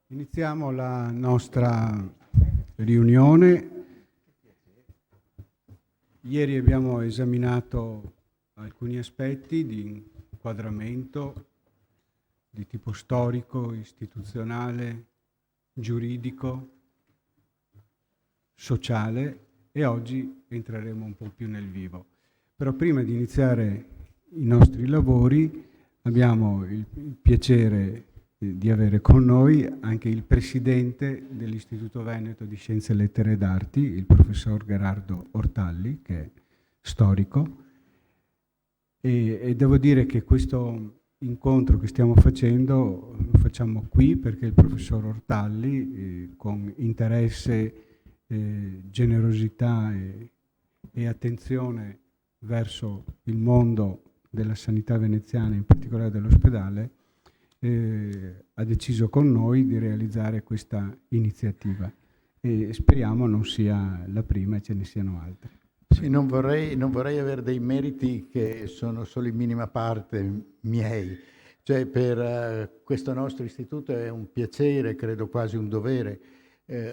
Iniziamo la nostra riunione. Ieri abbiamo esaminato alcuni aspetti di inquadramento di tipo storico, istituzionale, giuridico, sociale e oggi entreremo un po' più nel vivo. Però prima di iniziare i nostri lavori abbiamo il piacere di avere con noi anche il presidente dell'Istituto Veneto di Scienze, Lettere ed Arti, il professor Gherardo Ortalli, che è storico. E devo dire che questo incontro che stiamo facendo lo facciamo qui perché il professor Ortalli, con interesse, generosità e attenzione verso il mondo della sanità veneziana, in particolare dell'ospedale, ha deciso con noi di realizzare questa iniziativa e speriamo non sia la prima e ce ne siano altre. Sì, non vorrei avere dei meriti che sono solo in minima parte miei. Cioè, per questo nostro istituto è un piacere, credo quasi un dovere,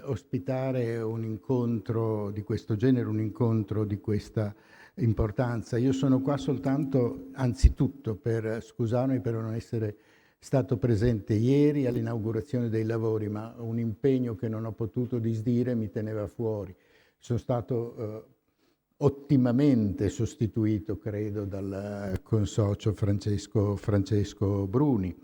ospitare un incontro di questo genere, un incontro di questa importanza. Io sono qua soltanto, anzitutto, per scusarmi per non essere stato presente ieri all'inaugurazione dei lavori, ma un impegno che non ho potuto disdire mi teneva fuori. Sono stato ottimamente sostituito, credo, dal consocio Francesco Bruni.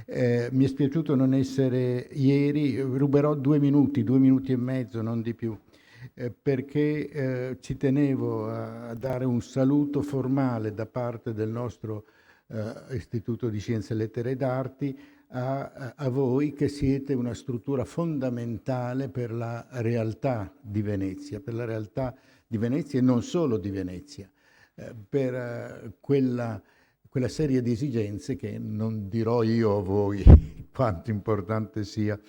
Mi è spiaciuto non essere ieri, ruberò 2 minuti e mezzo, non di più, perché ci tenevo a dare un saluto formale da parte del nostro Istituto di Scienze, Lettere ed Arti a voi che siete una struttura fondamentale per la realtà di Venezia, per la realtà di Venezia e non solo di Venezia, per quella serie di esigenze che non dirò io a voi quanto importante sia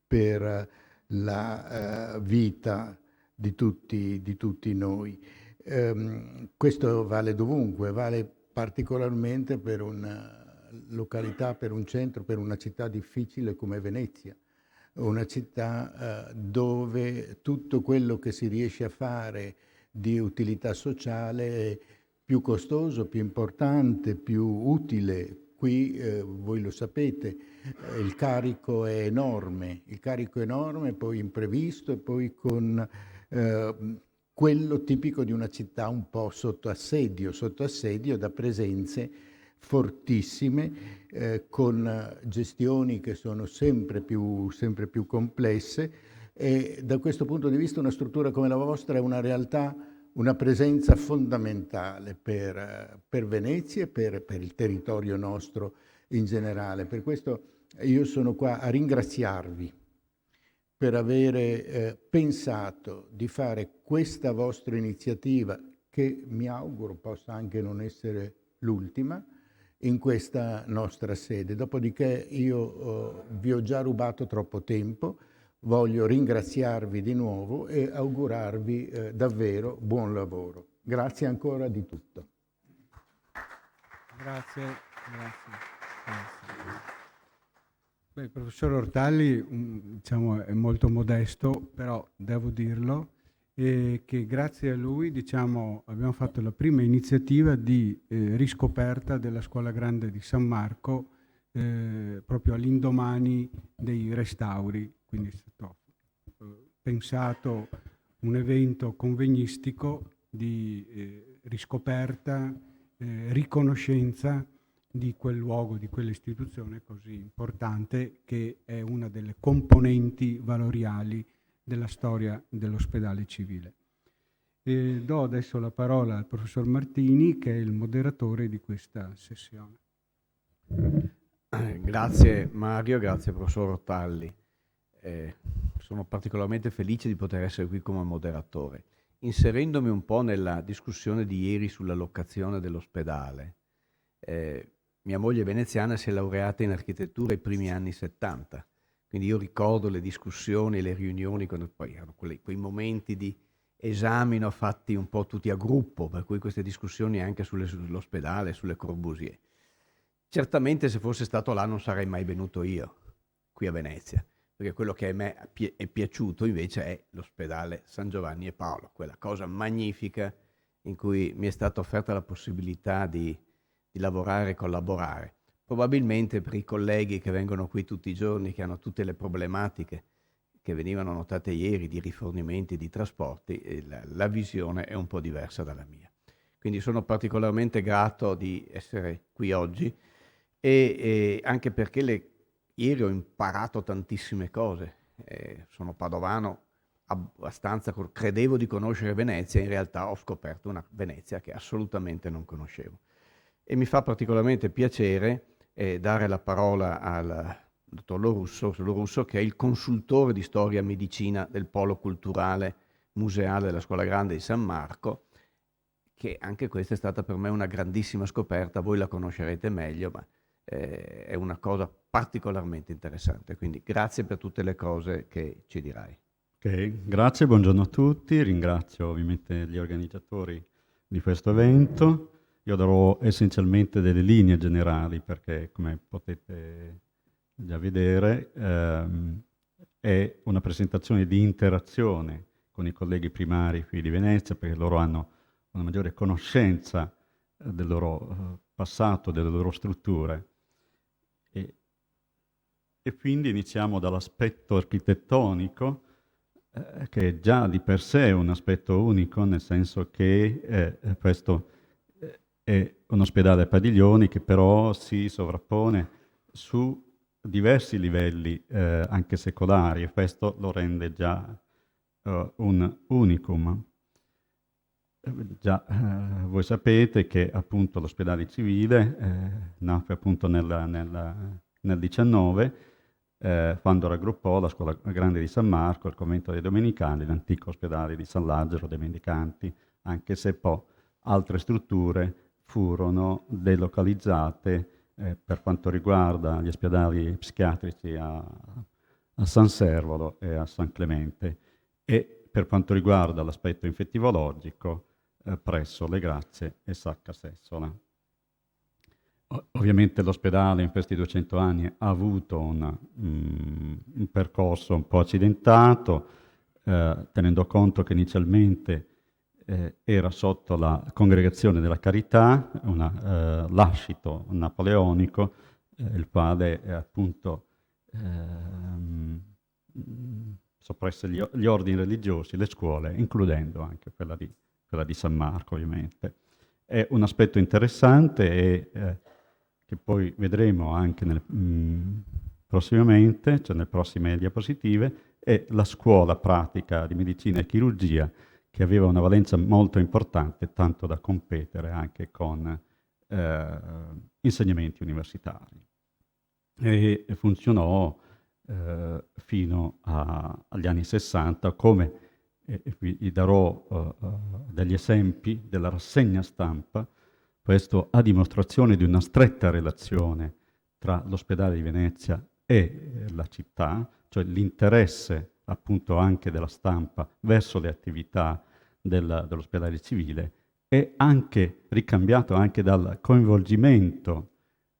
per la vita di tutti noi. Questo vale dovunque, vale particolarmente per una località, per un centro, per una città difficile come Venezia. Una città dove tutto quello che si riesce a fare di utilità sociale è più costoso, più importante, più utile. Qui, voi lo sapete, il carico è enorme, poi imprevisto e poi con quello tipico di una città un po' sotto assedio da presenze fortissime, con gestioni che sono sempre più complesse, e da questo punto di vista una struttura come la vostra è una realtà, una presenza fondamentale per Venezia e per il territorio nostro in generale. Per questo io sono qua a ringraziarvi per avere pensato di fare questa vostra iniziativa, che mi auguro possa anche non essere l'ultima, in questa nostra sede. Dopodiché io vi ho già rubato troppo tempo, voglio ringraziarvi di nuovo e augurarvi davvero buon lavoro. Grazie ancora di tutto. Grazie. Beh, il professor Ortalli diciamo, è molto modesto, però devo dirlo, che grazie a lui diciamo, abbiamo fatto la prima iniziativa di riscoperta della Scuola Grande di San Marco proprio all'indomani dei restauri, quindi è stato pensato un evento convegnistico di riscoperta, riconoscenza di quel luogo, di quell'istituzione così importante che è una delle componenti valoriali della storia dell'ospedale civile. Do adesso la parola al professor Martini, che è il moderatore di questa sessione. Grazie Mario, grazie professor Ortalli. Sono particolarmente felice di poter essere qui come moderatore. Inserendomi un po' nella discussione di ieri sulla locazione dell'ospedale, mia moglie veneziana si è laureata in architettura ai primi anni 70, quindi io ricordo le discussioni, le riunioni, quando poi erano quei momenti di esame fatti un po' tutti a gruppo, per cui queste discussioni anche sull'ospedale, sulle Corbusier. Certamente se fosse stato là non sarei mai venuto io, qui a Venezia, perché quello che a me è piaciuto invece è l'ospedale San Giovanni e Paolo, quella cosa magnifica in cui mi è stata offerta la possibilità di lavorare e collaborare. Probabilmente per i colleghi che vengono qui tutti i giorni, che hanno tutte le problematiche che venivano notate ieri di rifornimenti, di trasporti, la visione è un po' diversa dalla mia. Quindi sono particolarmente grato di essere qui oggi e anche perché ieri ho imparato tantissime cose. Sono padovano abbastanza, credevo di conoscere Venezia, in realtà ho scoperto una Venezia che assolutamente non conoscevo. E mi fa particolarmente piacere dare la parola al dottor Lorusso, che è il consultore di storia e medicina del Polo Culturale Museale della Scuola Grande di San Marco, che anche questa è stata per me una grandissima scoperta, voi la conoscerete meglio, ma è una cosa particolarmente interessante, quindi grazie per tutte le cose che ci dirai. Ok, grazie, buongiorno a tutti, ringrazio ovviamente gli organizzatori di questo evento. Io darò essenzialmente delle linee generali perché, come potete già vedere, è una presentazione di interazione con i colleghi primari qui di Venezia, perché loro hanno una maggiore conoscenza del loro passato, delle loro strutture. E quindi iniziamo dall'aspetto architettonico, che già di per sé è un aspetto unico, nel senso che questo è un ospedale a padiglioni che però si sovrappone su diversi livelli anche secolari, e questo lo rende già un unicum. Già voi sapete che appunto l'ospedale civile nacque appunto nel 19, quando raggruppò la Scuola Grande di San Marco, il convento dei Domenicani, l'antico ospedale di San Lazzaro dei Mendicanti, anche se poi altre strutture furono delocalizzate per quanto riguarda gli ospedali psichiatrici a San Servolo e a San Clemente, e per quanto riguarda l'aspetto infettivologico presso Le Grazie e Sacca Sessola. Ovviamente l'ospedale in questi 200 anni ha avuto un percorso un po' accidentato, tenendo conto che inizialmente era sotto la Congregazione della Carità, un lascito napoleonico, il quale appunto soppresse gli ordini religiosi, le scuole, includendo anche quella di San Marco, ovviamente. È un aspetto interessante e che poi vedremo anche prossimamente, cioè nelle prossime diapositive, è la scuola pratica di medicina e chirurgia, che aveva una valenza molto importante, tanto da competere anche con insegnamenti universitari. E funzionò fino agli anni 60, come vi darò degli esempi della rassegna stampa, questo a dimostrazione di una stretta relazione tra l'ospedale di Venezia e la città, cioè l'interesse appunto anche della stampa verso le attività dell'ospedale civile, è anche ricambiato anche dal coinvolgimento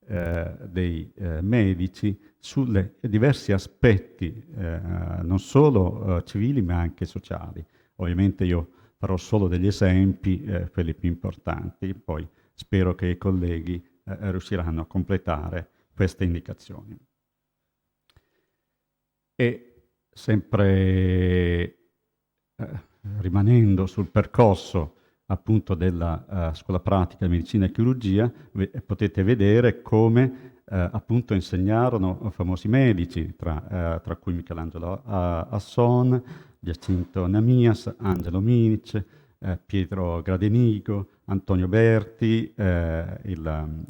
dei medici sui diversi aspetti, non solo civili ma anche sociali. Ovviamente io farò solo degli esempi, quelli più importanti, poi spero che i colleghi riusciranno a completare queste indicazioni. E sempre rimanendo sul percorso appunto della scuola pratica di medicina e chirurgia, potete vedere come appunto insegnarono famosi medici, tra cui Michelangelo Asson, Giacinto Namias, Angelo Minic, Pietro Gradenigo, Antonio Berti,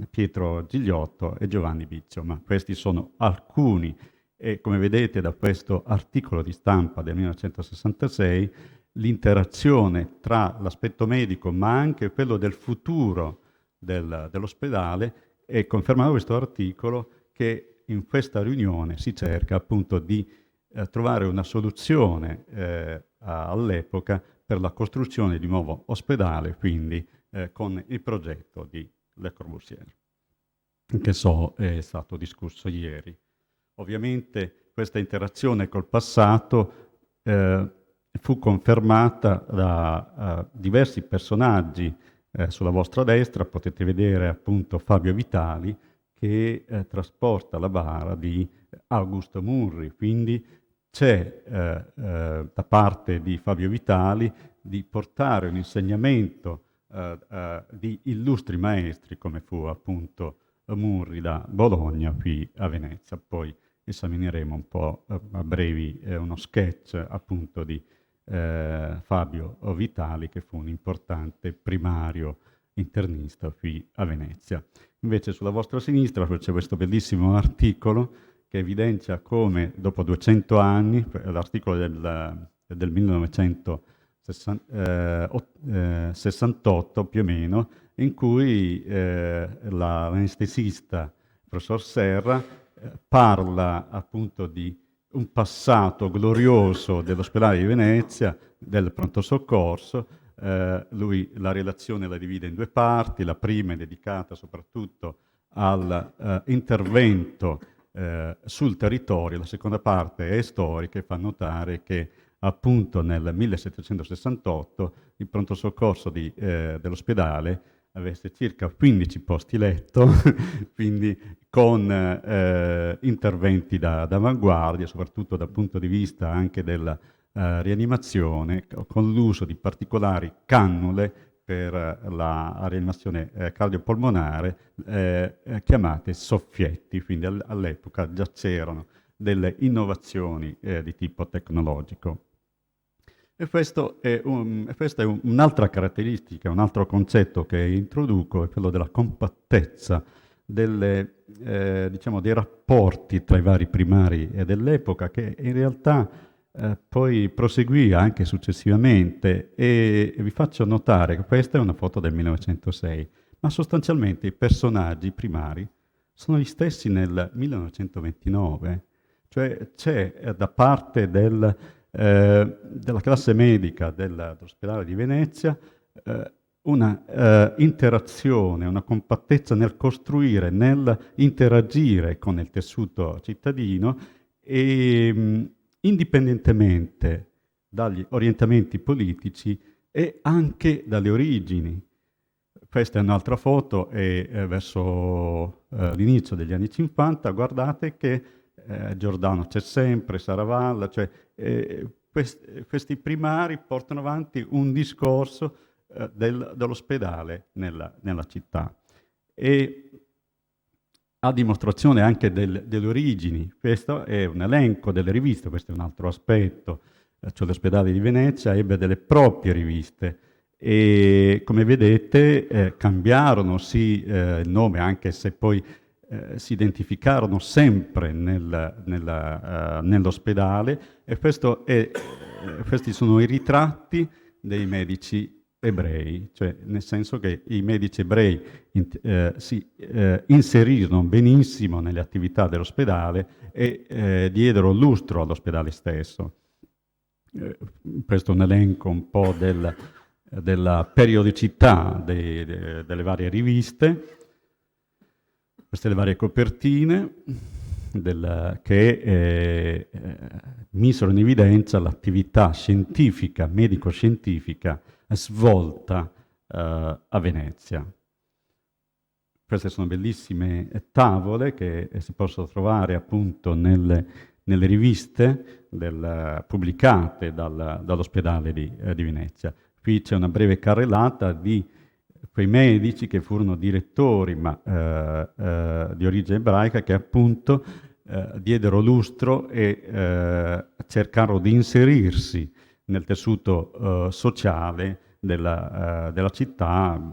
Pietro Gigliotto e Giovanni Biccio, ma questi sono alcuni, e come vedete da questo articolo di stampa del 1966, l'interazione tra l'aspetto medico ma anche quello del futuro dell'ospedale, e confermava questo articolo che in questa riunione si cerca appunto di trovare una soluzione all'epoca per la costruzione di un nuovo ospedale, quindi con il progetto di Le Corbusier, che so è stato discusso ieri. Ovviamente questa interazione col passato fu confermata da diversi personaggi. Sulla vostra destra potete vedere appunto Fabio Vitali che trasporta la bara di Augusto Murri, quindi c'è da parte di Fabio Vitali di portare un insegnamento di illustri maestri come fu appunto Murri da Bologna qui a Venezia. Poi esamineremo un po' a brevi uno sketch appunto di Fabio Vitali, che fu un importante primario internista qui a Venezia. Invece sulla vostra sinistra c'è questo bellissimo articolo che evidenzia come dopo 200 anni, l'articolo del 1968 più o meno, in cui l'anestesista professor Serra parla appunto di un passato glorioso dell'ospedale di Venezia, del pronto soccorso. Lui la relazione la divide in due parti, la prima è dedicata soprattutto all'intervento sul territorio, la seconda parte è storica e fa notare che appunto nel 1768 il pronto soccorso dell'ospedale avesse circa 15 posti letto, quindi con interventi d'avanguardia, soprattutto dal punto di vista anche della rianimazione, con l'uso di cannule per la rianimazione cardiopolmonare, chiamate soffietti, quindi all'epoca già c'erano delle innovazioni di tipo tecnologico. E questa è un'altra caratteristica, un altro concetto che introduco, è quello della compattezza diciamo, dei rapporti tra i vari primari dell'epoca, che in realtà poi proseguì anche successivamente, e vi faccio notare che questa è una foto del 1906, ma sostanzialmente i personaggi primari sono gli stessi nel 1929, cioè c'è da parte della classe medica dell'ospedale di Venezia una interazione, una compattezza nel costruire, nel interagire con il tessuto cittadino e indipendentemente dagli orientamenti politici e anche dalle origini. Questa è un'altra foto, verso l'inizio degli anni 50, guardate che Giordano c'è sempre, Saravalla, cioè questi primari portano avanti un discorso dell'ospedale nella città. E a dimostrazione anche delle origini, questo è un elenco delle riviste, questo è un altro aspetto, cioè l'ospedale di Venezia ebbe delle proprie riviste e come vedete cambiarono sì il nome, anche se poi si identificarono sempre nell'ospedale, e questi sono i ritratti dei medici ebrei, cioè nel senso che i medici ebrei si inserirono benissimo nelle attività dell'ospedale e diedero lustro all'ospedale stesso. Questo è un elenco un po' della periodicità delle varie riviste. Queste le varie copertine che misero in evidenza l'attività scientifica, medico-scientifica svolta a Venezia. Queste sono bellissime tavole che si possono trovare appunto nelle riviste pubblicate dall'ospedale di Venezia. Qui c'è una breve carrellata di quei medici che furono direttori, ma di origine ebraica, che appunto diedero lustro e cercarono di inserirsi nel tessuto sociale della città.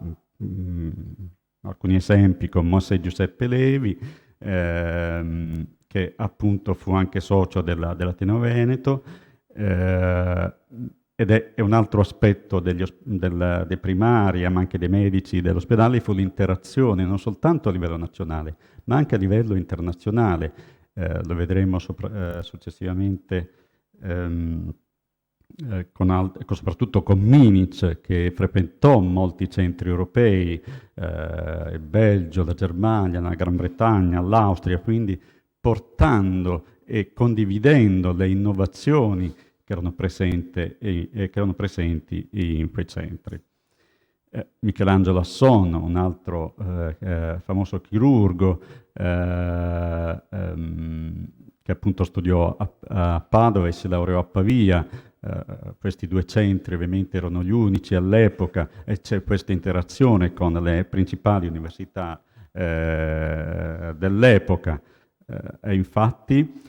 Alcuni esempi con Mosè Giuseppe Levi, che appunto fu anche socio dell'Ateneo Veneto, ed è un altro aspetto dei primari, ma anche dei medici dell'ospedale, fu l'interazione non soltanto a livello nazionale, ma anche a livello internazionale. Lo vedremo successivamente, soprattutto con Minic, che frequentò molti centri europei, il Belgio, la Germania, la Gran Bretagna, l'Austria, quindi portando e condividendo le innovazioni che erano presenti in quei centri. Michelangelo Asson, un altro famoso chirurgo che appunto studiò a Padova e si laureò a Pavia. Questi due centri ovviamente erano gli unici all'epoca e c'è questa interazione con le principali università dell'epoca e infatti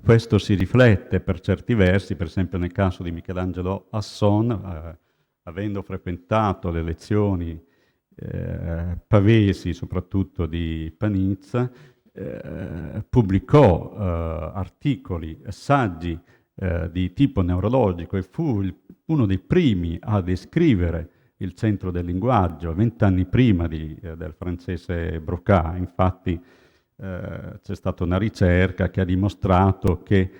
questo si riflette per certi versi, per esempio nel caso di Michelangelo Asson, avendo frequentato le lezioni pavesi, soprattutto di Panizza, pubblicò articoli, saggi di tipo neurologico e fu uno dei primi a descrivere il centro del linguaggio, 20 anni prima del francese Broca. Infatti c'è stata una ricerca che ha dimostrato che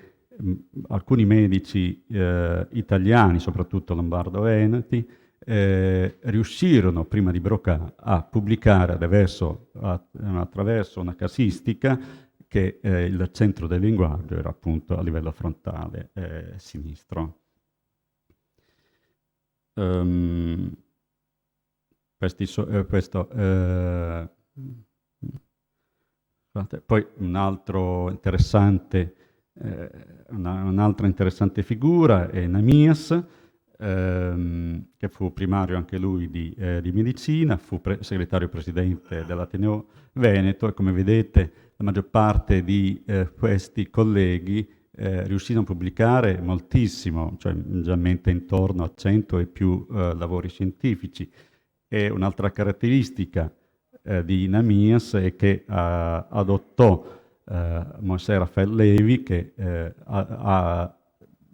alcuni medici italiani, soprattutto lombardo-veneti, riuscirono prima di Broca a pubblicare attraverso una casistica che il centro del linguaggio era appunto a livello frontale sinistro. Poi un'altra interessante figura è Namias, che fu primario anche lui di medicina, fu segretario presidente dell'Ateneo Veneto e come vedete la maggior parte di questi colleghi riuscirono a pubblicare moltissimo, cioè generalmente intorno a 100 e più lavori scientifici. E un'altra caratteristica di Namias è che adottò Mosè Raffaele Levi, che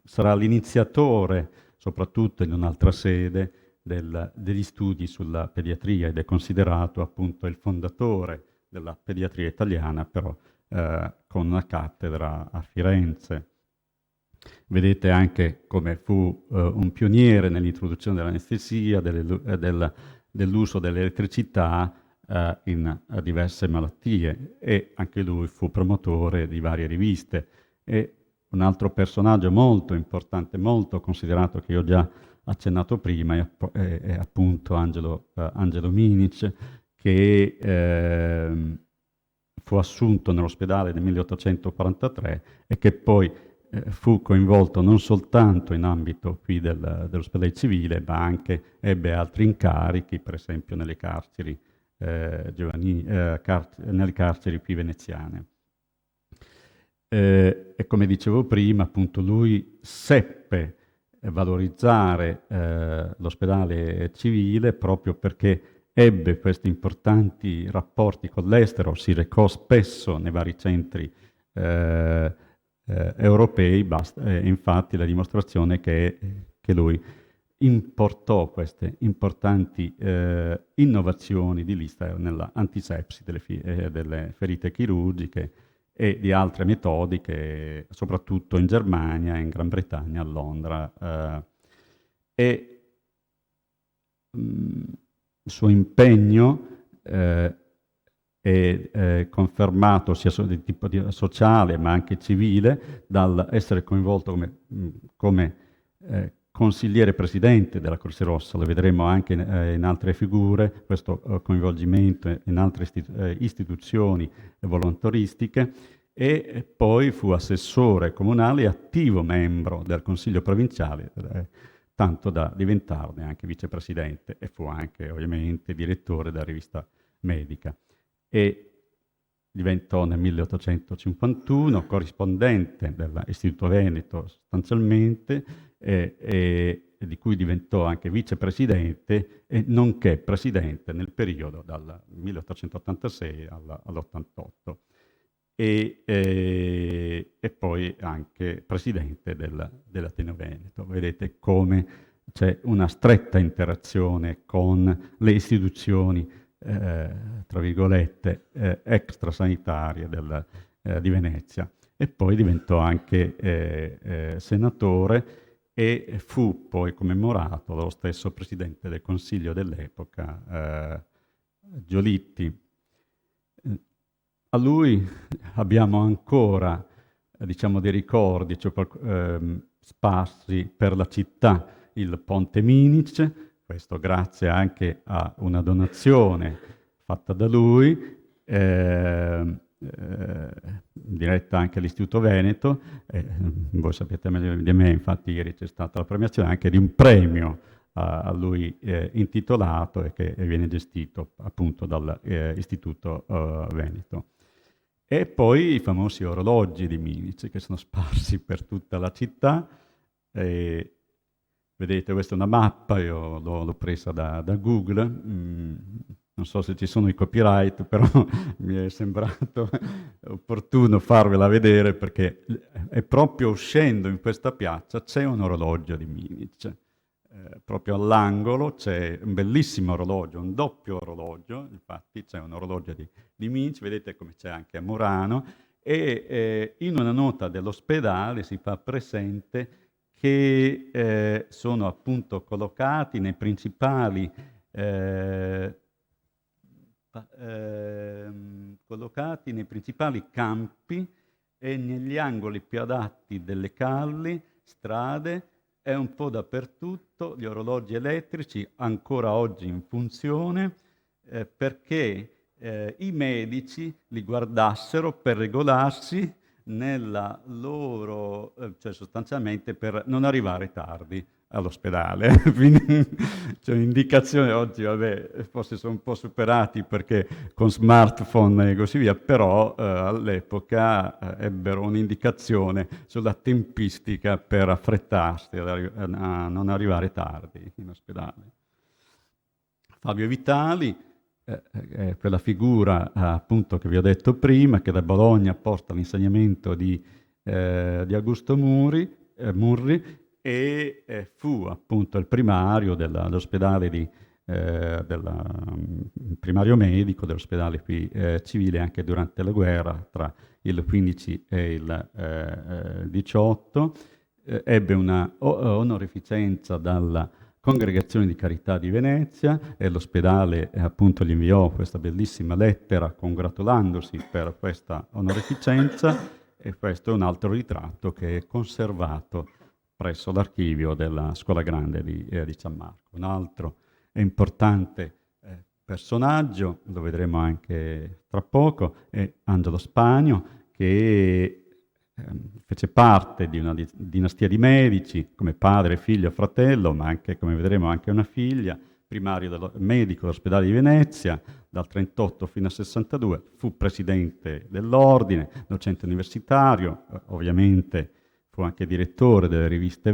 sarà l'iniziatore, soprattutto in un'altra sede, degli studi sulla pediatria ed è considerato appunto il fondatore della pediatria italiana, però con una cattedra a Firenze. Vedete anche come fu un pioniere nell'introduzione dell'anestesia, dell'uso dell'elettricità in diverse malattie e anche lui fu promotore di varie riviste. E un altro personaggio molto importante, molto considerato, che io ho già accennato prima, è appunto Angelo Minic, che fu assunto nell'ospedale nel 1843 e che poi fu coinvolto non soltanto in ambito qui dell'ospedale civile, ma anche ebbe altri incarichi, per esempio nelle carceri nelle carceri qui veneziane. E come dicevo prima, appunto, lui seppe valorizzare l'ospedale civile proprio perché ebbe questi importanti rapporti con l'estero, si recò spesso nei vari centri europei, infatti la dimostrazione è che lui importò queste importanti innovazioni di Lister nella antisepsi delle ferite chirurgiche e di altre metodiche, soprattutto in Germania, in Gran Bretagna, a Londra. Il suo impegno è confermato sia di tipo sociale ma anche civile dall'essere coinvolto come consigliere presidente della Croce Rossa. Lo vedremo anche in altre figure, questo coinvolgimento in altre istituzioni volontaristiche, e poi fu assessore comunale e attivo membro del Consiglio provinciale, tanto da diventarne anche vicepresidente, e fu anche ovviamente direttore della rivista medica. E diventò nel 1851 corrispondente dell'Istituto Veneto sostanzialmente, e di cui diventò anche vicepresidente e nonché presidente nel periodo dal 1886 all'88 e poi anche presidente dell'Ateneo Veneto. Vedete come c'è una stretta interazione con le istituzioni tra virgolette extrasanitarie di Venezia, e poi diventò anche senatore e fu poi commemorato dallo stesso presidente del Consiglio dell'epoca, Giolitti. A lui abbiamo ancora diciamo, dei ricordi, cioè, sparsi per la città, il Ponte Minice, questo grazie anche a una donazione fatta da lui, diretta anche all'Istituto Veneto. Voi sapete meglio di me, infatti ieri c'è stata la premiazione anche di un premio a lui intitolato e che viene gestito appunto dall'Istituto Veneto. E poi i famosi orologi di Minice che sono sparsi per tutta la città. Vedete, questa è una mappa, io l'ho presa da Google, non so se ci sono i copyright, però mi è sembrato opportuno farvela vedere perché è proprio uscendo in questa piazza c'è un orologio di Minice. Proprio all'angolo c'è un bellissimo orologio, un doppio orologio, infatti c'è un orologio di Minice, vedete come c'è anche a Murano, e in una nota dell'ospedale si fa presente che sono appunto collocati nei principali campi e negli angoli più adatti delle calli, strade, è un po' dappertutto, gli orologi elettrici ancora oggi in funzione, perché i medici li guardassero per regolarsi nella loro, cioè sostanzialmente per non arrivare tardi all'ospedale. Quindi c'è un'indicazione oggi, vabbè, forse sono un po' superati perché con smartphone e così via, però all'epoca ebbero un'indicazione sulla tempistica per affrettarsi a non arrivare tardi in ospedale. Fabio Vitali, quella figura appunto che vi ho detto prima, che da Bologna porta l'insegnamento di Augusto Murri, e fu appunto il primario dell'ospedale primario medico dell'ospedale qui civile anche durante la guerra tra il 15 e il 18. Ebbe una onorificenza dalla Congregazione di Carità di Venezia e l'ospedale appunto gli inviò questa bellissima lettera congratulandosi per questa onorificenza, e questo è un altro ritratto che è conservato presso l'archivio della Scuola Grande di San Marco. Un altro importante personaggio, lo vedremo anche tra poco, è Angelo Spagno, che fece parte di una dinastia di medici, come padre, figlio e fratello, ma anche, come vedremo, anche una figlia, primario medico dell'ospedale di Venezia, dal 38 fino al 62, fu presidente dell'ordine, docente universitario, ovviamente fu anche direttore delle riviste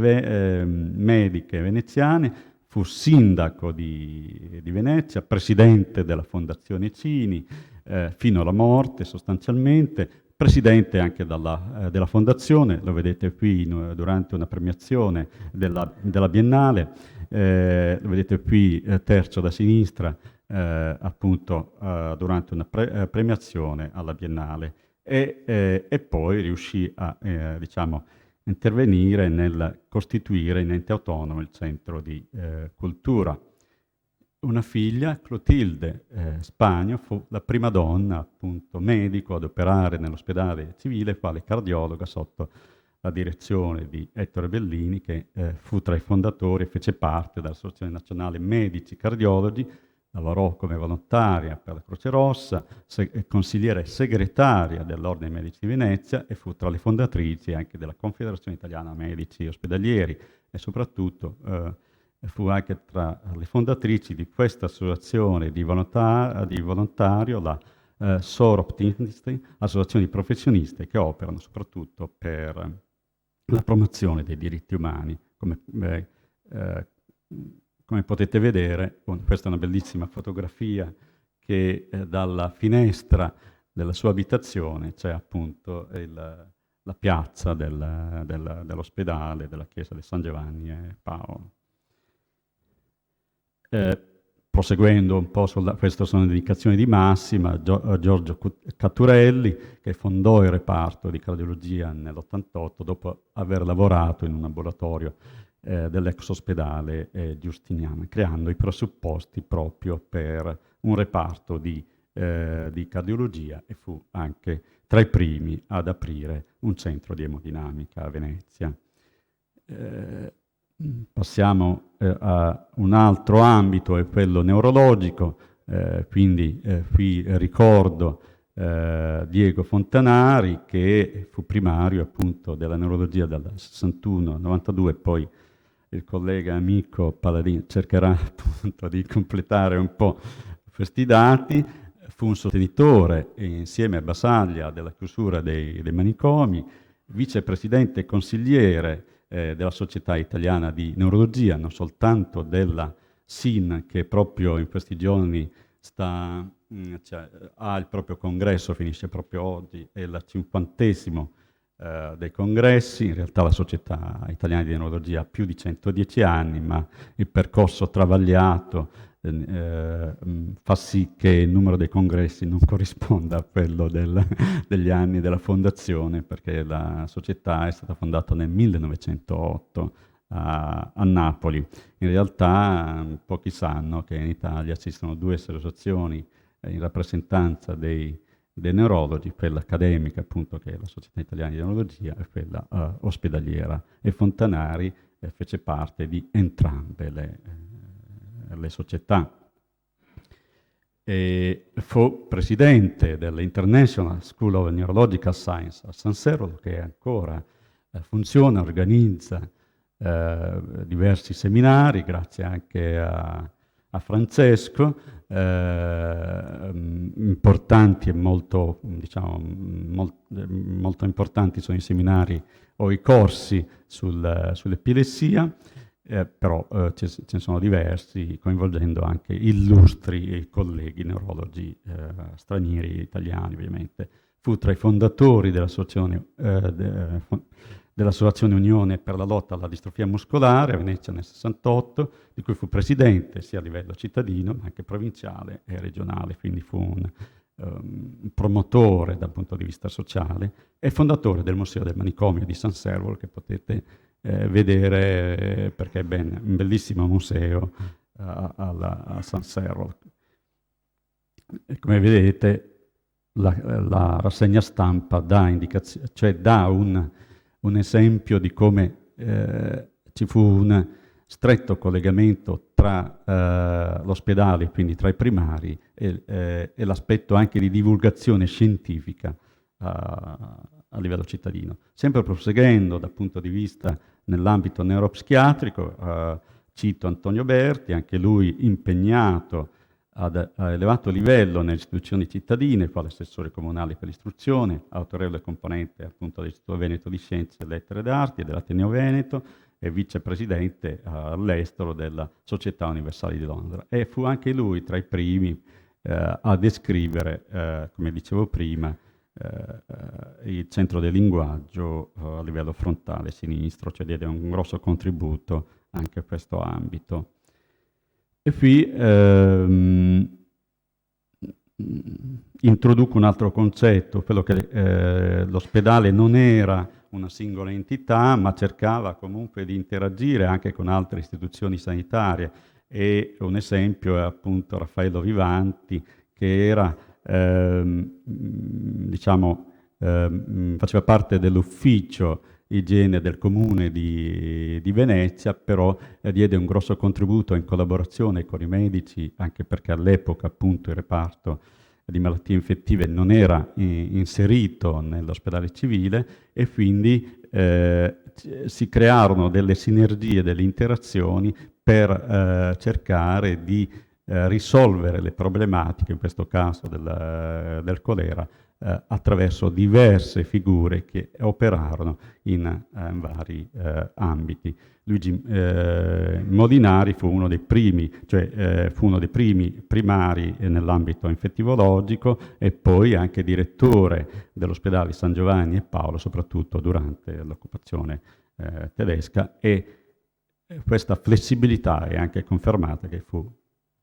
mediche veneziane, fu sindaco di Venezia, presidente della Fondazione Cini, fino alla morte sostanzialmente, presidente anche della fondazione, lo vedete qui durante una premiazione della Biennale, lo vedete qui terzo da sinistra, appunto durante una premiazione alla Biennale, e poi riuscì a diciamo, intervenire nel costituire in ente autonomo il centro di cultura. Una figlia, Clotilde Spagno, fu la prima donna, appunto, medico ad operare nell'ospedale civile quale cardiologa sotto la direzione di Ettore Bellini, che fu tra i fondatori e fece parte dell'Associazione Nazionale Medici Cardiologi, lavorò come volontaria per la Croce Rossa, consigliera e segretaria dell'Ordine dei Medici di Venezia e fu tra le fondatrici anche della Confederazione Italiana Medici Ospedalieri e soprattutto fu anche tra le fondatrici di questa associazione di volontario, la Soroptimisti, associazione di professionisti che operano soprattutto per la promozione dei diritti umani. Come potete vedere, questa è una bellissima fotografia che dalla finestra della sua abitazione c'è appunto la piazza dell'ospedale, della chiesa di San Giovanni e Paolo. Proseguendo un po' queste sono indicazioni di massima, Giorgio Catturelli, che fondò il reparto di cardiologia nell'88 dopo aver lavorato in un ambulatorio dell'ex ospedale Giustiniana, creando i presupposti proprio per un reparto di cardiologia, e fu anche tra i primi ad aprire un centro di emodinamica a Venezia. Passiamo a un altro ambito, è quello neurologico, quindi qui ricordo Diego Fontanari, che fu primario appunto della neurologia dal 61 al 92, poi il collega amico Paladino cercherà appunto di completare un po' questi dati. Fu un sostenitore insieme a Basaglia della chiusura dei manicomi, vicepresidente e consigliere della Società Italiana di Neurologia, non soltanto della SIN, che proprio in questi giorni ha il proprio congresso, finisce proprio oggi, è il 50° dei congressi. In realtà la Società Italiana di Neurologia ha più di 110 anni, ma il percorso travagliato fa sì che il numero dei congressi non corrisponda a quello degli anni della fondazione, perché la società è stata fondata nel 1908 a Napoli. In realtà pochi sanno che in Italia esistono 2 associazioni in rappresentanza dei neurologi, quella accademica appunto che è la Società Italiana di Neurologia e quella ospedaliera, e Fontanari fece parte di entrambe le società. E fu presidente dell'International School of Neurological Science a San Serolo, che ancora funziona, organizza diversi seminari, grazie anche a Francesco, importanti e molto, diciamo, molto importanti sono i seminari o i corsi sull'epilessia, però ce ne sono diversi, coinvolgendo anche illustri colleghi neurologi stranieri e italiani, ovviamente. Fu tra i fondatori dell'Associazione Unione per la lotta alla distrofia muscolare a Venezia nel 68, di cui fu presidente sia a livello cittadino ma anche provinciale e regionale, quindi fu un promotore dal punto di vista sociale, e fondatore del Museo del Manicomio di San Servolo, che potete vedere perché è un bellissimo museo a San Servolo. E come vedete la rassegna stampa dà indicazione, cioè dà un esempio di come ci fu un stretto collegamento tra l'ospedale, quindi tra i primari, e l'aspetto anche di divulgazione scientifica a livello cittadino. Sempre proseguendo dal punto di vista nell'ambito neuropsichiatrico, cito Antonio Berti, anche lui impegnato a elevato livello nelle istituzioni cittadine, quale assessore comunale per l'istruzione, autorevole componente appunto dell'Istituto Veneto di Scienze, Lettere ed Arti e dell'Ateneo Veneto, e vicepresidente all'estero della Società Universale di Londra. E fu anche lui tra i primi a descrivere, come dicevo prima, il centro del linguaggio a livello frontale sinistro, cioè diede un grosso contributo anche a questo ambito. E qui introduco un altro concetto, quello che l'ospedale non era una singola entità, ma cercava comunque di interagire anche con altre istituzioni sanitarie, e un esempio è appunto Raffaello Vivanti, che era faceva parte dell'ufficio igiene del comune di Venezia, però diede un grosso contributo in collaborazione con i medici, anche perché all'epoca appunto il reparto di malattie infettive non era inserito nell'ospedale civile, e quindi si crearono delle sinergie, delle interazioni per cercare di risolvere le problematiche, in questo caso del colera, attraverso diverse figure che operarono in vari ambiti. Luigi Molinari fu uno dei primi, primari nell'ambito infettivologico, e poi anche direttore dell'ospedale San Giovanni e Paolo, soprattutto durante l'occupazione tedesca, e questa flessibilità è anche confermata che fu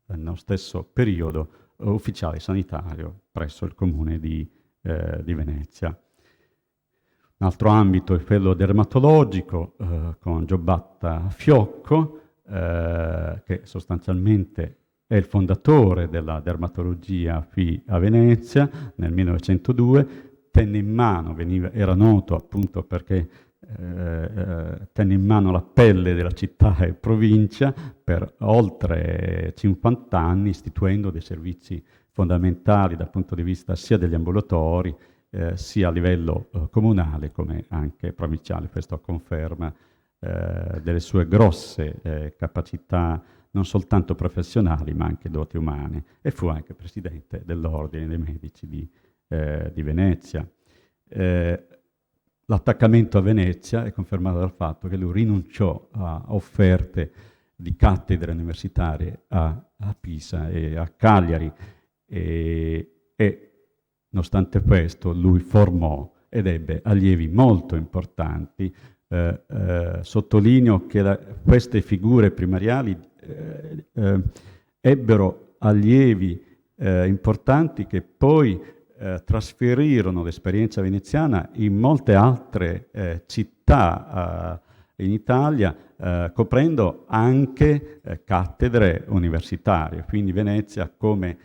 nello stesso periodo ufficiale sanitario presso il comune di Venezia. Un altro ambito è quello dermatologico, con Giobatta Fiocco, che sostanzialmente è il fondatore della dermatologia qui a Venezia nel 1902, tenne in mano, era noto appunto perché tenne in mano la pelle della città e provincia per oltre 50 anni, istituendo dei servizi fondamentali dal punto di vista sia degli ambulatori, sia a livello comunale come anche provinciale. Questo a conferma delle sue grosse capacità non soltanto professionali ma anche doti umane, e fu anche presidente dell'Ordine dei Medici di Venezia. L'attaccamento a Venezia è confermato dal fatto che lui rinunciò a offerte di cattedre universitarie a Pisa e a Cagliari e nonostante questo lui formò ed ebbe allievi molto importanti. Sottolineo che queste figure primariali ebbero allievi importanti che poi trasferirono l'esperienza veneziana in molte altre città in Italia, coprendo anche cattedre universitarie, quindi Venezia come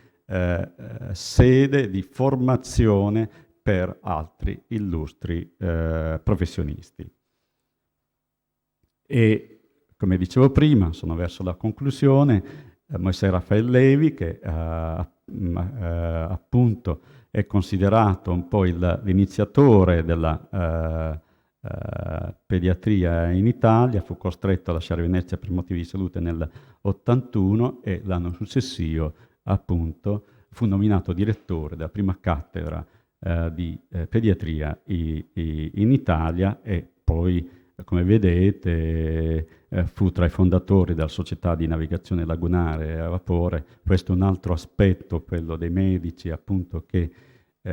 sede di formazione per altri illustri professionisti. E come dicevo prima, sono verso la conclusione, Moisè Raffael Levi, che appunto è considerato un po' l'iniziatore della pediatria in Italia, fu costretto a lasciare Venezia per motivi di salute nel 81 e l'anno successivo appunto fu nominato direttore della prima cattedra di pediatria in Italia e poi, come vedete, fu tra i fondatori della Società di Navigazione Lagunare a Vapore. Questo è un altro aspetto, quello dei medici appunto che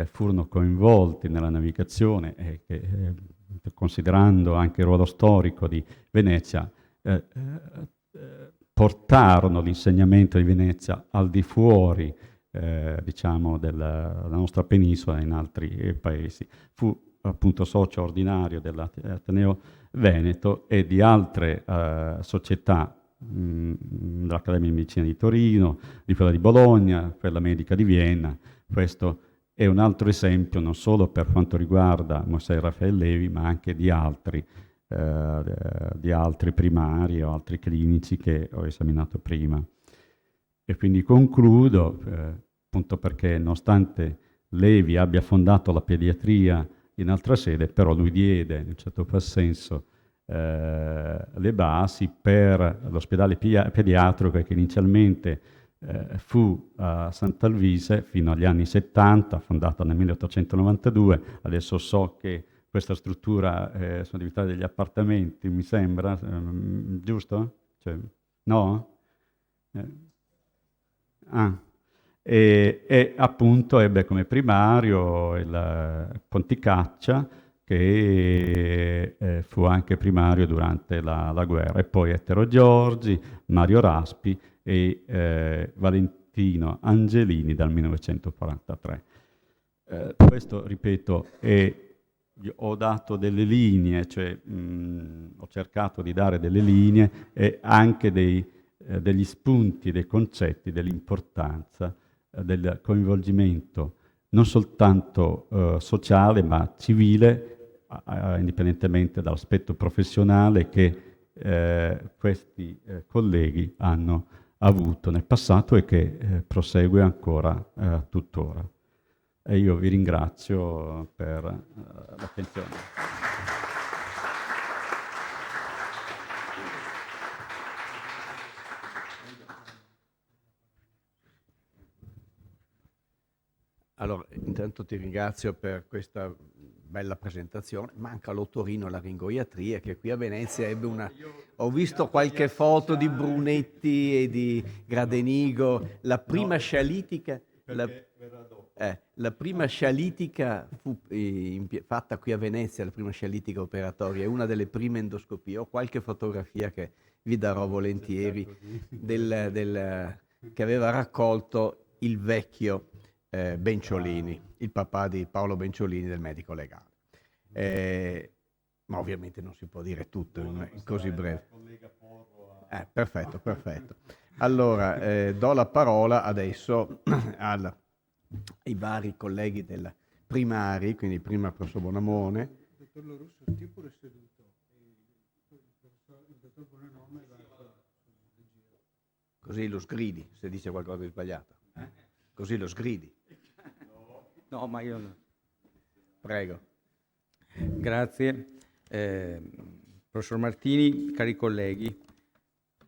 furono coinvolti nella navigazione e che, considerando anche il ruolo storico di Venezia, portarono l'insegnamento di Venezia al di fuori diciamo della nostra penisola in altri paesi. Fu appunto socio ordinario dell'Ateneo Veneto e di altre società, dell'Accademia di Medicina di Torino, di quella di Bologna, quella medica di Vienna. Questo è un altro esempio non solo per quanto riguarda Moisè Raffael Levi, ma anche di altri primari o altri clinici che ho esaminato prima. E quindi concludo, appunto perché nonostante Levi abbia fondato la pediatria in altra sede, però lui diede, in un certo qual senso, le basi per l'ospedale pediatrico che inizialmente fu a Sant'Alvise fino agli anni 70, fondata nel 1892. Adesso so che questa struttura sono diventati degli appartamenti, mi sembra, giusto? Cioè, no? E appunto ebbe come primario il Ponticaccia, che fu anche primario durante la guerra, e poi Ettero Giorgi, Mario Raspi e Valentino Angelini dal 1943. Questo, ripeto, ho dato delle linee, cioè ho cercato di dare delle linee e anche degli spunti, dei concetti, dell'importanza del coinvolgimento non soltanto sociale ma civile, indipendentemente dall'aspetto professionale che questi colleghi hanno avuto nel passato e che prosegue ancora tuttora. E io vi ringrazio per l'attenzione. Allora, intanto ti ringrazio per questa bella presentazione. Manca l'otorino e la ringoiatria, che qui a Venezia ebbe una... Ho visto qualche foto di Brunetti e di Gradenigo. La prima scialitica... La prima scialitica fu fatta qui a Venezia, la prima scialitica operatoria, è una delle prime endoscopie. Ho qualche fotografia che vi darò volentieri che aveva raccolto il vecchio Benciolini, il papà di Paolo Benciolini, del medico legale. Ma ovviamente non si può dire tutto in così breve. Perfetto. Allora, do la parola adesso ai vari colleghi primari, quindi prima il professor Bonamone. Il dottor Lorusso è pure seduto, il dottor Bonanome va di giro. Così lo sgridi, se dice qualcosa di sbagliato. Così lo sgridi. No, ma io no. Prego. Grazie. Professor Martini, cari colleghi,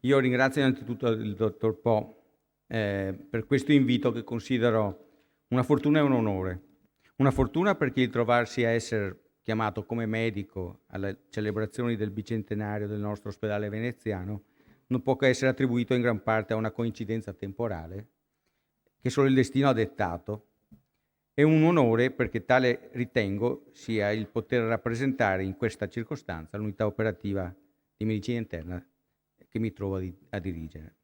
io ringrazio innanzitutto il dottor Po per questo invito che considero una fortuna e un onore. Una fortuna perché il trovarsi a essere chiamato come medico alle celebrazioni del bicentenario del nostro ospedale veneziano non può che essere attribuito in gran parte a una coincidenza temporale che solo il destino ha dettato. È un onore perché tale ritengo sia il poter rappresentare in questa circostanza l'unità operativa di medicina interna che mi trovo a dirigere.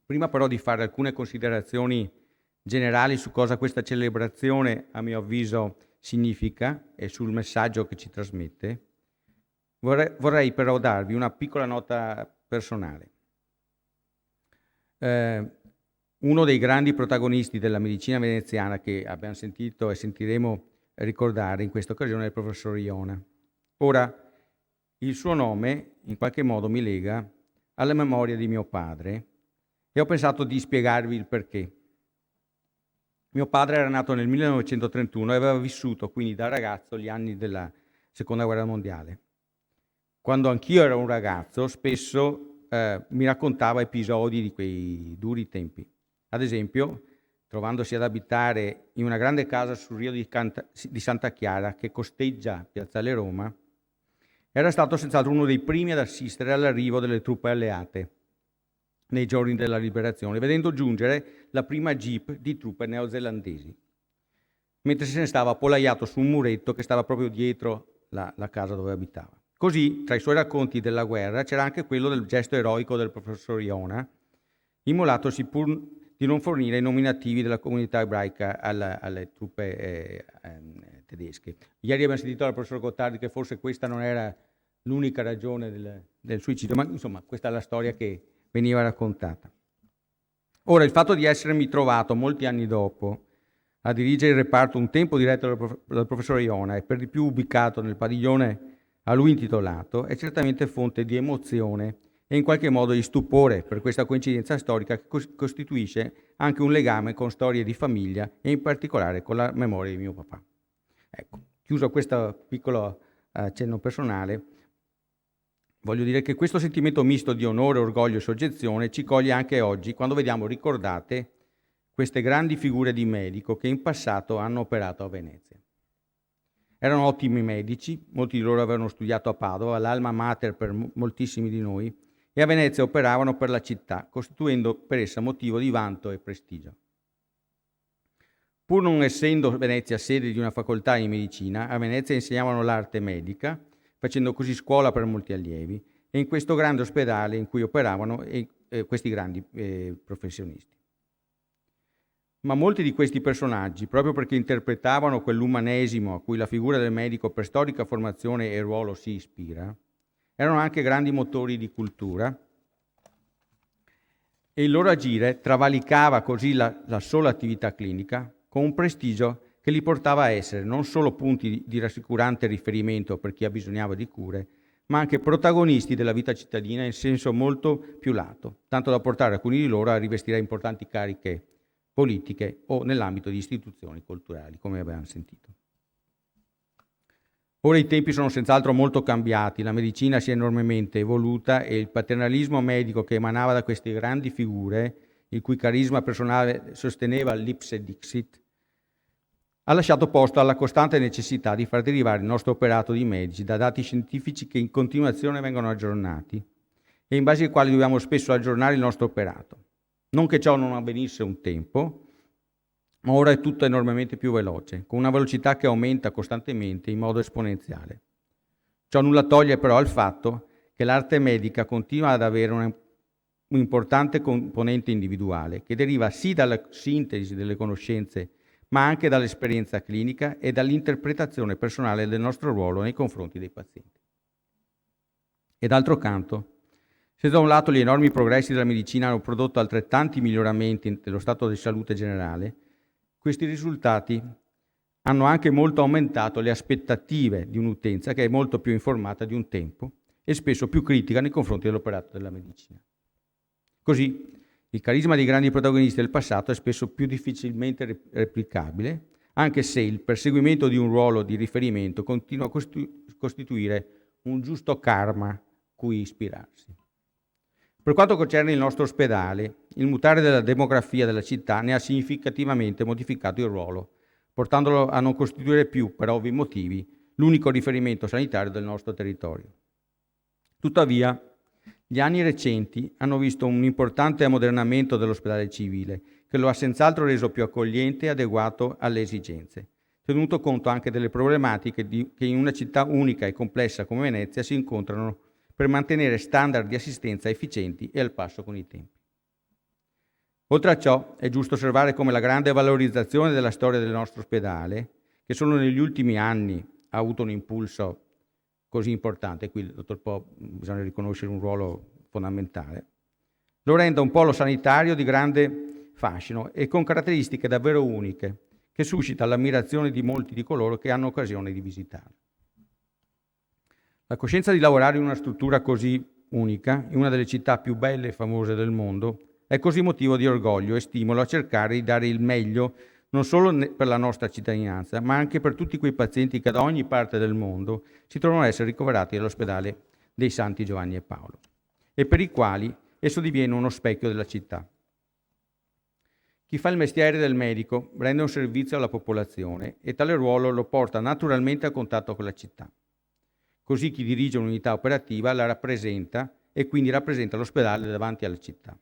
Prima però di fare alcune considerazioni generali su cosa questa celebrazione, a mio avviso, significa e sul messaggio che ci trasmette, vorrei però darvi una piccola nota personale. Uno dei grandi protagonisti della medicina veneziana che abbiamo sentito e sentiremo ricordare in questa occasione è il professor Iona. Ora, il suo nome in qualche modo mi lega alla memoria di mio padre e ho pensato di spiegarvi il perché. Mio padre era nato nel 1931 e aveva vissuto quindi da ragazzo gli anni della Seconda Guerra Mondiale. Quando anch'io ero un ragazzo, spesso mi raccontava episodi di quei duri tempi. Ad esempio, trovandosi ad abitare in una grande casa sul Rio di Santa Chiara che costeggia Piazzale Roma, era stato senz'altro uno dei primi ad assistere all'arrivo delle truppe alleate nei giorni della liberazione, vedendo giungere la prima jeep di truppe neozelandesi, mentre se ne stava appollaiato su un muretto che stava proprio dietro la casa dove abitava. Così, tra i suoi racconti della guerra, c'era anche quello del gesto eroico del professor Iona, immolatosi pur di non fornire i nominativi della comunità ebraica alle truppe tedesche. Ieri abbiamo sentito dal professor Gottardi che forse questa non era l'unica ragione del suicidio, ma insomma questa è la storia che veniva raccontata. Ora, il fatto di essermi trovato molti anni dopo a dirigere il reparto un tempo diretto dal professor Iona e per di più ubicato nel padiglione a lui intitolato è certamente fonte di emozione e in qualche modo di stupore per questa coincidenza storica che costituisce anche un legame con storie di famiglia e in particolare con la memoria di mio papà. Ecco, chiuso questo piccolo accenno personale, voglio dire che questo sentimento misto di onore, orgoglio e soggezione ci coglie anche oggi quando vediamo ricordate queste grandi figure di medico che in passato hanno operato a Venezia. Erano ottimi medici, molti di loro avevano studiato a Padova, l'alma mater per moltissimi di noi, e a Venezia operavano per la città, costituendo per essa motivo di vanto e prestigio. Pur non essendo Venezia sede di una facoltà di medicina, a Venezia insegnavano l'arte medica, facendo così scuola per molti allievi, e in questo grande ospedale in cui operavano questi grandi professionisti. Ma molti di questi personaggi, proprio perché interpretavano quell'umanesimo a cui la figura del medico per storica formazione e ruolo si ispira, erano anche grandi motori di cultura e il loro agire travalicava così la sola attività clinica con un prestigio che li portava a essere non solo punti di rassicurante riferimento per chi abbisognava di cure, ma anche protagonisti della vita cittadina in senso molto più lato, tanto da portare alcuni di loro a rivestire importanti cariche politiche o nell'ambito di istituzioni culturali, come abbiamo sentito. Ora i tempi sono senz'altro molto cambiati, la medicina si è enormemente evoluta e il paternalismo medico che emanava da queste grandi figure, il cui carisma personale sosteneva l'ipse dixit, ha lasciato posto alla costante necessità di far derivare il nostro operato di medici da dati scientifici che in continuazione vengono aggiornati e in base ai quali dobbiamo spesso aggiornare il nostro operato. Non che ciò non avvenisse un tempo, ma ora è tutto enormemente più veloce, con una velocità che aumenta costantemente in modo esponenziale. Ciò nulla toglie però al fatto che l'arte medica continua ad avere un'importante componente individuale che deriva sì dalla sintesi delle conoscenze, ma anche dall'esperienza clinica e dall'interpretazione personale del nostro ruolo nei confronti dei pazienti. E d'altro canto, se da un lato gli enormi progressi della medicina hanno prodotto altrettanti miglioramenti dello stato di salute generale, questi risultati hanno anche molto aumentato le aspettative di un'utenza che è molto più informata di un tempo e spesso più critica nei confronti dell'operato della medicina. Così, il carisma dei grandi protagonisti del passato è spesso più difficilmente replicabile, anche se il perseguimento di un ruolo di riferimento continua a costituire un giusto karma cui ispirarsi. Per quanto concerne il nostro ospedale, il mutare della demografia della città ne ha significativamente modificato il ruolo, portandolo a non costituire più, per ovvi motivi, l'unico riferimento sanitario del nostro territorio. Tuttavia, gli anni recenti hanno visto un importante ammodernamento dell'ospedale civile, che lo ha senz'altro reso più accogliente e adeguato alle esigenze, tenuto conto anche delle problematiche che in una città unica e complessa come Venezia si incontrano per mantenere standard di assistenza efficienti e al passo con i tempi. Oltre a ciò, è giusto osservare come la grande valorizzazione della storia del nostro ospedale, che solo negli ultimi anni ha avuto un impulso così importante, qui il dottor Po bisogna riconoscere un ruolo fondamentale, lo renda un polo sanitario di grande fascino e con caratteristiche davvero uniche, che suscita l'ammirazione di molti di coloro che hanno occasione di visitarlo. La coscienza di lavorare in una struttura così unica, in una delle città più belle e famose del mondo, è così motivo di orgoglio e stimolo a cercare di dare il meglio non solo per la nostra cittadinanza, ma anche per tutti quei pazienti che da ogni parte del mondo si trovano ad essere ricoverati all'ospedale dei Santi Giovanni e Paolo e per i quali esso diviene uno specchio della città. Chi fa il mestiere del medico rende un servizio alla popolazione e tale ruolo lo porta naturalmente a contatto con la città. Così chi dirige un'unità operativa la rappresenta e quindi rappresenta l'ospedale davanti alla città.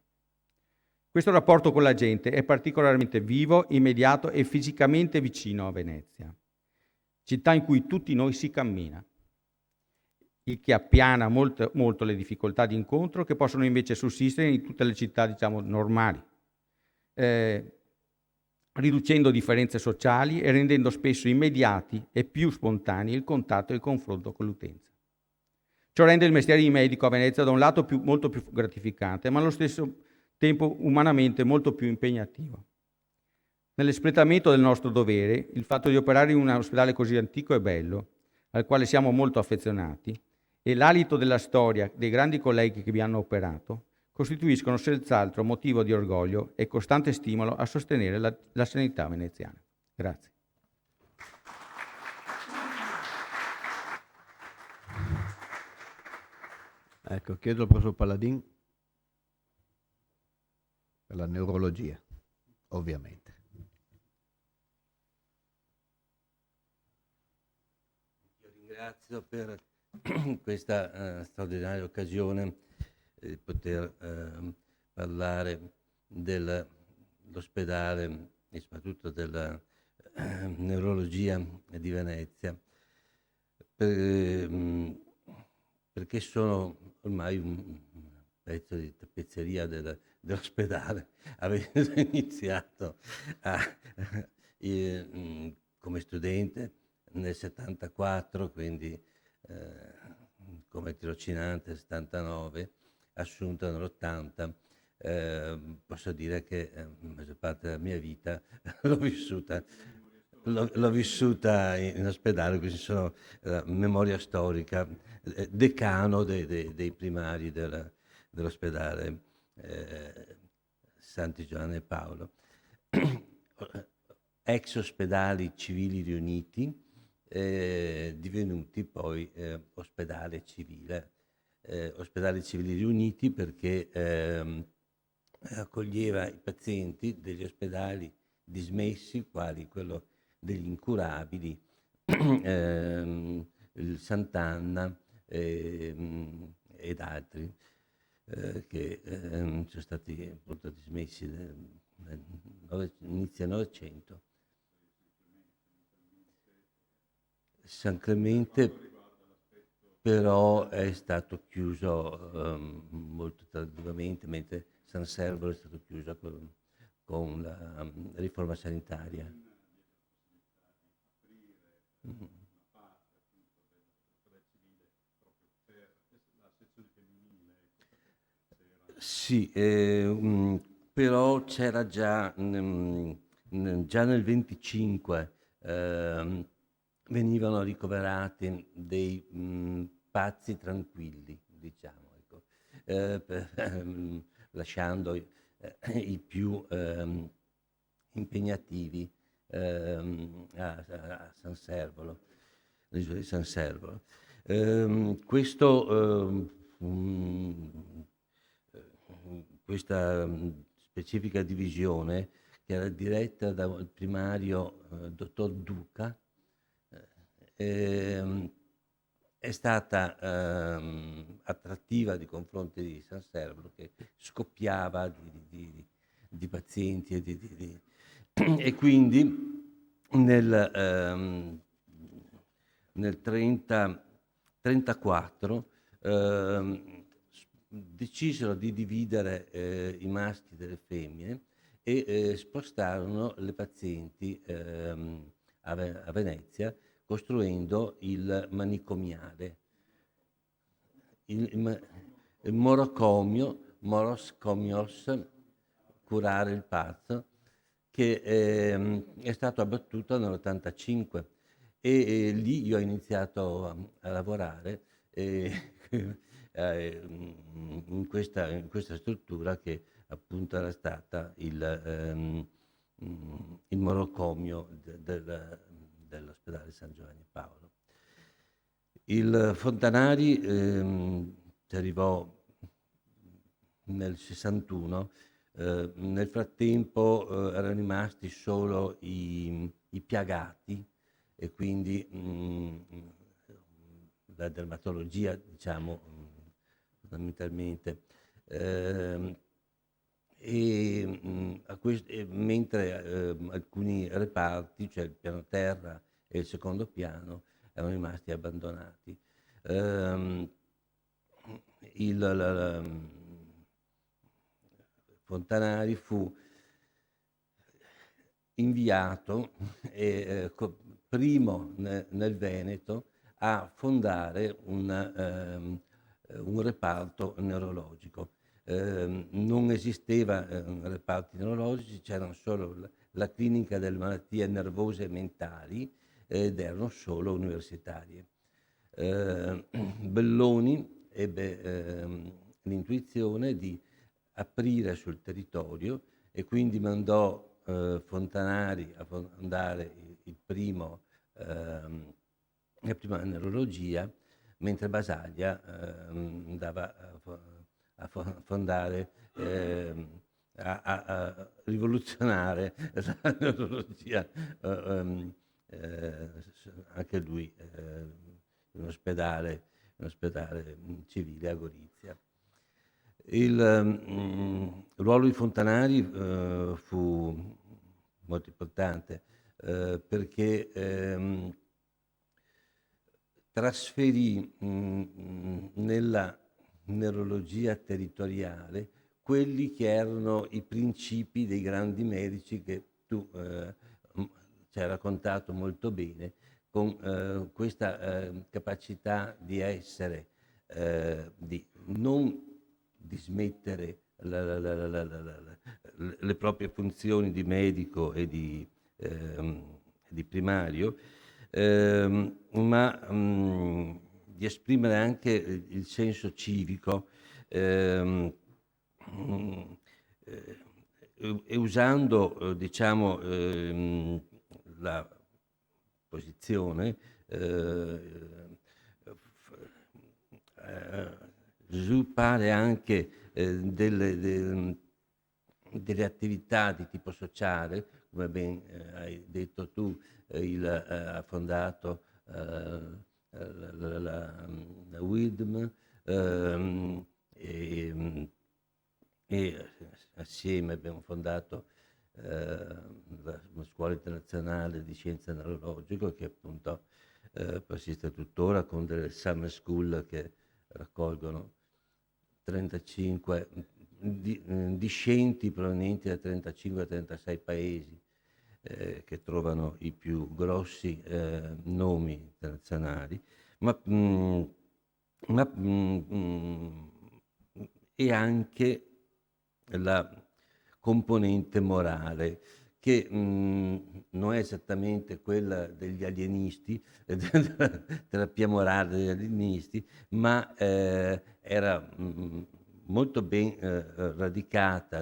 Questo rapporto con la gente è particolarmente vivo, immediato e fisicamente vicino a Venezia, città in cui tutti noi si cammina, il che appiana molto le difficoltà di incontro che possono invece sussistere in tutte le città, diciamo, normali, riducendo differenze sociali e rendendo spesso immediati e più spontanei il contatto e il confronto con l'utenza. Ciò rende il mestiere di medico a Venezia da un lato molto più gratificante, ma allo stesso tempo umanamente molto più impegnativo. Nell'espletamento del nostro dovere, il fatto di operare in un ospedale così antico e bello, al quale siamo molto affezionati, e l'alito della storia dei grandi colleghi che vi hanno operato, costituiscono senz'altro motivo di orgoglio e costante stimolo a sostenere la sanità veneziana. Grazie. Ecco, chiedo al professor Palladin per la neurologia, ovviamente. Io ringrazio per questa straordinaria occasione di poter parlare dell'ospedale e soprattutto della neurologia di Venezia, perché sono ormai un pezzo di tappezzeria dell'ospedale, avendo iniziato come studente nel 74, quindi come tirocinante nel 79, assunto nell'80, posso dire che la maggior parte della mia vita l'ho vissuta in ospedale, quindi sono memoria storica, decano dei primari dell'ospedale Santi Giovanni e Paolo. Ex ospedali civili riuniti, divenuti poi ospedale civile. Ospedali civili riuniti perché accoglieva i pazienti degli ospedali dismessi, quali quello degli incurabili, il Sant'Anna ed altri che sono stati appunto dismessi inizio Novecento. San Clemente però è stato chiuso molto tardivamente, mentre San Servolo è stato chiuso con la riforma sanitaria. Sì, però c'era già nel 25 venivano ricoverati dei pazzi tranquilli, diciamo, ecco, lasciando i più impegnativi a San Servolo, l'isola di San Servolo. Questa specifica divisione, che era diretta dal primario dottor Duca, è stata attrattiva nei confronti di San Servolo, che scoppiava di pazienti e quindi nel 34 decisero di dividere i maschi dalle femmine e spostarono le pazienti a Venezia, costruendo il manicomiale, il morocomio, moros comios, curare il pazzo, che è stato abbattuto nell'85 e lì io ho iniziato a lavorare in questa struttura che appunto era stata il morocomio dell'ospedale San Giovanni Paolo. Il Fontanari ci arrivò nel 61. Nel frattempo erano rimasti solo i piagati e quindi la dermatologia, diciamo, fondamentalmente. Mentre alcuni reparti, cioè il piano terra e il secondo piano, erano rimasti abbandonati. Fontanari fu inviato primo nel Veneto a fondare un reparto neurologico. Non esisteva reparti neurologici, c'erano solo la clinica delle malattie nervose e mentali ed erano solo universitarie. Belloni ebbe l'intuizione di aprire sul territorio e quindi mandò Fontanari a fondare la prima neurologia, mentre Basaglia andava a fondare, a rivoluzionare la neurologia, anche lui in un ospedale civile a Gorizia. Il ruolo di Fontanari fu molto importante perché trasferì nella neurologia territoriale quelli che erano i principi dei grandi medici che tu ci hai raccontato molto bene, con questa capacità di essere, di non dismettere le proprie funzioni di medico e di primario, ma di esprimere anche il senso civico e usando, diciamo, la posizione sviluppare anche delle attività di tipo sociale, come ben hai detto tu. Ha fondato la WIDM e assieme abbiamo fondato la Scuola Internazionale di Scienze Neurologiche, che appunto persiste tuttora con delle summer school che raccolgono 35 discenti provenienti da 35-36 paesi, che trovano i più grossi nomi internazionali, e anche la componente morale che non è esattamente quella degli alienisti, della terapia morale degli alienisti, ma era molto ben radicata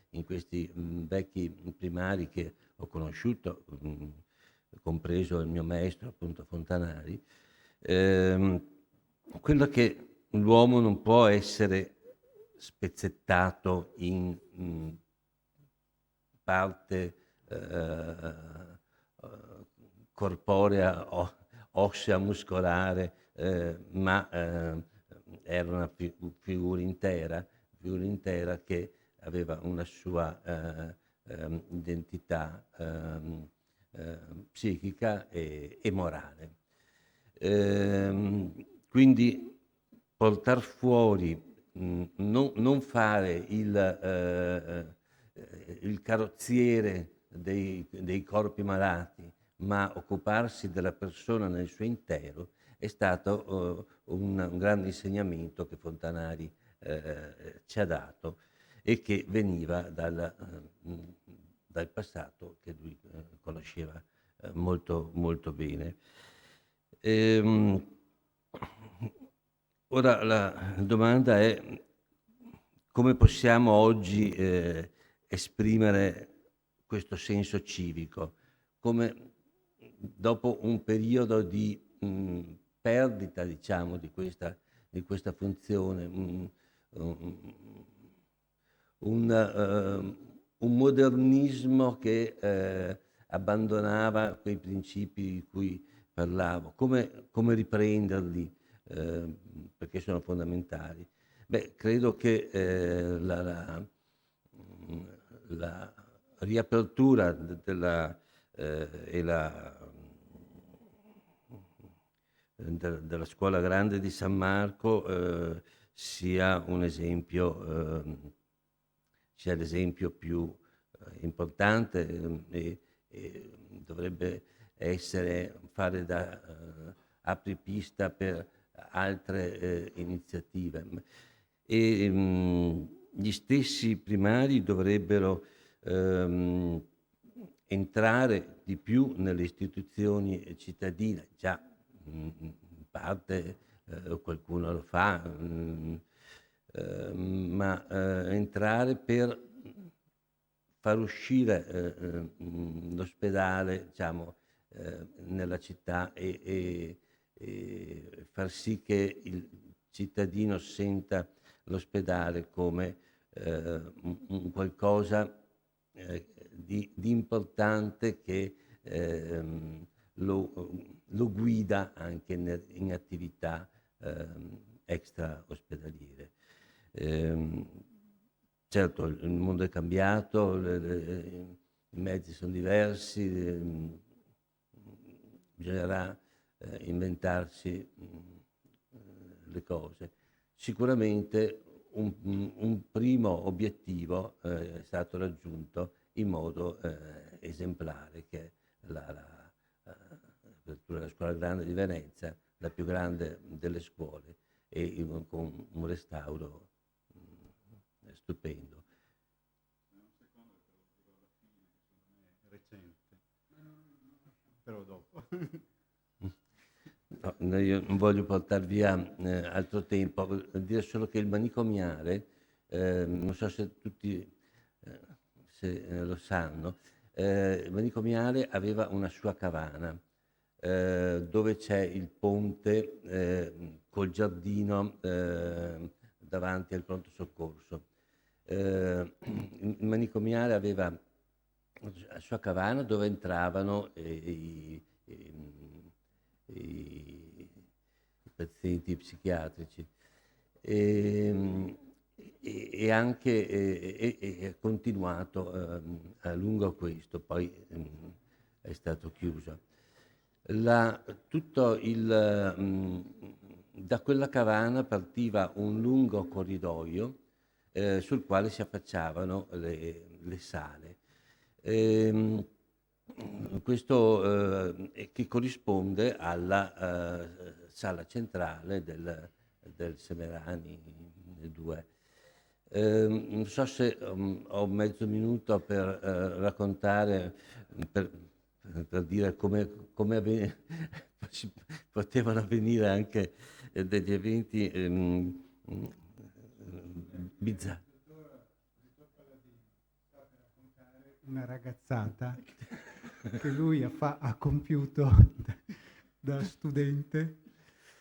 in questi vecchi primari che ho conosciuto, compreso il mio maestro, appunto Fontanari, quello che l'uomo non può essere spezzettato in parte corporea, ossea, muscolare, ma era una figura intera che aveva una sua identità psichica e morale. Quindi portar fuori, non fare il carrozziere dei corpi malati, ma occuparsi della persona nel suo intero, è stato un grande insegnamento che Fontanari ci ha dato e che veniva dal passato che lui conosceva molto, molto bene. Ora la domanda è: come possiamo oggi esprimere questo senso civico? Come dopo un periodo di perdita, diciamo, di questa funzione, un modernismo che abbandonava quei principi di cui parlavo, come riprenderli, perché sono fondamentali. Beh, credo che la riapertura della scuola grande di San Marco sia un esempio, sia l'esempio più importante e dovrebbe fare da apripista per altre iniziative. E gli stessi primari dovrebbero entrare di più nelle istituzioni cittadine. Già in parte qualcuno lo fa, ma entrare per far uscire l'ospedale, diciamo, nella città e far sì che il cittadino senta l'ospedale come un qualcosa di importante che lo guida anche in attività extra ospedaliere. Certo, il mondo è cambiato, i mezzi sono diversi, bisognerà inventarsi le cose. Sicuramente un primo obiettivo è stato raggiunto in modo esemplare, che è l'apertura della Scuola Grande di Venezia, la più grande delle scuole, e con un restauro stupendo. Però dopo. No, io non voglio portare via altro tempo, voglio dire solo che il manicomiale, non so se tutti lo sanno, il manicomiale aveva una sua cavana dove c'è il ponte col giardino davanti al pronto soccorso. Il manicomiale aveva la sua cavana dove entravano i pazienti psichiatrici e anche è continuato a lungo questo, poi è stato chiuso. Da quella cavana partiva un lungo corridoio sul quale si affacciavano le sale. Questo che corrisponde alla sala centrale del Semerani 2. Non so se ho mezzo minuto per raccontare, per, per dire potevano avvenire anche degli eventi bizzarri. Una ragazzata che lui ha compiuto da studente,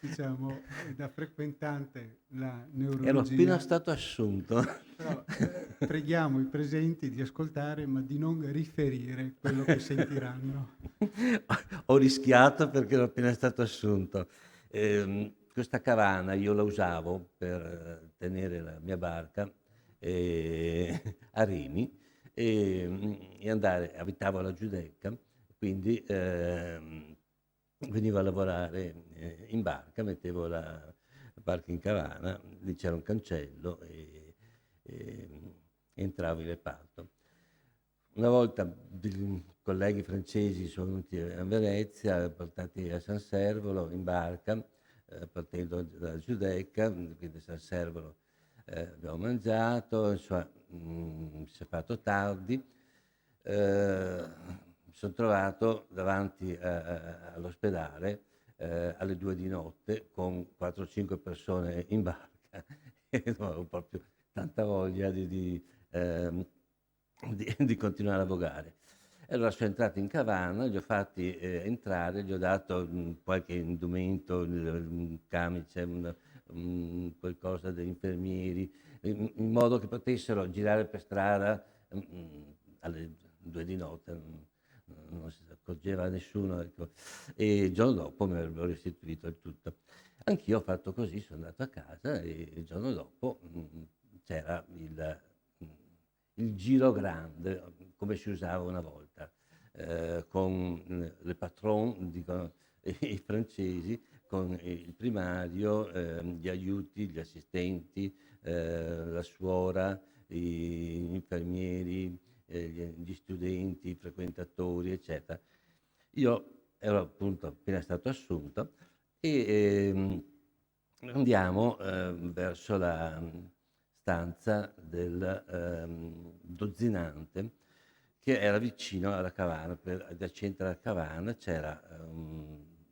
diciamo, e da frequentante la Ero appena neurologia. stato assunto. Però preghiamo i presenti di ascoltare, ma di non riferire quello che sentiranno. Ho rischiato perché ero appena stato assunto. Questa carovana io la usavo per tenere la mia barca a Rimini e andare, abitavo alla Giudecca, quindi venivo a lavorare in barca, mettevo la barca in carovana, lì c'era un cancello e entravo in reparto. Una volta dei colleghi francesi sono venuti a Venezia, portati a San Servolo in barca, partendo da Giudecca, quindi a San Servolo abbiamo mangiato, insomma, si è fatto tardi. Mi sono trovato davanti all'ospedale alle 2 di notte con 4-5 persone in barca e non avevo proprio tanta voglia di continuare a vogare. E allora sono entrato in carovana, li ho fatti entrare, gli ho dato qualche indumento, un camice, qualcosa degli infermieri, in modo che potessero girare per strada alle 2 di notte, non si accorgeva nessuno. Ecco. E il giorno dopo mi avrebbero restituito il tutto. Anch'io ho fatto così, sono andato a casa e il giorno dopo c'era il giro grande, come si usava una volta, con le patron, dicono i francesi, con il primario, gli aiuti, gli assistenti, la suora, gli infermieri, gli studenti, i frequentatori, eccetera. Io ero appunto appena stato assunto e andiamo verso la stanza del dozzinante che era vicino alla caverna, adiacente alla caverna c'era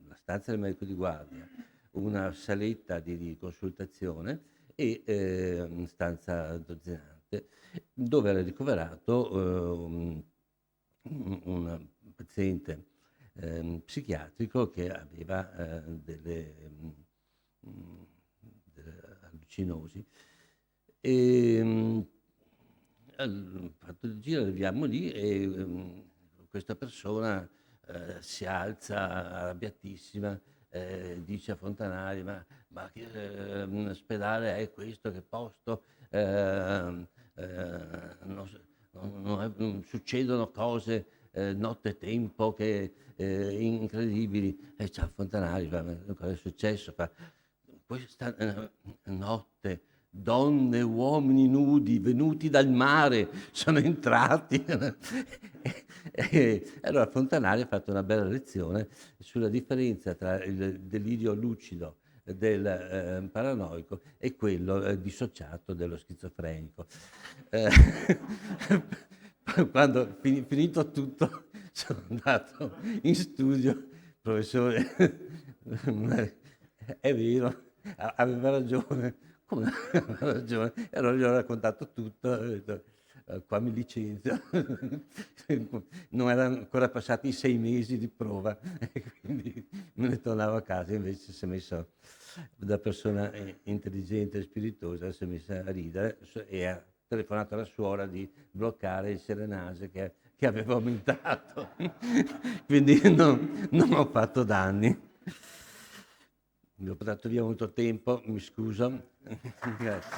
la stanza del medico di guardia, una saletta di consultazione e una stanza dozzinante dove era ricoverato un paziente psichiatrico che aveva delle allucinosi. E fatto il giro, arriviamo lì e questa persona si alza arrabbiatissima, dice a Fontanari: ma che ospedale è questo? Che posto? Non succedono cose nottetempo che incredibili. E ciao Fontanari, cosa è successo? Questa notte donne e uomini nudi venuti dal mare sono entrati. E allora Fontanari ha fatto una bella lezione sulla differenza tra il delirio lucido del paranoico e quello dissociato dello schizofrenico. Eh, Quando finito tutto sono andato in studio, professore, è vero, aveva ragione. Come aveva ragione? E allora gli ho raccontato tutto, ho detto, qua mi licenzio. Non erano ancora passati i 6 mesi di prova, e quindi me ne tornavo a casa, invece si è messo, da persona intelligente e spiritosa, si è messa a ridere e ha telefonato alla suora di bloccare il serenase che aveva aumentato. Quindi non ho fatto danni. Vi ho portato via molto tempo, mi scuso. Grazie.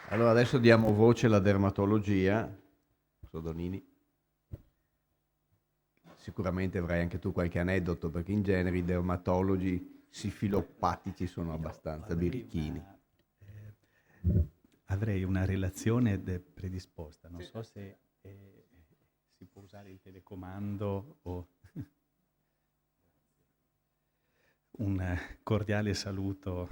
Allora adesso diamo voce alla dermatologia. Sodonini. Sicuramente avrai anche tu qualche aneddoto, perché in genere i dermatologi sifilopatici sono abbastanza birichini. Avrei una relazione predisposta, non so se si può usare il telecomando o... Un cordiale saluto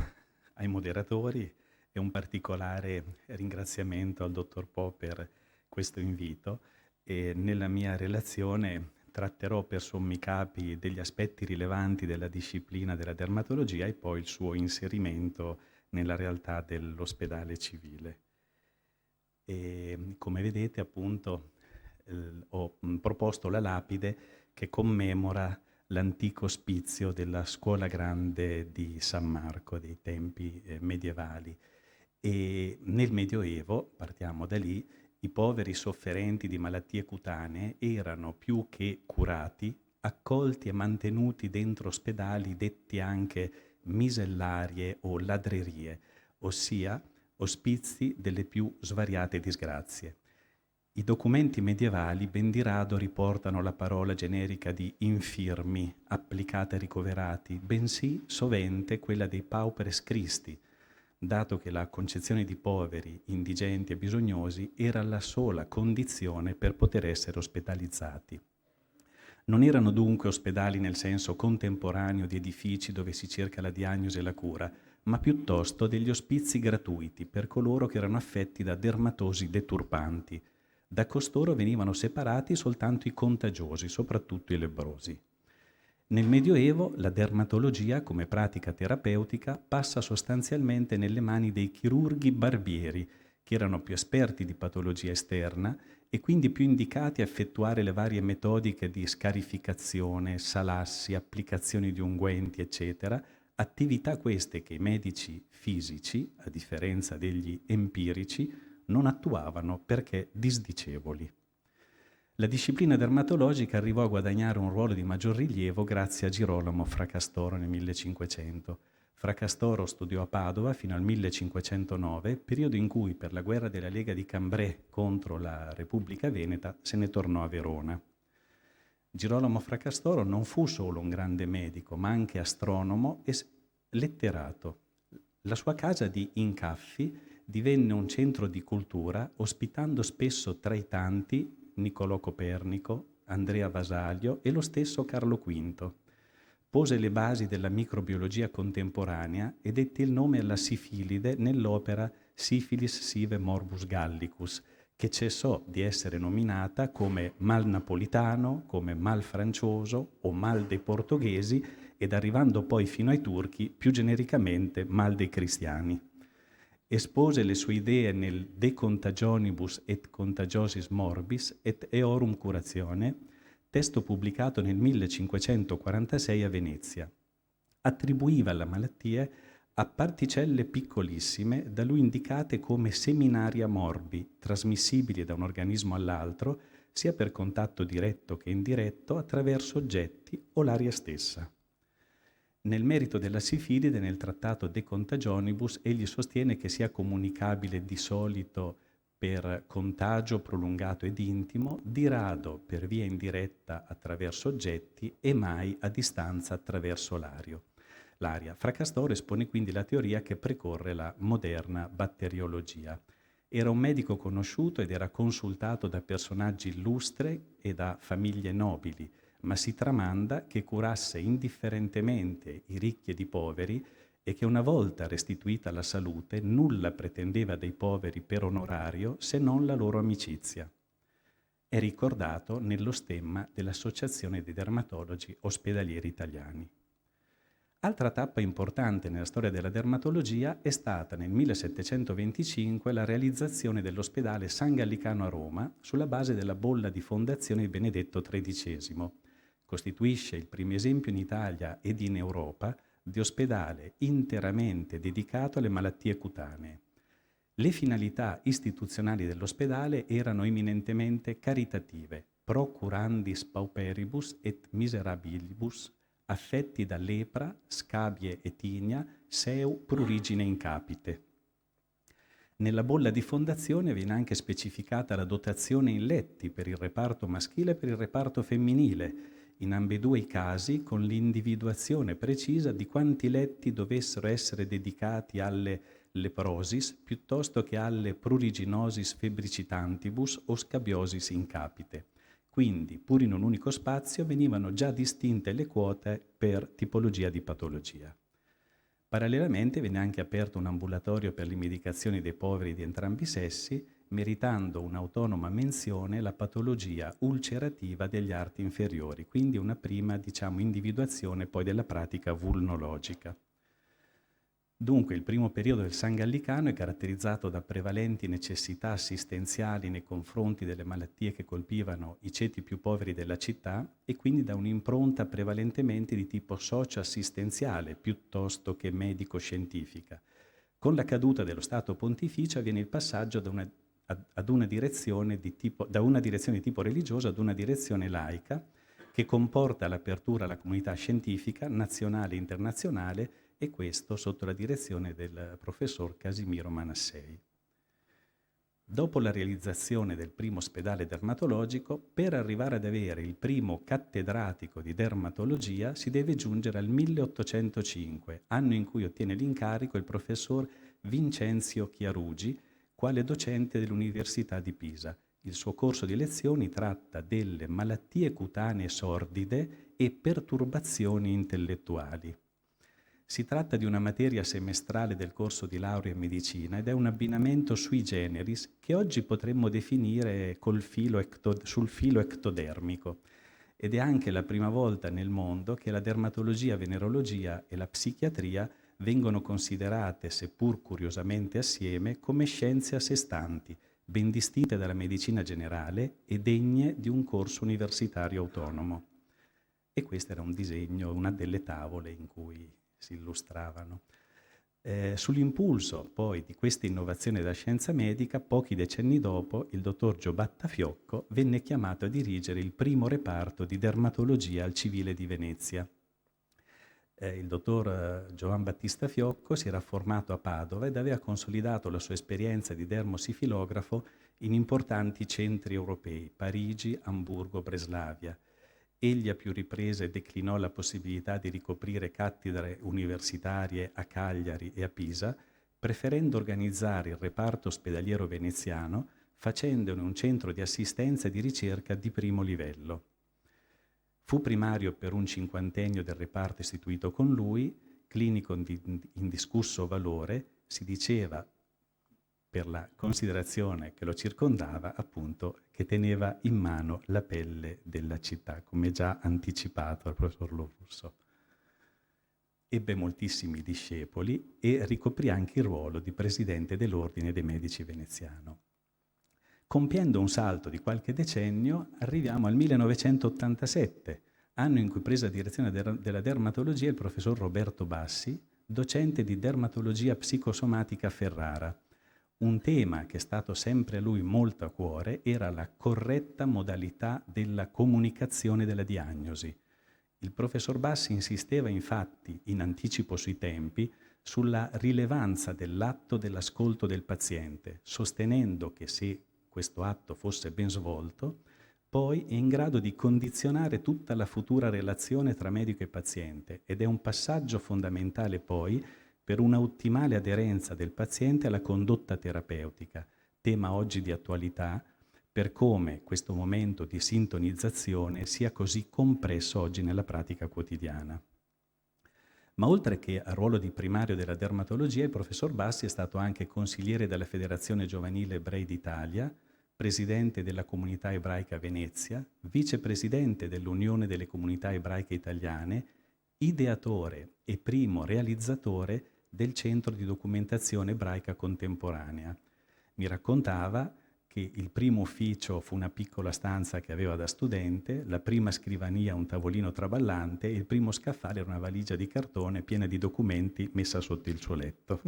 ai moderatori e un particolare ringraziamento al dottor Po per questo invito. E nella mia relazione tratterò per sommi capi degli aspetti rilevanti della disciplina della dermatologia e poi il suo inserimento nella realtà dell'ospedale civile. E come vedete, appunto, ho proposto la lapide che commemora l'antico ospizio della Scuola Grande di San Marco dei tempi medievali. E nel Medioevo, partiamo da lì, i poveri sofferenti di malattie cutanee erano più che curati, accolti e mantenuti dentro ospedali detti anche misellarie o ladrerie, ossia ospizi delle più svariate disgrazie. I documenti medievali ben di rado riportano la parola generica di infirmi applicata ai ricoverati, bensì sovente quella dei pauperes Christi, dato che la concezione di poveri, indigenti e bisognosi era la sola condizione per poter essere ospedalizzati. Non erano dunque ospedali nel senso contemporaneo di edifici dove si cerca la diagnosi e la cura, ma piuttosto degli ospizi gratuiti per coloro che erano affetti da dermatosi deturpanti. Da costoro venivano separati soltanto i contagiosi, soprattutto i lebbrosi. Nel Medioevo la dermatologia come pratica terapeutica passa sostanzialmente nelle mani dei chirurghi barbieri, che erano più esperti di patologia esterna e quindi più indicati a effettuare le varie metodiche di scarificazione, salassi, applicazioni di unguenti, eccetera, attività queste che i medici fisici, a differenza degli empirici, non attuavano perché disdicevoli. La disciplina dermatologica arrivò a guadagnare un ruolo di maggior rilievo grazie a Girolamo Fracastoro nel 1500. Fracastoro studiò a Padova fino al 1509, periodo in cui per la guerra della Lega di Cambrai contro la Repubblica Veneta se ne tornò a Verona. Girolamo Fracastoro non fu solo un grande medico, ma anche astronomo e letterato. La sua casa di Incaffi divenne un centro di cultura, ospitando spesso tra i tanti Niccolò Copernico, Andrea Vasaglio e lo stesso Carlo V. Pose le basi della microbiologia contemporanea e dette il nome alla sifilide nell'opera Syphilis sive morbus gallicus, che cessò di essere nominata come mal napolitano, come mal francioso o mal dei portoghesi ed arrivando poi fino ai turchi più genericamente mal dei cristiani. Espose le sue idee nel De Contagionibus et Contagiosis Morbis et Eorum Curatione, testo pubblicato nel 1546 a Venezia. Attribuiva la malattia a particelle piccolissime da lui indicate come seminaria morbi, trasmissibili da un organismo all'altro, sia per contatto diretto che indiretto attraverso oggetti o l'aria stessa. Nel merito della sifilide, nel trattato De Contagionibus, egli sostiene che sia comunicabile di solito per contagio prolungato ed intimo, di rado per via indiretta attraverso oggetti e mai a distanza attraverso l'aria. Fracastoro espone quindi la teoria che precorre la moderna batteriologia. Era un medico conosciuto ed era consultato da personaggi illustri e da famiglie nobili, ma si tramanda che curasse indifferentemente i ricchi ed i poveri e che una volta restituita la salute nulla pretendeva dai poveri per onorario se non la loro amicizia. È ricordato nello stemma dell'Associazione dei Dermatologi Ospedalieri Italiani. Altra tappa importante nella storia della dermatologia è stata nel 1725 la realizzazione dell'ospedale San Gallicano a Roma sulla base della bolla di fondazione di Benedetto XIII. Costituisce il primo esempio in Italia ed in Europa di ospedale interamente dedicato alle malattie cutanee. Le finalità istituzionali dell'ospedale erano eminentemente caritative, pro curandis pauperibus et miserabilibus, affetti da lepra, scabie e tigna, seu prurigine in capite. Nella bolla di fondazione viene anche specificata la dotazione in letti per il reparto maschile e per il reparto femminile, in ambedue i casi con l'individuazione precisa di quanti letti dovessero essere dedicati alle leprosis piuttosto che alle pruriginosis febbricitantibus o scabiosis in capite. Quindi, pur in un unico spazio, venivano già distinte le quote per tipologia di patologia. Parallelamente venne anche aperto un ambulatorio per le medicazioni dei poveri di entrambi i sessi, meritando un'autonoma menzione la patologia ulcerativa degli arti inferiori, quindi una prima, individuazione poi della pratica vulnologica. Dunque il primo periodo del San Gallicano è caratterizzato da prevalenti necessità assistenziali nei confronti delle malattie che colpivano i ceti più poveri della città e quindi da un'impronta prevalentemente di tipo socio-assistenziale piuttosto che medico-scientifica. Con la caduta dello Stato Pontificio avviene il passaggio da una direzione di tipo religioso ad una direzione laica che comporta l'apertura alla comunità scientifica nazionale e internazionale, e questo sotto la direzione del professor Casimiro Manassei. Dopo la realizzazione del primo ospedale dermatologico, per arrivare ad avere il primo cattedratico di dermatologia si deve giungere al 1805, anno in cui ottiene l'incarico il professor Vincenzio Chiarugi, quale docente dell'Università di Pisa. Il suo corso di lezioni tratta delle malattie cutanee sordide e perturbazioni intellettuali. Si tratta di una materia semestrale del corso di laurea in medicina ed è un abbinamento sui generis che oggi potremmo definire sul filo ectodermico, ed è anche la prima volta nel mondo che la dermatologia, venerologia e la psichiatria vengono considerate, seppur curiosamente assieme, come scienze a sé stanti, ben distinte dalla medicina generale e degne di un corso universitario autonomo. E questo era un disegno, una delle tavole in cui si illustravano. Sull'impulso poi di questa innovazione della scienza medica, pochi decenni dopo, il dottor Giobatta Fiocco venne chiamato a dirigere il primo reparto di dermatologia al Civile di Venezia. Il dottor Giovan Battista Fiocco si era formato a Padova ed aveva consolidato la sua esperienza di dermosifilografo in importanti centri europei, Parigi, Amburgo, Breslavia. Egli a più riprese declinò la possibilità di ricoprire cattedre universitarie a Cagliari e a Pisa, preferendo organizzare il reparto ospedaliero veneziano, facendone un centro di assistenza e di ricerca di primo livello. Fu primario per un cinquantennio del reparto istituito con lui, clinico di indiscusso valore, si diceva, per la considerazione che lo circondava, appunto, che teneva in mano la pelle della città, come già anticipato al professor Lorusso. Ebbe moltissimi discepoli e ricoprì anche il ruolo di presidente dell'Ordine dei Medici veneziano. Compiendo un salto di qualche decennio, arriviamo al 1987, anno in cui prese la direzione della dermatologia il professor Roberto Bassi, docente di dermatologia psicosomatica a Ferrara. Un tema che è stato sempre a lui molto a cuore era la corretta modalità della comunicazione della diagnosi. Il professor Bassi insisteva infatti, in anticipo sui tempi, sulla rilevanza dell'atto dell'ascolto del paziente, sostenendo che se questo atto fosse ben svolto, poi è in grado di condizionare tutta la futura relazione tra medico e paziente, ed è un passaggio fondamentale poi per una ottimale aderenza del paziente alla condotta terapeutica, tema oggi di attualità per come questo momento di sintonizzazione sia così compresso oggi nella pratica quotidiana. Ma oltre che al ruolo di primario della dermatologia, il professor Bassi è stato anche consigliere della Federazione Giovanile Ebrei d'Italia, presidente della Comunità Ebraica Venezia, vicepresidente dell'Unione delle Comunità Ebraiche Italiane, ideatore e primo realizzatore del Centro di Documentazione Ebraica Contemporanea. Mi raccontava che il primo ufficio fu una piccola stanza che aveva da studente, la prima scrivania un tavolino traballante e il primo scaffale era una valigia di cartone piena di documenti messa sotto il suo letto.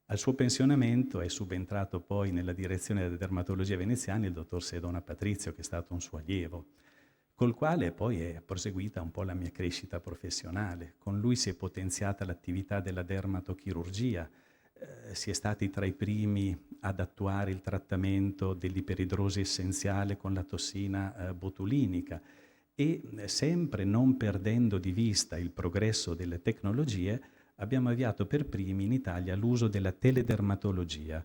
Al suo pensionamento è subentrato poi nella direzione della dermatologia veneziana il dottor Sedona Patrizio, che è stato un suo allievo, col quale poi è proseguita un po' la mia crescita professionale. Con lui si è potenziata l'attività della dermatochirurgia, si è stati tra i primi ad attuare il trattamento dell'iperidrosi essenziale con la tossina botulinica e sempre non perdendo di vista il progresso delle tecnologie abbiamo avviato per primi in Italia l'uso della teledermatologia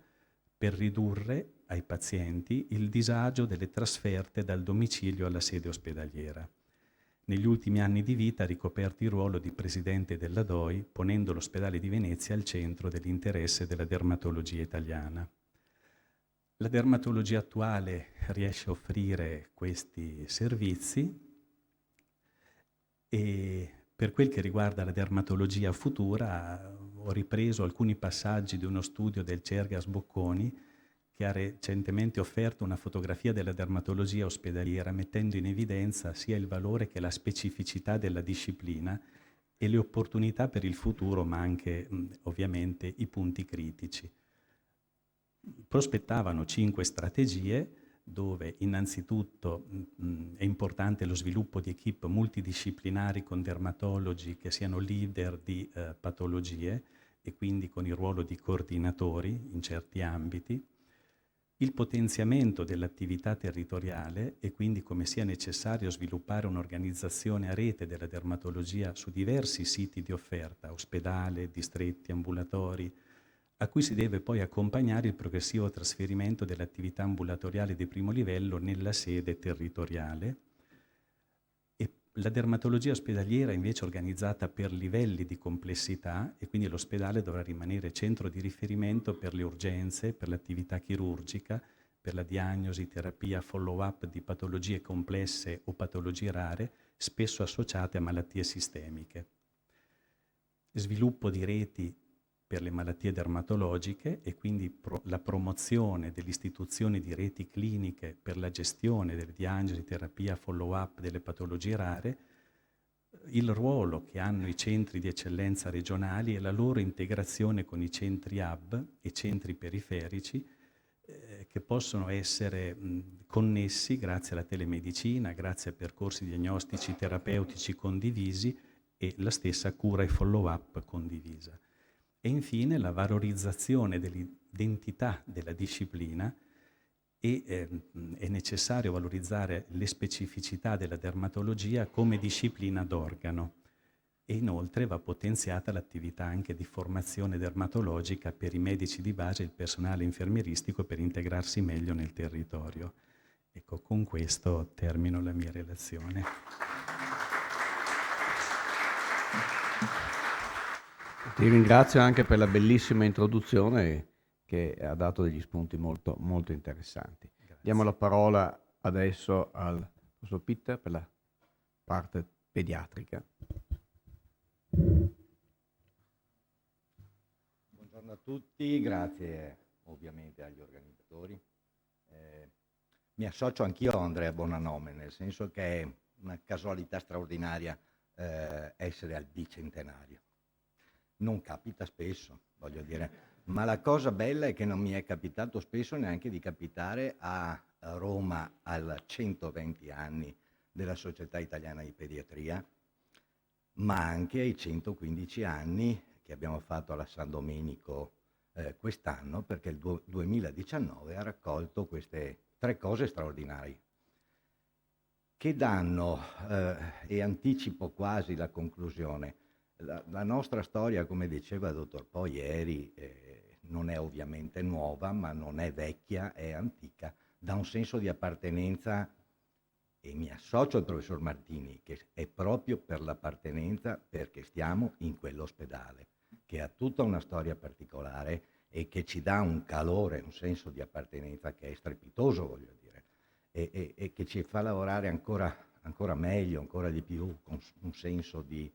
per ridurre ai pazienti il disagio delle trasferte dal domicilio alla sede ospedaliera. Negli ultimi anni di vita ha ricoperto il ruolo di presidente della DOI, ponendo l'ospedale di Venezia al centro dell'interesse della dermatologia italiana. La dermatologia attuale riesce a offrire questi servizi e per quel che riguarda la dermatologia futura ho ripreso alcuni passaggi di uno studio del Cergas Bocconi che ha recentemente offerto una fotografia della dermatologia ospedaliera mettendo in evidenza sia il valore che la specificità della disciplina e le opportunità per il futuro, ma anche ovviamente i punti critici. Prospettavano 5 strategie dove innanzitutto è importante lo sviluppo di equip multidisciplinari con dermatologi che siano leader di patologie e quindi con il ruolo di coordinatori in certi ambiti, il potenziamento dell'attività territoriale e quindi come sia necessario sviluppare un'organizzazione a rete della dermatologia su diversi siti di offerta, ospedale, distretti, ambulatori, a cui si deve poi accompagnare il progressivo trasferimento dell'attività ambulatoriale di primo livello nella sede territoriale. E la dermatologia ospedaliera è invece organizzata per livelli di complessità e quindi l'ospedale dovrà rimanere centro di riferimento per le urgenze, per l'attività chirurgica, per la diagnosi, terapia, follow-up di patologie complesse o patologie rare, spesso associate a malattie sistemiche. Sviluppo di reti per le malattie dermatologiche e quindi la promozione dell'istituzione di reti cliniche per la gestione delle diagnosi, terapia, follow-up delle patologie rare, il ruolo che hanno i centri di eccellenza regionali e la loro integrazione con i centri hub e centri periferici che possono essere connessi grazie alla telemedicina, grazie a percorsi diagnostici terapeutici condivisi e la stessa cura e follow-up condivisa. E infine la valorizzazione dell'identità della disciplina e è necessario valorizzare le specificità della dermatologia come disciplina d'organo e inoltre va potenziata l'attività anche di formazione dermatologica per i medici di base e il personale infermieristico per integrarsi meglio nel territorio. Ecco, con questo termino la mia relazione. Ti ringrazio anche per la bellissima introduzione che ha dato degli spunti molto, molto interessanti. Grazie. Diamo la parola adesso al professor Pitter per la parte pediatrica. Buongiorno a tutti, grazie ovviamente agli organizzatori. Mi associo anch'io a Andrea Bonanome, nel senso che è una casualità straordinaria essere al bicentenario. Non capita spesso, voglio dire, ma la cosa bella è che non mi è capitato spesso neanche di capitare a Roma al 120 anni della Società Italiana di Pediatria, ma anche ai 115 anni che abbiamo fatto alla San Domenico quest'anno, perché il 2019 ha raccolto queste 3 cose straordinarie che danno, e anticipo quasi la conclusione, la nostra storia, come diceva il dottor Po ieri, non è ovviamente nuova, ma non è vecchia, è antica, da un senso di appartenenza, e mi associo al professor Martini, che è proprio per l'appartenenza perché stiamo in quell'ospedale, che ha tutta una storia particolare e che ci dà un calore, un senso di appartenenza che è strepitoso, voglio dire, e che ci fa lavorare ancora meglio, ancora di più, con un senso di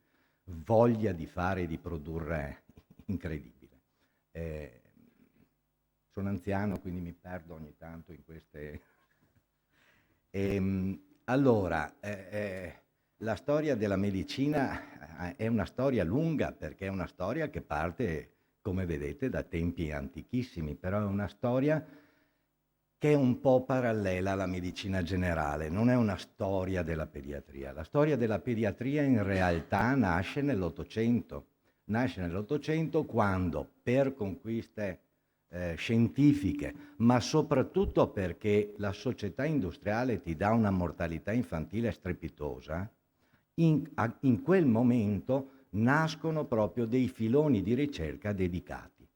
voglia di fare e di produrre incredibile. Sono anziano, quindi mi perdo ogni tanto in queste... Allora, la storia della medicina è una storia lunga, perché è una storia che parte, come vedete, da tempi antichissimi, però è una storia che è un po' parallela alla medicina generale, non è una storia della pediatria. La storia della pediatria in realtà nasce nell'Ottocento. Nasce nell'Ottocento quando, per conquiste scientifiche, ma soprattutto perché la società industriale ti dà una mortalità infantile strepitosa, in quel momento nascono proprio dei filoni di ricerca dedicati.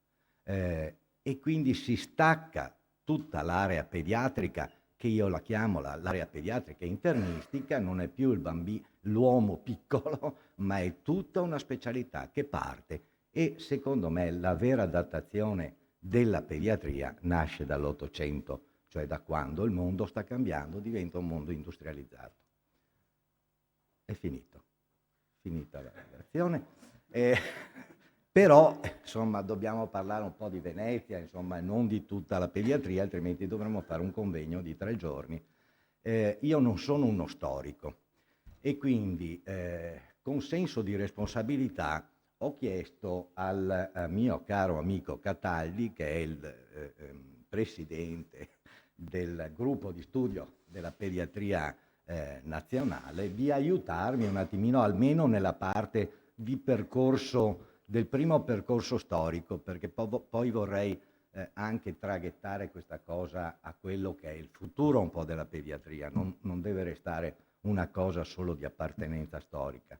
E quindi si stacca tutta l'area pediatrica, che io la chiamo l'area pediatrica internistica, non è più l'uomo piccolo, ma è tutta una specialità che parte, e secondo me la vera datazione della pediatria nasce dall'Ottocento, cioè da quando il mondo sta cambiando, diventa un mondo industrializzato. È finita la relazione. Però, insomma, dobbiamo parlare un po' di Venezia, insomma, e non di tutta la pediatria, altrimenti dovremmo fare un convegno di 3 giorni. Io non sono uno storico e quindi, con senso di responsabilità, ho chiesto al mio caro amico Cataldi, che è il presidente del gruppo di studio della pediatria nazionale, di aiutarmi un attimino, almeno nella parte di percorso, del primo percorso storico, perché poi vorrei anche traghettare questa cosa a quello che è il futuro un po' della pediatria, non deve restare una cosa solo di appartenenza storica.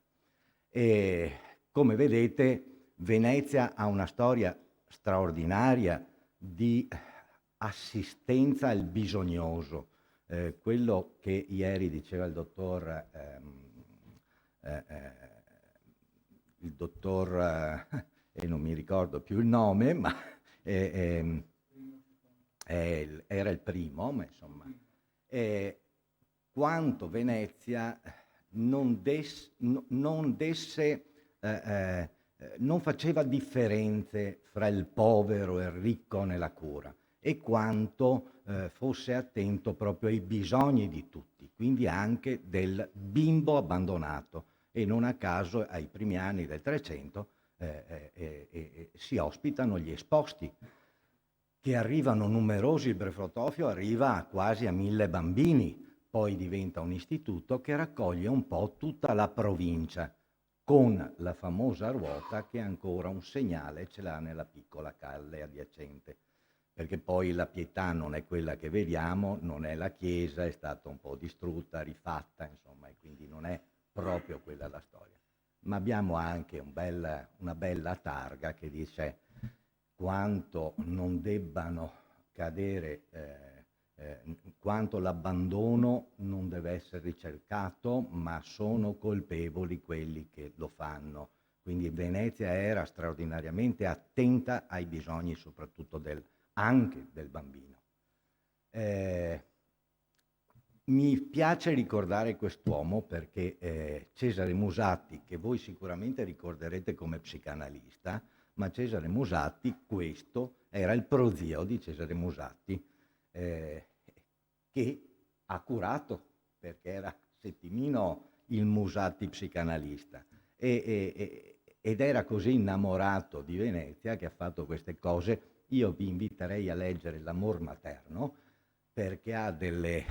E come vedete, Venezia ha una storia straordinaria di assistenza al bisognoso. Quello che ieri diceva il dottor e non mi ricordo più il nome, ma era il primo, ma insomma, quanto Venezia non faceva differenze fra il povero e il ricco nella cura, e quanto fosse attento proprio ai bisogni di tutti, quindi anche del bimbo abbandonato. E non a caso ai primi anni del 300 si ospitano gli esposti, che arrivano numerosi, il Brefrotofio arriva quasi a 1000 bambini, poi diventa un istituto che raccoglie un po' tutta la provincia, con la famosa ruota che ancora un segnale ce l'ha nella piccola calle adiacente, perché poi la Pietà non è quella che vediamo, non è la chiesa, è stata un po' distrutta, rifatta, insomma, e quindi non è proprio quella la storia. Ma abbiamo anche una bella targa che dice quanto non debbano cadere, quanto l'abbandono non deve essere ricercato, ma sono colpevoli quelli che lo fanno. Quindi Venezia era straordinariamente attenta ai bisogni, soprattutto anche del bambino. Mi piace ricordare quest'uomo perché Cesare Musatti, che voi sicuramente ricorderete come psicanalista, ma Cesare Musatti, questo, era il prozio di Cesare Musatti, che ha curato, perché era Settimino il Musatti psicanalista, ed era così innamorato di Venezia che ha fatto queste cose. Io vi inviterei a leggere L'amor materno, perché ha delle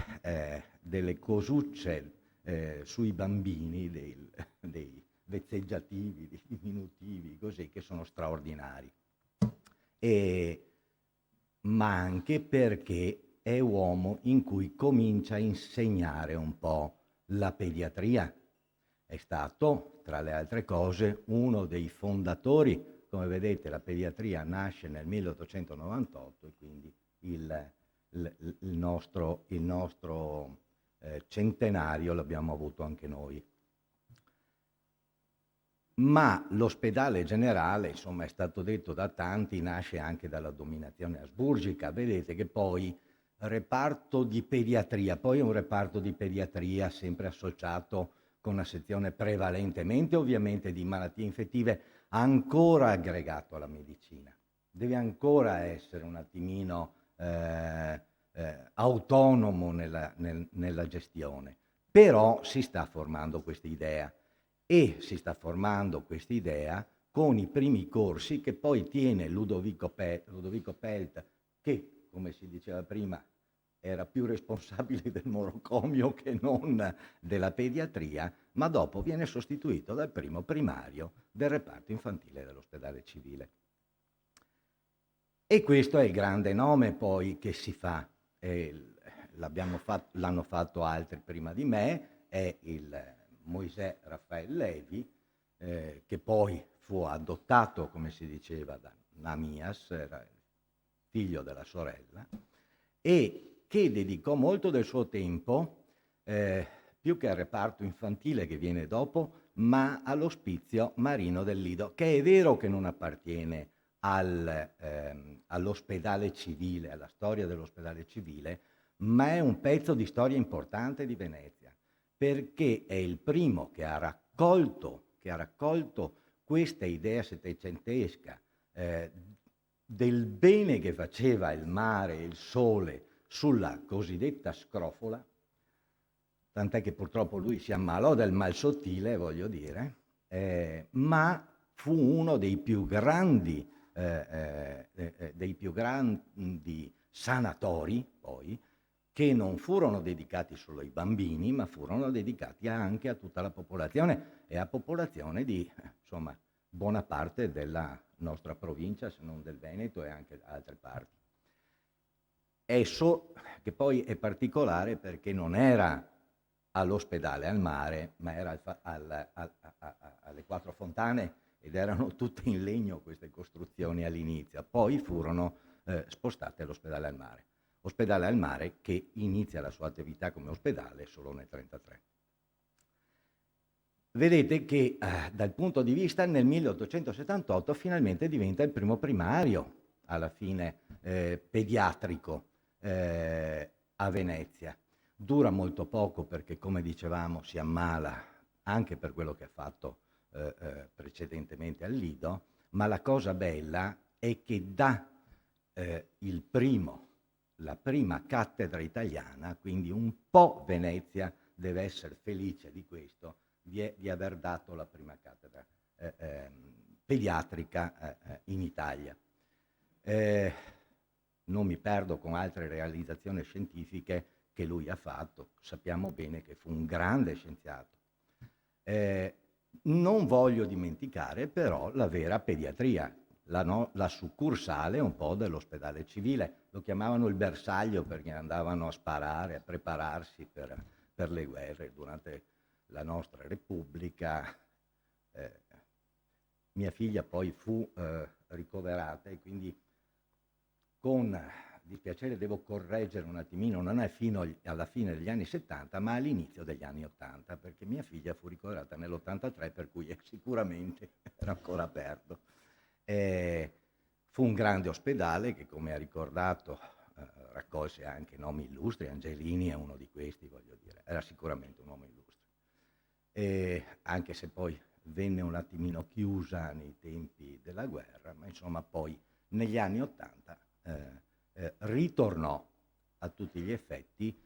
cosucce sui bambini, dei vezzeggiativi, dei diminutivi, così, che sono straordinari. Ma anche perché è uomo in cui comincia a insegnare un po' la pediatria. È stato, tra le altre cose, uno dei fondatori. Come vedete, la pediatria nasce nel 1898 e quindi il nostro centenario l'abbiamo avuto anche noi. Ma l'ospedale generale, insomma, è stato detto da tanti, nasce anche dalla dominazione asburgica. Vedete che poi reparto di pediatria, poi è un reparto di pediatria sempre associato con una sezione prevalentemente ovviamente di malattie infettive, ancora aggregato alla medicina. Deve ancora essere un attimino autonomo nella gestione, però si sta formando questa idea, e si sta formando questa idea con i primi corsi che poi tiene Ludovico Pelt, che, come si diceva prima, era più responsabile del morocomio che non della pediatria, ma dopo viene sostituito dal primo primario del reparto infantile dell'ospedale civile. E questo è il grande nome poi che si fa, l'hanno fatto altri prima di me, è il Moisè Raffael Levi, che poi fu adottato, come si diceva, da Namias, era figlio della sorella, e che dedicò molto del suo tempo, più che al reparto infantile che viene dopo, ma all'ospizio marino del Lido, che è vero che non appartiene all'ospedale civile, alla storia dell'ospedale civile, ma è un pezzo di storia importante di Venezia, perché è il primo che ha raccolto questa idea settecentesca del bene che faceva il mare e il sole sulla cosiddetta scrofola, tant'è che purtroppo lui si ammalò del mal sottile, voglio dire, ma fu uno dei più grandi sanatori, poi, che non furono dedicati solo ai bambini, ma furono dedicati anche a tutta la popolazione e a popolazione di, insomma, buona parte della nostra provincia, se non del Veneto e anche da altre parti. Esso, che poi è particolare perché non era all'ospedale al mare, ma era alle Quattro Fontane, ed erano tutte in legno queste costruzioni all'inizio, poi furono spostate all'ospedale al mare. Ospedale al mare che inizia la sua attività come ospedale solo nel 1933. Vedete che dal punto di vista nel 1878 finalmente diventa il primo primario, alla fine pediatrico, a Venezia. Dura molto poco perché, come dicevamo, si ammala anche per quello che ha fatto precedentemente al Lido, ma la cosa bella è che dà la prima cattedra italiana, quindi un po' Venezia deve essere felice di questo, di aver dato la prima cattedra pediatrica in Italia. Non mi perdo con altre realizzazioni scientifiche che lui ha fatto, sappiamo bene che fu un grande scienziato. Non voglio dimenticare però la vera pediatria, la succursale un po' dell'ospedale civile. Lo chiamavano il bersaglio perché andavano a sparare, a prepararsi per le guerre durante la nostra Repubblica. Mia figlia poi fu ricoverata e quindi, con dispiacere devo correggere un attimino, non è fino alla fine degli anni 70, ma all'inizio degli anni 80, perché mia figlia fu ricoverata nell'83, per cui sicuramente era ancora aperto. Fu un grande ospedale che, come ha ricordato, raccolse anche nomi illustri. Angelini è uno di questi, voglio dire, era sicuramente un uomo illustre, anche se poi venne un attimino chiusa nei tempi della guerra, ma insomma poi negli anni 80 ritornò a tutti gli effetti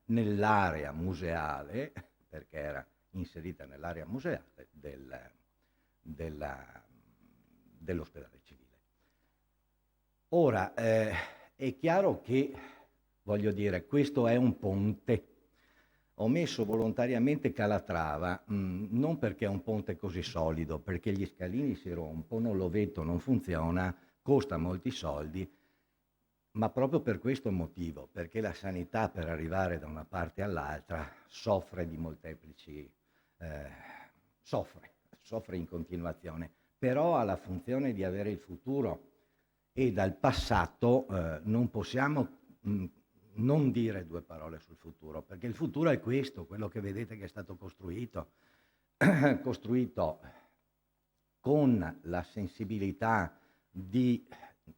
nell'area museale, perché era inserita nell'area museale dell'ospedale civile. Ora, è chiaro che, voglio dire, questo è un ponte. Ho messo volontariamente Calatrava, non perché è un ponte così solido, perché gli scalini si rompono, l'ovetto non funziona, costa molti soldi, ma proprio per questo motivo, perché la sanità per arrivare da una parte all'altra soffre di molteplici, soffre in continuazione, però ha la funzione di avere il futuro, e dal passato non possiamo non dire due parole sul futuro, perché il futuro è questo, quello che vedete che è stato costruito con la sensibilità di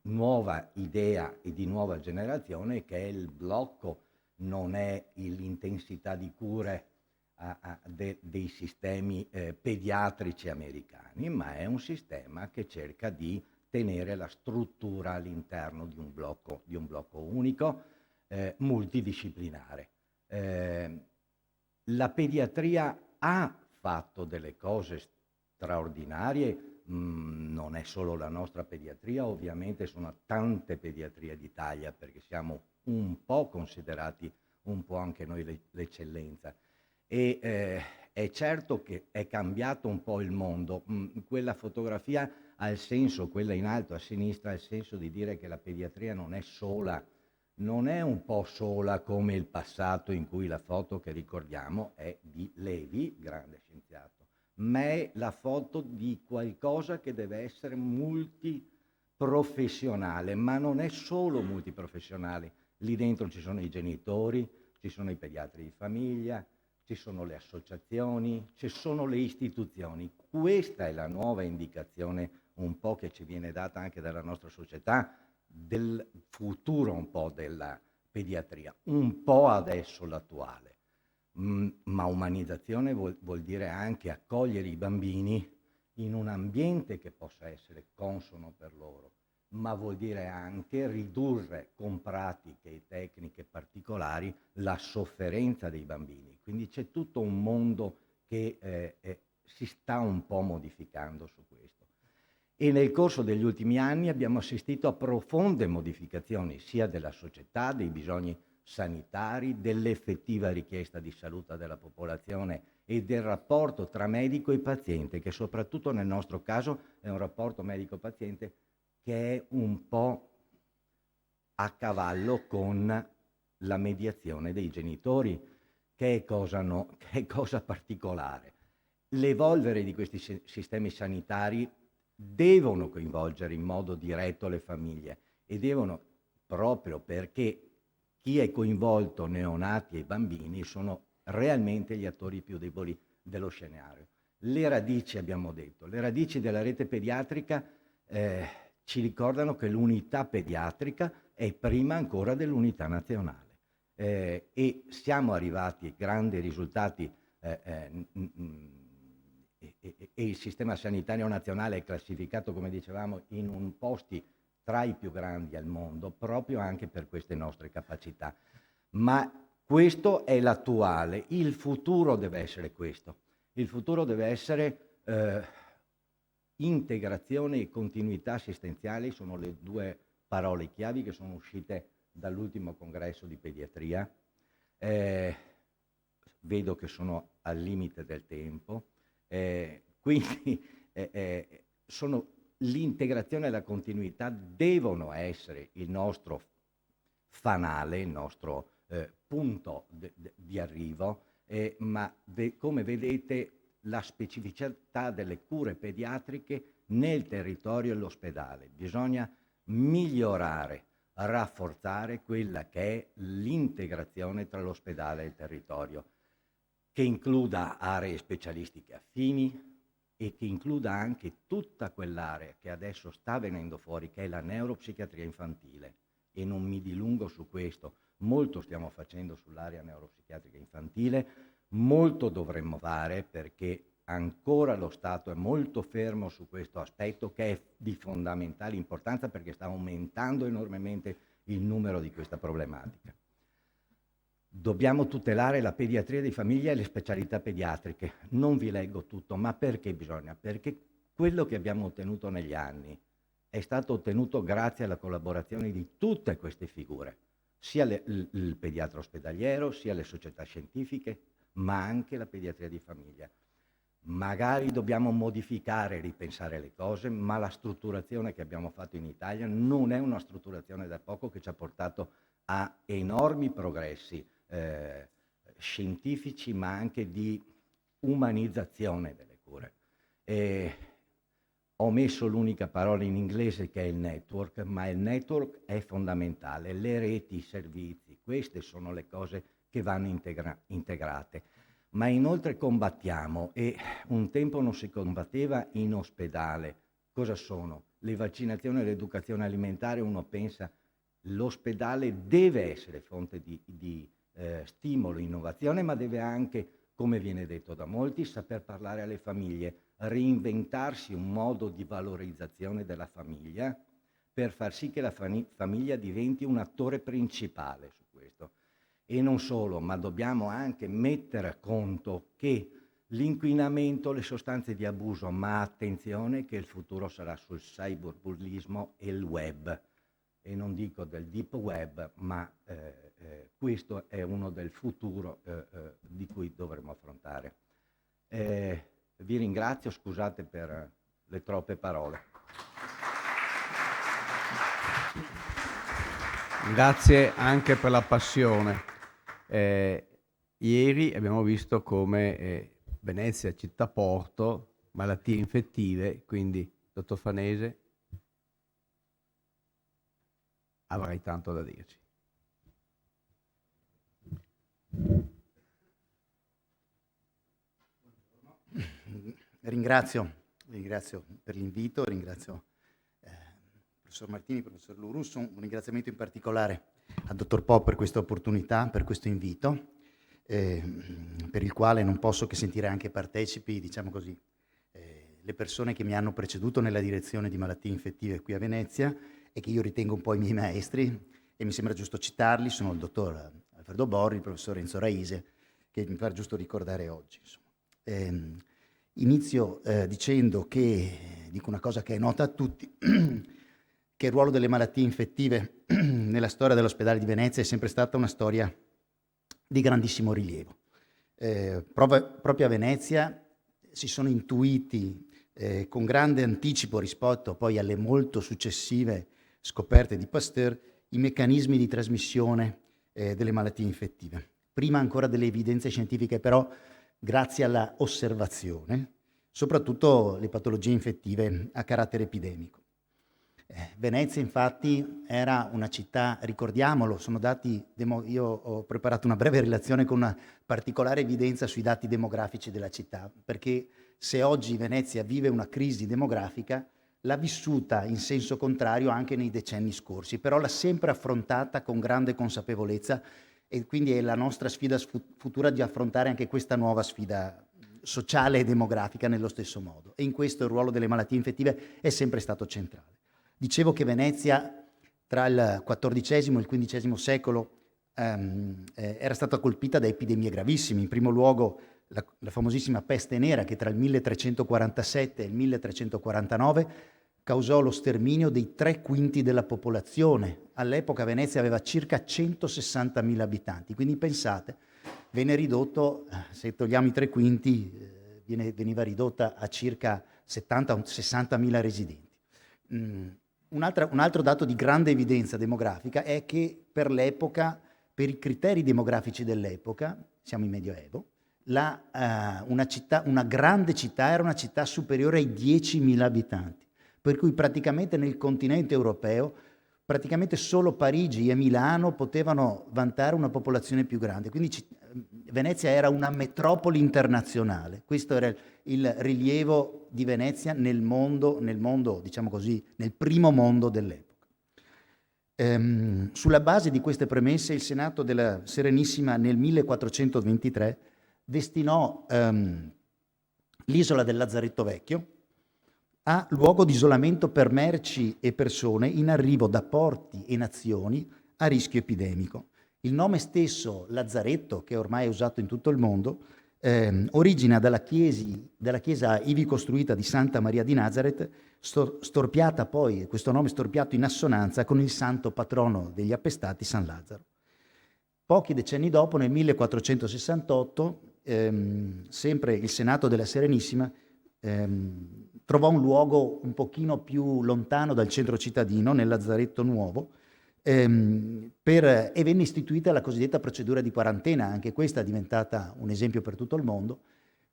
nuova idea e di nuova generazione, che è il blocco, non è l'intensità di cure dei sistemi pediatrici americani, ma è un sistema che cerca di tenere la struttura all'interno di un blocco unico, multidisciplinare. La pediatria ha fatto delle cose straordinarie, non è solo la nostra pediatria, ovviamente sono tante pediatrie d'Italia, perché siamo un po' considerati un po' anche noi l'eccellenza. E è certo che è cambiato un po' il mondo. Quella fotografia ha il senso, quella in alto a sinistra ha il senso di dire che la pediatria non è sola, non è un po' sola come il passato, in cui la foto che ricordiamo è di Levi, grande scienziato, ma è la foto di qualcosa che deve essere multiprofessionale, ma non è solo multiprofessionale. Lì dentro ci sono i genitori, ci sono i pediatri di famiglia, ci sono le associazioni, ci sono le istituzioni. Questa è la nuova indicazione un po' che ci viene data anche dalla nostra società, del futuro un po' della pediatria, un po' adesso l'attuale. Ma umanizzazione vuol dire anche accogliere i bambini in un ambiente che possa essere consono per loro, ma vuol dire anche ridurre con pratiche e tecniche particolari la sofferenza dei bambini. Quindi c'è tutto un mondo che si sta un po' modificando su questo. E nel corso degli ultimi anni abbiamo assistito a profonde modificazioni sia della società, dei bisogni sanitari, dell'effettiva richiesta di salute della popolazione e del rapporto tra medico e paziente, che soprattutto nel nostro caso è un rapporto medico-paziente che è un po' a cavallo con la mediazione dei genitori, che è cosa particolare. L'evolvere di questi sistemi sanitari devono coinvolgere in modo diretto le famiglie e devono, proprio perché chi è coinvolto, neonati e bambini, sono realmente gli attori più deboli dello scenario. Le radici, abbiamo detto, le radici della rete pediatrica ci ricordano che l'unità pediatrica è prima ancora dell'unità nazionale e siamo arrivati a grandi risultati e il sistema sanitario nazionale è classificato, come dicevamo, in un posti tra i più grandi al mondo, proprio anche per queste nostre capacità. Ma questo è l'attuale, il futuro deve essere questo. Il futuro deve essere integrazione e continuità assistenziali, sono le due parole chiavi che sono uscite dall'ultimo congresso di pediatria. Vedo che sono al limite del tempo, quindi l'integrazione e la continuità devono essere il nostro fanale, il nostro punto di arrivo, ma come vedete la specificità delle cure pediatriche nel territorio e all'ospedale. Bisogna migliorare, rafforzare quella che è l'integrazione tra l'ospedale e il territorio, che includa aree specialistiche affini e che includa anche tutta quell'area che adesso sta venendo fuori, che è la neuropsichiatria infantile. E non mi dilungo su questo, molto stiamo facendo sull'area neuropsichiatrica infantile, molto dovremmo fare perché ancora lo Stato è molto fermo su questo aspetto che è di fondamentale importanza perché sta aumentando enormemente il numero di questa problematica. Dobbiamo tutelare la pediatria di famiglia e le specialità pediatriche. Non vi leggo tutto, ma perché bisogna? Perché quello che abbiamo ottenuto negli anni è stato ottenuto grazie alla collaborazione di tutte queste figure, sia il pediatra ospedaliero, sia le società scientifiche, ma anche la pediatria di famiglia. Magari dobbiamo modificare e ripensare le cose, ma la strutturazione che abbiamo fatto in Italia non è una strutturazione da poco che ci ha portato a enormi progressi scientifici, ma anche di umanizzazione delle cure. Ho messo l'unica parola in inglese che è il network, ma il network è fondamentale. Le reti, i servizi, queste sono le cose che vanno integrate. Ma inoltre combattiamo, e un tempo non si combatteva in ospedale. Cosa sono? Le vaccinazioni e l'educazione alimentare, uno pensa l'ospedale deve essere fonte di stimolo, innovazione, ma deve anche, come viene detto da molti, saper parlare alle famiglie, reinventarsi un modo di valorizzazione della famiglia per far sì che la famiglia diventi un attore principale su questo. E non solo, ma dobbiamo anche mettere a conto che l'inquinamento, le sostanze di abuso, ma attenzione che il futuro sarà sul cyberbullismo e il web. E non dico del deep web, ma questo è uno del futuro di cui dovremo affrontare. Vi ringrazio, scusate per le troppe parole. Grazie anche per la passione. Ieri abbiamo visto come Venezia, città porto, malattie infettive, quindi dottor Fanese avrai tanto da dirci. Ringrazio per l'invito, ringrazio il professor Martini, il professor Lorusso, un ringraziamento in particolare al dottor Po per questa opportunità, per questo invito, per il quale non posso che sentire anche partecipi, diciamo così, le persone che mi hanno preceduto nella direzione di malattie infettive qui a Venezia e che io ritengo un po' i miei maestri, e mi sembra giusto citarli, sono il dottor Alfredo Borri, il professor Enzo Raise, che mi pare giusto ricordare oggi. Inizio dicendo che, dico una cosa che è nota a tutti, che il ruolo delle malattie infettive nella storia dell'ospedale di Venezia è sempre stata una storia di grandissimo rilievo. Proprio a Venezia si sono intuiti con grande anticipo rispetto poi alle molto successive scoperte di Pasteur i meccanismi di trasmissione delle malattie infettive. Prima ancora delle evidenze scientifiche, però grazie alla osservazione, soprattutto le patologie infettive a carattere epidemico. Venezia infatti era una città, ricordiamolo, sono dati, io ho preparato una breve relazione con una particolare evidenza sui dati demografici della città, perché se oggi Venezia vive una crisi demografica, l'ha vissuta in senso contrario anche nei decenni scorsi, però l'ha sempre affrontata con grande consapevolezza, e quindi è la nostra sfida futura di affrontare anche questa nuova sfida sociale e demografica nello stesso modo. E in questo il ruolo delle malattie infettive è sempre stato centrale. Dicevo che Venezia tra il XIV e il XV secolo era stata colpita da epidemie gravissime. In primo luogo la famosissima peste nera, che tra il 1347 e il 1349 causò lo sterminio dei 3/5 della popolazione. All'epoca Venezia aveva circa 160.000 abitanti, quindi pensate, venne ridotto, se togliamo i 3/5, veniva ridotta a circa 70 o 60.000 residenti. Un altro dato di grande evidenza demografica è che per l'epoca, per i criteri demografici dell'epoca, siamo in Medioevo, una grande città era una città superiore ai 10.000 abitanti, per cui praticamente nel continente europeo, praticamente solo Parigi e Milano potevano vantare una popolazione più grande. Quindi Venezia era una metropoli internazionale. Questo era il rilievo di Venezia nel mondo, diciamo così, nel primo mondo dell'epoca. Sulla base di queste premesse, il Senato della Serenissima nel 1423 destinò l'isola del Lazzaretto Vecchio a luogo di isolamento per merci e persone in arrivo da porti e nazioni a rischio epidemico. Il nome stesso, Lazzaretto, che ormai è usato in tutto il mondo, origina dalla chiesa ivi costruita di Santa Maria di Nazareth, storpiata poi, questo nome storpiato in assonanza con il santo patrono degli appestati, San Lazzaro. Pochi decenni dopo, nel 1468, sempre il Senato della Serenissima trovò un luogo un pochino più lontano dal centro cittadino, nel Lazzaretto Nuovo, e venne istituita la cosiddetta procedura di quarantena. Anche questa è diventata un esempio per tutto il mondo,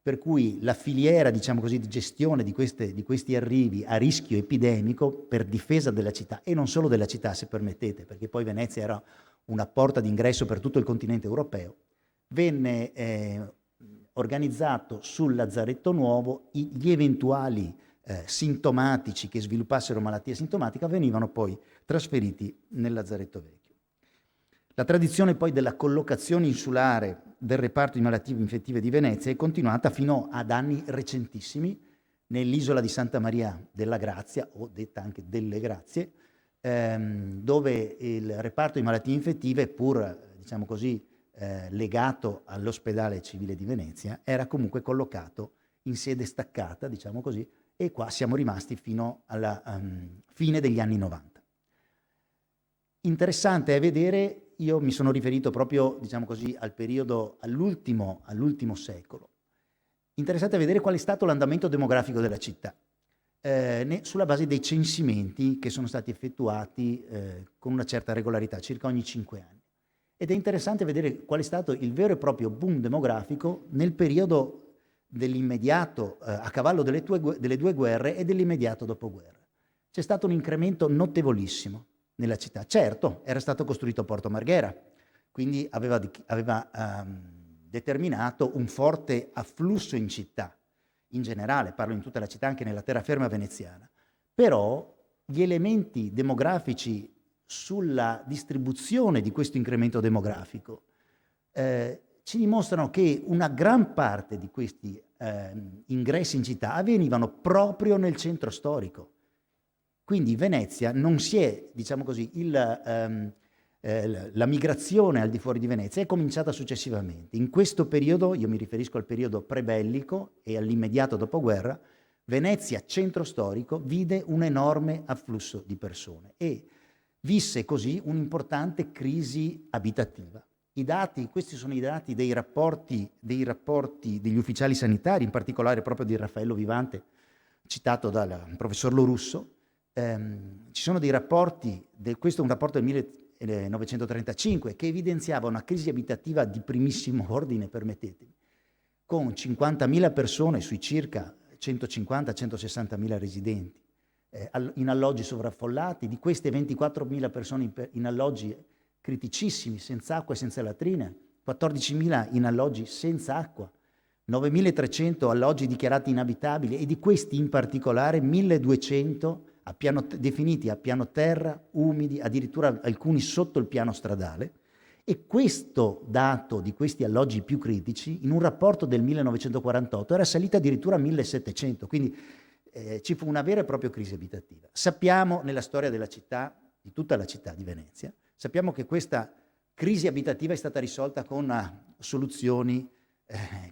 per cui la filiera, diciamo così, di gestione di questi arrivi a rischio epidemico per difesa della città, e non solo della città, se permettete, perché poi Venezia era una porta d'ingresso per tutto il continente europeo, venne organizzato sul Lazzaretto Nuovo. Gli eventuali sintomatici che sviluppassero malattia sintomatica venivano poi trasferiti nel Lazzaretto Vecchio. La tradizione poi della collocazione insulare del reparto di malattie infettive di Venezia è continuata fino ad anni recentissimi nell'isola di Santa Maria della Grazia, o detta anche delle Grazie, dove il reparto di malattie infettive, pur diciamo così legato all'ospedale civile di Venezia, era comunque collocato in sede staccata, diciamo così, e qua siamo rimasti fino alla fine degli anni 90. Interessante è vedere, io mi sono riferito proprio, diciamo così, al periodo, all'ultimo secolo. Interessante vedere qual è stato l'andamento demografico della città, sulla base dei censimenti che sono stati effettuati con una certa regolarità, circa ogni 5 anni. Ed è interessante vedere qual è stato il vero e proprio boom demografico nel periodo dell'immediato, a cavallo delle due guerre e dell'immediato dopoguerra. C'è stato un incremento notevolissimo nella città. Certo, era stato costruito Porto Marghera, quindi aveva determinato un forte afflusso in città, in generale, parlo in tutta la città, anche nella terraferma veneziana. Però gli elementi demografici sulla distribuzione di questo incremento demografico ci dimostrano che una gran parte di questi ingressi in città avvenivano proprio nel centro storico. Quindi Venezia non si è, diciamo così, la migrazione al di fuori di Venezia è cominciata successivamente. In questo periodo, io mi riferisco al periodo prebellico e all'immediato dopoguerra, Venezia, centro storico, vide un enorme afflusso di persone e visse così un'importante crisi abitativa. Questi sono i dati dei rapporti degli ufficiali sanitari, in particolare proprio di Raffaello Vivante, citato dal professor Lorusso. Ci sono dei rapporti, questo è un rapporto del 1935, che evidenziava una crisi abitativa di primissimo ordine, permettetemi, con 50.000 persone sui circa 150-160.000 residenti in alloggi sovraffollati, di queste 24.000 persone in alloggi criticissimi, senza acqua e senza latrine, 14.000 in alloggi senza acqua, 9.300 alloggi dichiarati inabitabili e di questi in particolare 1.200 definiti a piano terra, umidi, addirittura alcuni sotto il piano stradale. E questo dato di questi alloggi più critici, in un rapporto del 1948, era salito addirittura a 1.700, quindi ci fu una vera e propria crisi abitativa. Sappiamo nella storia della città, di tutta la città di Venezia, sappiamo che questa crisi abitativa è stata risolta con soluzioni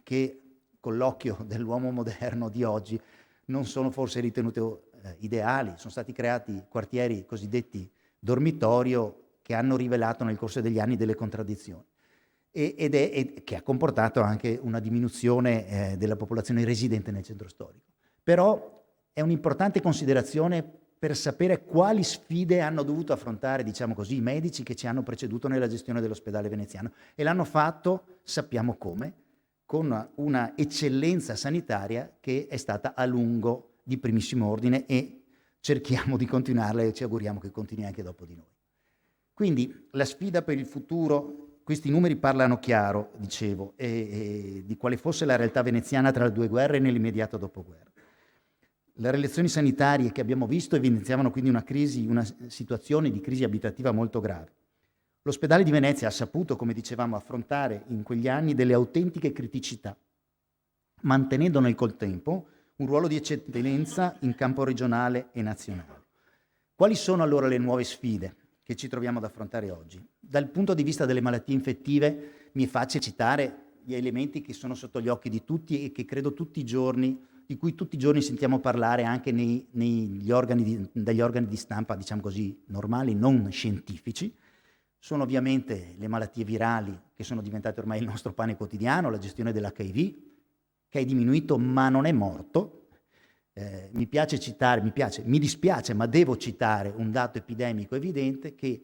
che con l'occhio dell'uomo moderno di oggi non sono forse ritenute ideali. Sono stati creati quartieri cosiddetti dormitorio che hanno rivelato nel corso degli anni delle contraddizioni e che ha comportato anche una diminuzione della popolazione residente nel centro storico. Però è un'importante considerazione per sapere quali sfide hanno dovuto affrontare, diciamo così, i medici che ci hanno preceduto nella gestione dell'ospedale veneziano, e l'hanno fatto, sappiamo come, con una eccellenza sanitaria che è stata a lungo di primissimo ordine e cerchiamo di continuarla e ci auguriamo che continui anche dopo di noi. Quindi la sfida per il futuro, questi numeri parlano chiaro, dicevo, di quale fosse la realtà veneziana tra le due guerre e nell'immediato dopoguerra. Le relazioni sanitarie che abbiamo visto evidenziavano quindi una situazione di crisi abitativa molto grave. L'ospedale di Venezia ha saputo, come dicevamo, affrontare in quegli anni delle autentiche criticità, mantenendo nel contempo un ruolo di eccellenza in campo regionale e nazionale. Quali sono allora le nuove sfide che ci troviamo ad affrontare oggi? Dal punto di vista delle malattie infettive mi è facile citare gli elementi che sono sotto gli occhi di tutti e che credo di cui tutti i giorni sentiamo parlare anche dagli organi di stampa, diciamo così, normali, non scientifici. Sono ovviamente le malattie virali che sono diventate ormai il nostro pane quotidiano, la gestione dell'HIV, che è diminuito ma non è morto. Mi dispiace, ma devo citare un dato epidemico evidente che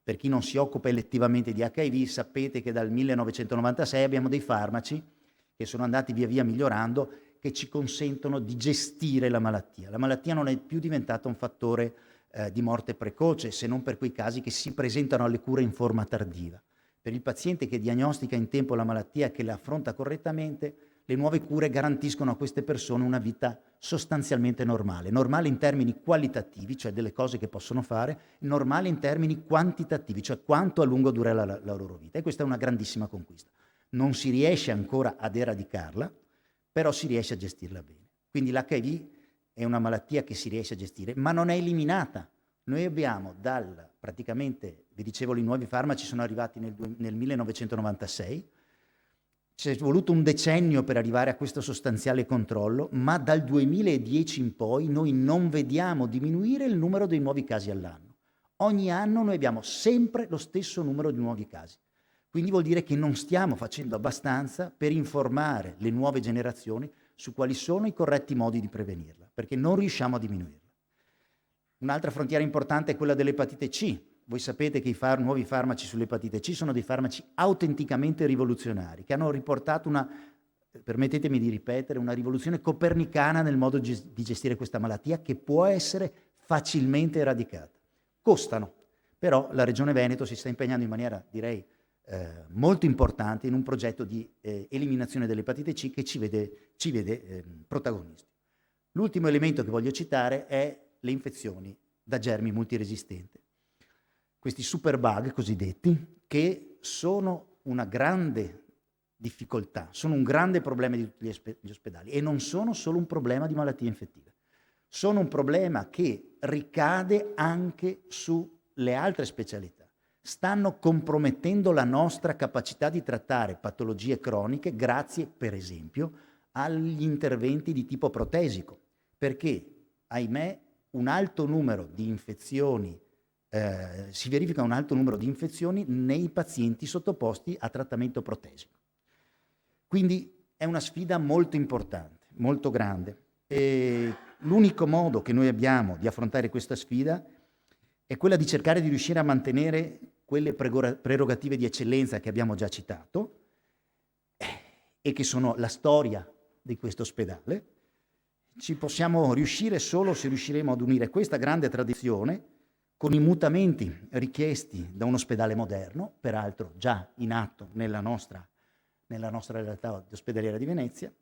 per chi non si occupa elettivamente di HIV, sapete che dal 1996 abbiamo dei farmaci che sono andati via via migliorando, che ci consentono di gestire la malattia. La malattia non è più diventata un fattore di morte precoce, se non per quei casi che si presentano alle cure in forma tardiva. Per il paziente che diagnostica in tempo la malattia e che la affronta correttamente, le nuove cure garantiscono a queste persone una vita sostanzialmente normale in termini qualitativi, cioè delle cose che possono fare, normale in termini quantitativi, cioè quanto a lungo dura la loro vita. E questa è una grandissima conquista. Non si riesce ancora ad eradicarla, però si riesce a gestirla bene. Quindi l'HIV è una malattia che si riesce a gestire, ma non è eliminata. Noi abbiamo praticamente, vi dicevo, i nuovi farmaci sono arrivati nel 1996, c'è voluto un decennio per arrivare a questo sostanziale controllo, ma dal 2010 in poi noi non vediamo diminuire il numero dei nuovi casi all'anno. Ogni anno noi abbiamo sempre lo stesso numero di nuovi casi. Quindi vuol dire che non stiamo facendo abbastanza per informare le nuove generazioni su quali sono i corretti modi di prevenirla, perché non riusciamo a diminuirla. Un'altra frontiera importante è quella dell'epatite C. Voi sapete che i nuovi farmaci sull'epatite C sono dei farmaci autenticamente rivoluzionari, che hanno riportato permettetemi di ripetere, una rivoluzione copernicana nel modo di gestire questa malattia che può essere facilmente eradicata. Costano, però la Regione Veneto si sta impegnando in maniera, direi, molto importante in un progetto di eliminazione dell'epatite C che ci vede protagonisti. L'ultimo elemento che voglio citare è le infezioni da germi multiresistenti. Questi superbug cosiddetti, che sono una grande difficoltà, sono un grande problema di tutti gli ospedali e non sono solo un problema di malattie infettive, sono un problema che ricade anche sulle altre specialità. Stanno compromettendo la nostra capacità di trattare patologie croniche grazie, per esempio, agli interventi di tipo protesico, perché, ahimè, un alto numero di infezioni, si verifica un alto numero di infezioni nei pazienti sottoposti a trattamento protesico. Quindi è una sfida molto importante, molto grande. E l'unico modo che noi abbiamo di affrontare questa sfida è quella di cercare di riuscire a mantenere quelle prerogative di eccellenza che abbiamo già citato e che sono la storia di questo ospedale. Ci possiamo riuscire solo se riusciremo ad unire questa grande tradizione con i mutamenti richiesti da un ospedale moderno, peraltro già in atto nella nostra realtà ospedaliera di Venezia,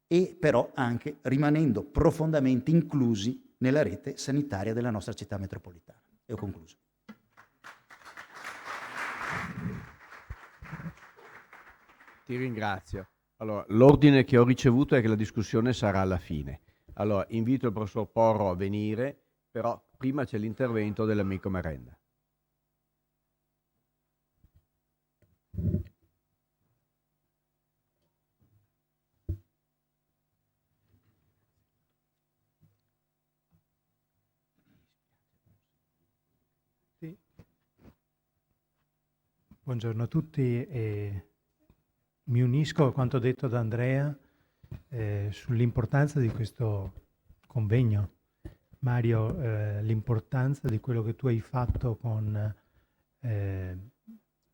e però anche rimanendo profondamente inclusi nella rete sanitaria della nostra città metropolitana. E ho concluso. Ti ringrazio. Allora, l'ordine che ho ricevuto è che la discussione sarà alla fine. Allora, invito il professor Porro a venire, però prima c'è l'intervento dell'amico Merenda. Sì. Buongiorno a tutti e mi unisco a quanto detto da Andrea sull'importanza di questo convegno. Mario, l'importanza di quello che tu hai fatto con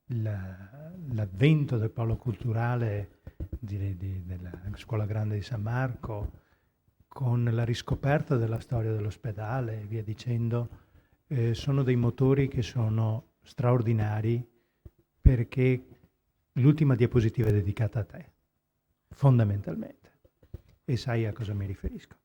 l'avvento del polo culturale della Scuola Grande di San Marco, con la riscoperta della storia dell'ospedale e via dicendo, sono dei motori che sono straordinari, perché l'ultima diapositiva è dedicata a te, fondamentalmente, e sai a cosa mi riferisco.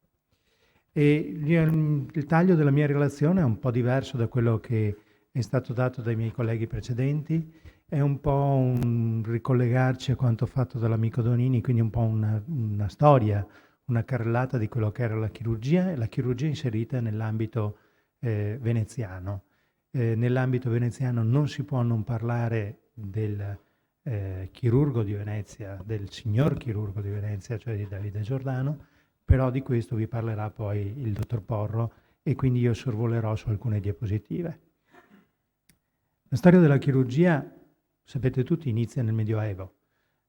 E il taglio della mia relazione è un po' diverso da quello che è stato dato dai miei colleghi precedenti, è un po' un ricollegarci a quanto fatto dall'amico Donini, quindi un po' una storia, una carrellata di quello che era la chirurgia, e la chirurgia inserita nell'ambito veneziano. Nell'ambito veneziano non si può non parlare del chirurgo di Venezia, del signor chirurgo di Venezia, cioè di Davide Giordano, però di questo vi parlerà poi il dottor Porro e quindi io sorvolerò su alcune diapositive. La storia della chirurgia, sapete tutti, inizia nel Medioevo.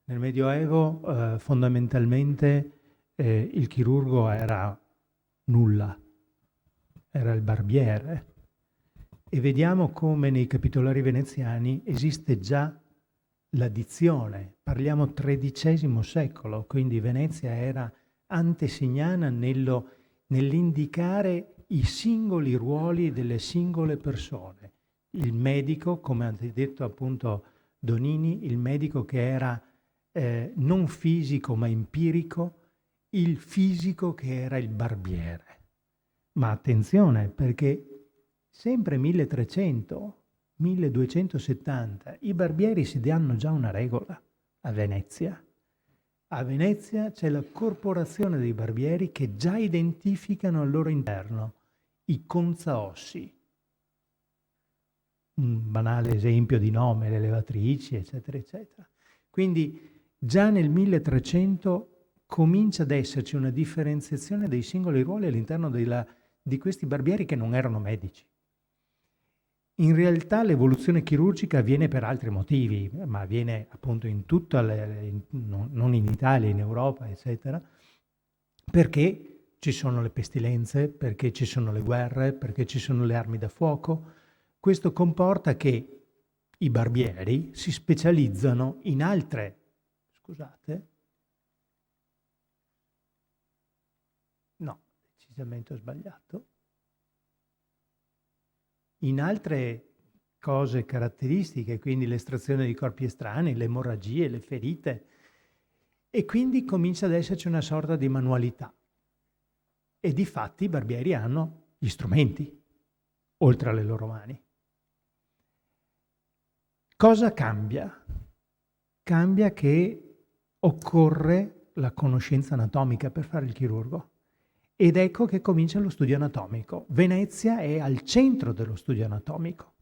Nel Medioevo fondamentalmente il chirurgo era nulla, era il barbiere, e vediamo come nei capitolari veneziani esiste già l'addizione. Parliamo XIII secolo, quindi Venezia era antesignana nell'indicare i singoli ruoli delle singole persone. Il medico, come ha detto appunto Donini, il medico che era non fisico ma empirico, il fisico che era il barbiere. Ma attenzione, perché sempre 1300, 1270, i barbieri si danno già una regola a Venezia. A Venezia c'è la corporazione dei barbieri che già identificano al loro interno i conzaossi. Un banale esempio di nome, le levatrici, eccetera, eccetera. Quindi già nel 1300 comincia ad esserci una differenziazione dei singoli ruoli all'interno di questi barbieri che non erano medici. In realtà l'evoluzione chirurgica avviene per altri motivi, ma avviene appunto in tutta non in Italia, in Europa, eccetera, perché ci sono le pestilenze, perché ci sono le guerre, perché ci sono le armi da fuoco. Questo comporta che i barbieri si specializzano in altre, decisamente ho sbagliato, in altre cose caratteristiche, quindi l'estrazione di corpi estranei, le emorragie, le ferite, e quindi comincia ad esserci una sorta di manualità. E difatti i barbieri hanno gli strumenti, oltre alle loro mani. Cosa cambia? Cambia che occorre la conoscenza anatomica per fare il chirurgo. Ed ecco che comincia lo studio anatomico. Venezia è al centro dello studio anatomico.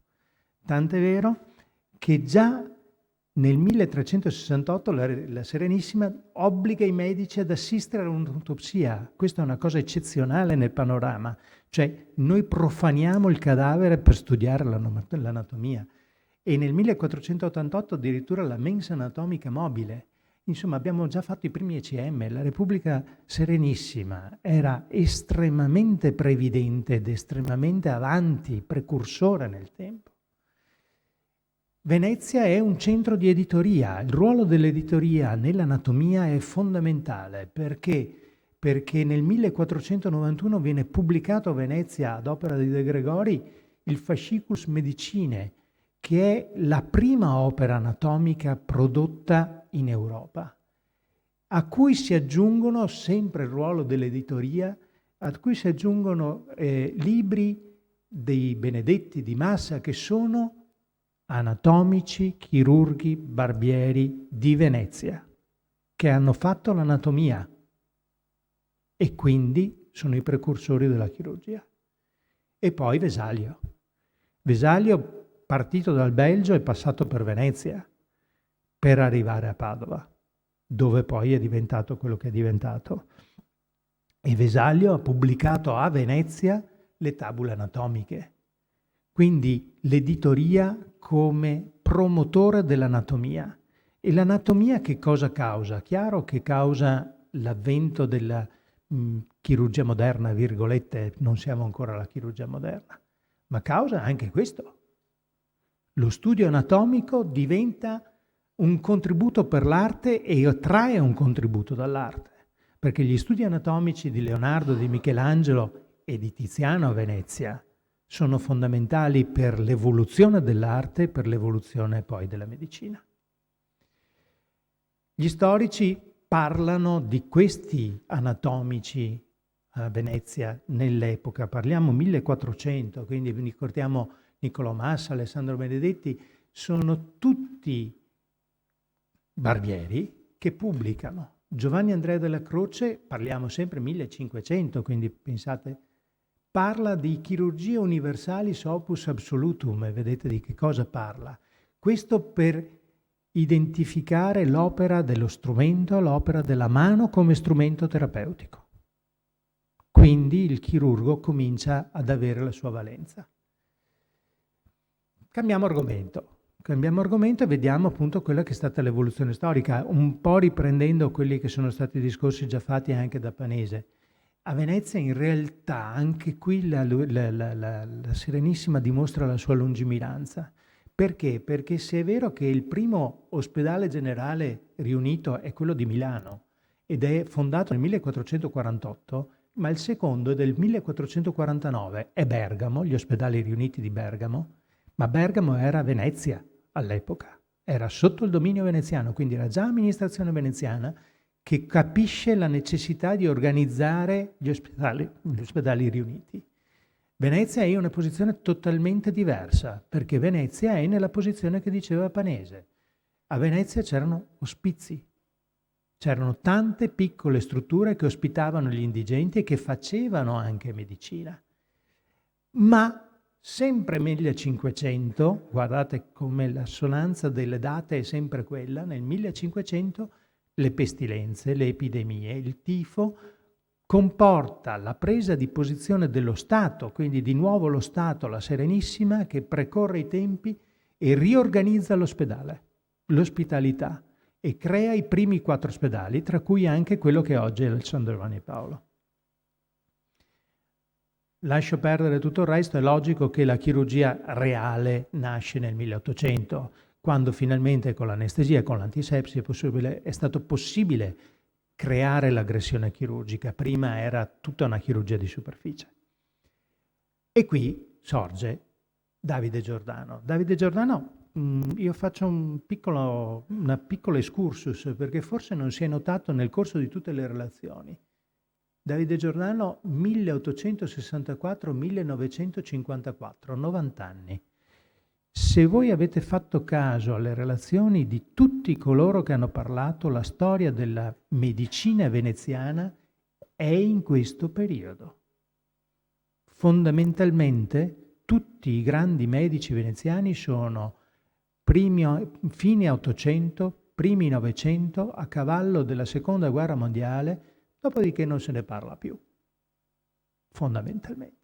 Tant'è vero che già nel 1368 la Serenissima obbliga i medici ad assistere a un'autopsia. Questa è una cosa eccezionale nel panorama. Cioè, noi profaniamo il cadavere per studiare l'anatomia. E nel 1488 addirittura la mensa anatomica mobile. Insomma, abbiamo già fatto i primi ECM. La Repubblica Serenissima era estremamente previdente ed estremamente avanti, precursore nel tempo. Venezia è un centro di editoria. Il ruolo dell'editoria nell'anatomia è fondamentale perché nel 1491 viene pubblicato a Venezia, ad opera di De Gregori, il Fasciculus Medicinae, che è la prima opera anatomica prodotta in Europa, a cui si aggiungono, sempre il ruolo dell'editoria, a cui si aggiungono libri dei benedetti di Massa che sono anatomici, chirurghi, barbieri di Venezia, che hanno fatto l'anatomia e quindi sono i precursori della chirurgia. E poi Vesalio. Vesalio, partito dal Belgio, è passato per Venezia per arrivare a Padova, dove poi è diventato quello che è diventato. E Vesalio ha pubblicato a Venezia le tabule anatomiche. Quindi l'editoria come promotore dell'anatomia. E l'anatomia che cosa causa? Chiaro che causa l'avvento della chirurgia moderna, virgolette, non siamo ancora alla chirurgia moderna, ma causa anche questo. Lo studio anatomico diventa un contributo per l'arte e trae un contributo dall'arte, perché gli studi anatomici di Leonardo, di Michelangelo e di Tiziano a Venezia sono fondamentali per l'evoluzione dell'arte e per l'evoluzione poi della medicina. Gli storici parlano di questi anatomici a Venezia nell'epoca, parliamo 1400, quindi ricordiamo Niccolò Massa, Alessandro Benedetti, sono tutti barbieri che pubblicano. Giovanni Andrea della Croce, parliamo sempre 1500, quindi pensate, parla di chirurgia universalis opus absolutum, e vedete di che cosa parla. Questo per identificare l'opera dello strumento, l'opera della mano come strumento terapeutico. Quindi il chirurgo comincia ad avere la sua valenza. Cambiamo argomento e vediamo appunto quella che è stata l'evoluzione storica, un po' riprendendo quelli che sono stati discorsi già fatti anche da Panese. A Venezia in realtà anche qui la Serenissima dimostra la sua lungimiranza. Perché? Perché se è vero che il primo ospedale generale riunito è quello di Milano ed è fondato nel 1448, ma il secondo è del 1449, è Bergamo, gli ospedali riuniti di Bergamo, ma Bergamo era Venezia all'epoca, era sotto il dominio veneziano, quindi era già amministrazione veneziana che capisce la necessità di organizzare gli ospedali riuniti. Venezia è in una posizione totalmente diversa, perché Venezia è nella posizione che diceva Panese. A Venezia c'erano ospizi, c'erano tante piccole strutture che ospitavano gli indigenti e che facevano anche medicina. Ma sempre 1500, guardate come l'assonanza delle date è sempre quella, nel 1500 le pestilenze, le epidemie, il tifo comporta la presa di posizione dello Stato, quindi di nuovo lo Stato, la Serenissima, che precorre i tempi e riorganizza l'ospedale, l'ospitalità, e crea i primi 4 ospedali, tra cui anche quello che oggi è il San Giovanni Paolo. Lascio perdere tutto il resto, è logico che la chirurgia reale nasce nel 1800, quando finalmente con l'anestesia e con l'antisepsi è stato possibile creare l'aggressione chirurgica. Prima era tutta una chirurgia di superficie. E qui sorge Davide Giordano. Davide Giordano, io faccio una piccola excursus, perché forse non si è notato nel corso di tutte le relazioni. Davide Giordano, 1864-1954, 90 anni. Se voi avete fatto caso alle relazioni di tutti coloro che hanno parlato, la storia della medicina veneziana è in questo periodo. Fondamentalmente tutti i grandi medici veneziani sono fine 800, primi 900, a cavallo della Seconda Guerra Mondiale, dopodiché non se ne parla più, fondamentalmente.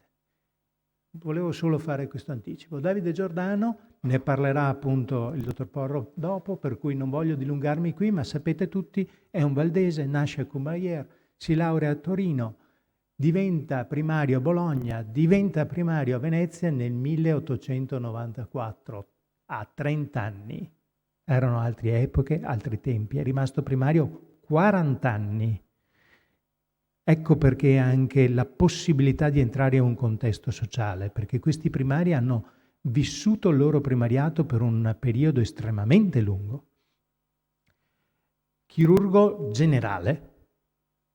Volevo solo fare questo anticipo. Davide Giordano, ne parlerà appunto il dottor Porro dopo, per cui non voglio dilungarmi qui, ma sapete tutti, è un valdese, nasce a Courmayeur, si laurea a Torino, diventa primario a Bologna, diventa primario a Venezia nel 1894, a 30 anni. Erano altre epoche, altri tempi, è rimasto primario 40 anni. Ecco perché anche la possibilità di entrare in un contesto sociale, perché questi primari hanno vissuto il loro primariato per un periodo estremamente lungo. Chirurgo generale,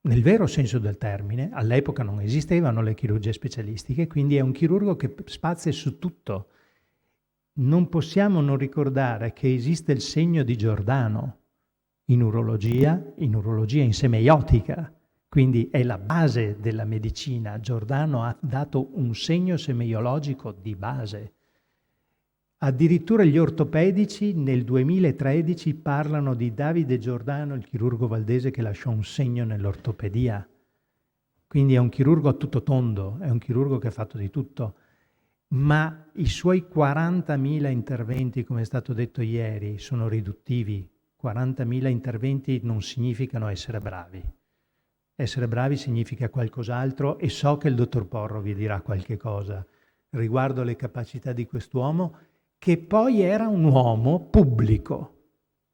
nel vero senso del termine, all'epoca non esistevano le chirurgie specialistiche, quindi è un chirurgo che spazia su tutto. Non possiamo non ricordare che esiste il segno di Giordano in urologia in semeiotica, quindi è la base della medicina. Giordano ha dato un segno semeiologico di base. Addirittura gli ortopedici nel 2013 parlano di Davide Giordano, il chirurgo valdese che lasciò un segno nell'ortopedia. Quindi è un chirurgo a tutto tondo, è un chirurgo che ha fatto di tutto. Ma i suoi 40.000 interventi, come è stato detto ieri, sono riduttivi. 40.000 interventi non significano essere bravi. Essere bravi significa qualcos'altro, e so che il dottor Porro vi dirà qualche cosa riguardo le capacità di quest'uomo, che poi era un uomo pubblico,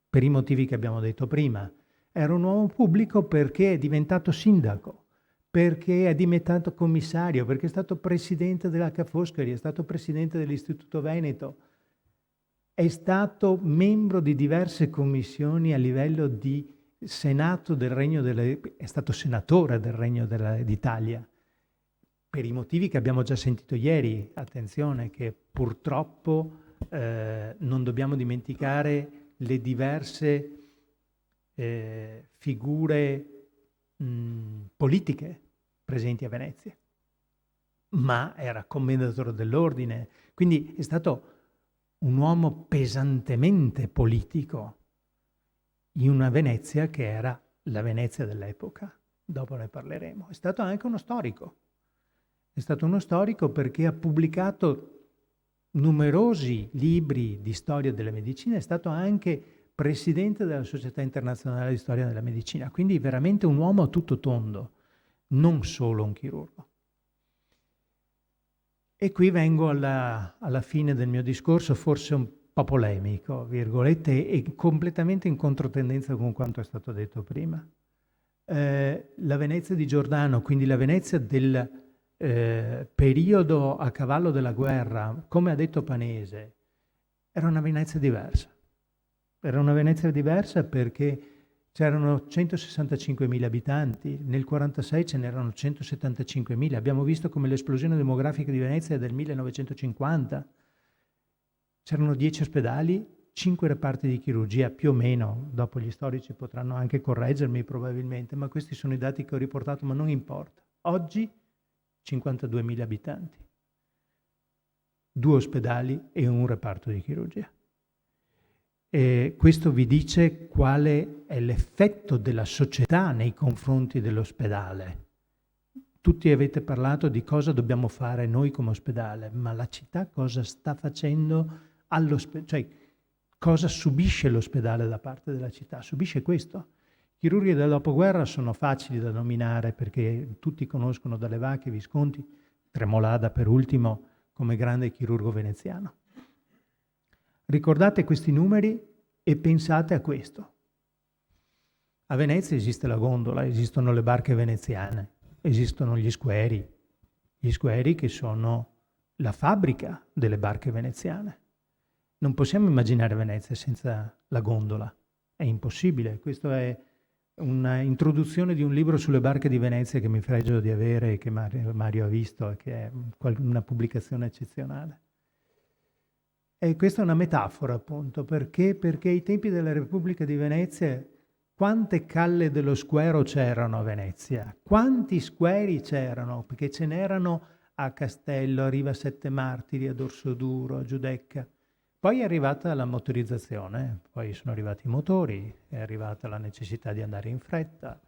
per i motivi che abbiamo detto prima. Era un uomo pubblico perché è diventato sindaco, perché è diventato commissario, perché è stato presidente dell'H. Foscari, è stato presidente dell'Istituto Veneto, è stato membro di diverse commissioni a livello di Senato del Regno è stato senatore del Regno d'Italia, per i motivi che abbiamo già sentito ieri. Attenzione che purtroppo non dobbiamo dimenticare le diverse figure politiche presenti a Venezia, ma era commendatore dell'ordine, quindi è stato un uomo pesantemente politico in una Venezia che era la Venezia dell'epoca. Dopo ne parleremo. È stato anche uno storico. È stato uno storico perché ha pubblicato numerosi libri di storia della medicina, è stato anche presidente della Società Internazionale di Storia della Medicina, quindi veramente un uomo a tutto tondo, non solo un chirurgo. E qui vengo alla fine del mio discorso, forse un po' polemico, virgolette, e completamente in controtendenza con quanto è stato detto prima. La Venezia di Giordano, quindi la Venezia del periodo a cavallo della guerra, come ha detto Panese, era una Venezia diversa. Era una Venezia diversa perché c'erano 165.000 abitanti, nel 1946 ce n'erano 175.000. Abbiamo visto come l'esplosione demografica di Venezia è del 1950. C'erano 10 ospedali, 5 reparti di chirurgia, più o meno. Dopo gli storici potranno anche correggermi probabilmente, ma questi sono i dati che ho riportato, ma non importa. Oggi 52.000 abitanti, 2 ospedali e un reparto di chirurgia. E questo vi dice quale è l'effetto della società nei confronti dell'ospedale. Tutti avete parlato di cosa dobbiamo fare noi come ospedale, ma la città cosa sta facendo all'ospedale? Cioè, cosa subisce l'ospedale da parte della città? Subisce questo. I chirurghi del dopoguerra sono facili da nominare perché tutti conoscono Dalle Vacche, Visconti, Tremolada per ultimo come grande chirurgo veneziano. Ricordate questi numeri e pensate a questo. A Venezia esiste la gondola, esistono le barche veneziane, esistono gli squeri che sono la fabbrica delle barche veneziane. Non possiamo immaginare Venezia senza la gondola, è impossibile. Questa è una introduzione di un libro sulle barche di Venezia che mi fregio di avere e che Mario ha visto e che è una pubblicazione eccezionale. E questa è una metafora, appunto, perché ai tempi della Repubblica di Venezia quante calle dello Squero c'erano a Venezia? Quanti squeri c'erano? Perché ce n'erano a Castello, a Riva Sette Martiri, a Dorsoduro, a Giudecca. Poi è arrivata la motorizzazione, poi sono arrivati i motori, è arrivata la necessità di andare in fretta.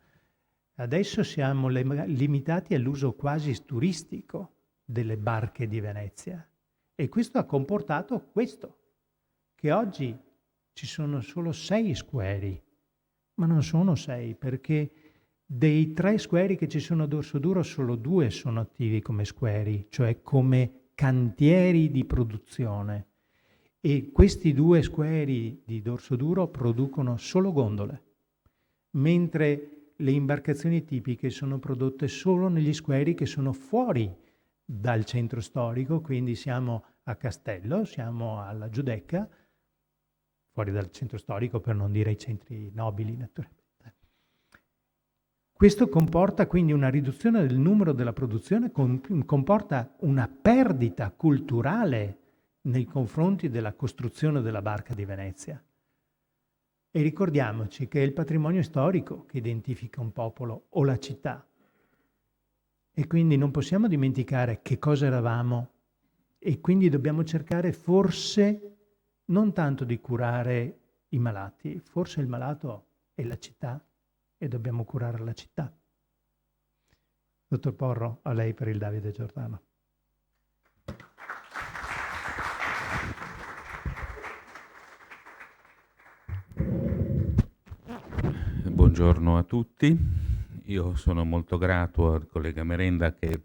Adesso siamo limitati all'uso quasi turistico delle barche di Venezia. E questo ha comportato questo, che oggi ci sono solo 6 squeri, ma non sono 6, perché dei 3 squeri che ci sono a Dorsoduro solo 2 sono attivi come squeri, cioè come cantieri di produzione. E questi 2 squeri di Dorsoduro producono solo gondole, mentre le imbarcazioni tipiche sono prodotte solo negli squeri che sono fuori dal centro storico, quindi siamo a Castello, siamo alla Giudecca, fuori dal centro storico per non dire i centri nobili naturalmente. Questo comporta quindi una riduzione del numero della produzione, comporta una perdita culturale nei confronti della costruzione della barca di Venezia. E ricordiamoci che è il patrimonio storico che identifica un popolo o la città. E quindi non possiamo dimenticare che cosa eravamo e quindi dobbiamo cercare forse non tanto di curare i malati, forse il malato è la città e dobbiamo curare la città. Dottor Porro, a lei per il Davide Giordano. Buongiorno a tutti, io sono molto grato al collega Merenda che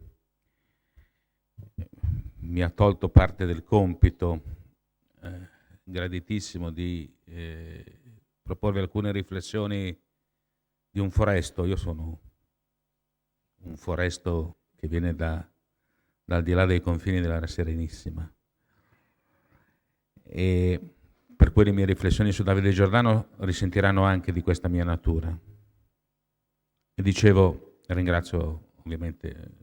mi ha tolto parte del compito graditissimo di proporvi alcune riflessioni di un foresto. Io sono un foresto che viene da al di là dei confini della Serenissima. E per cui le mie riflessioni su Davide Giordano risentiranno anche di questa mia natura. E dicevo, ringrazio ovviamente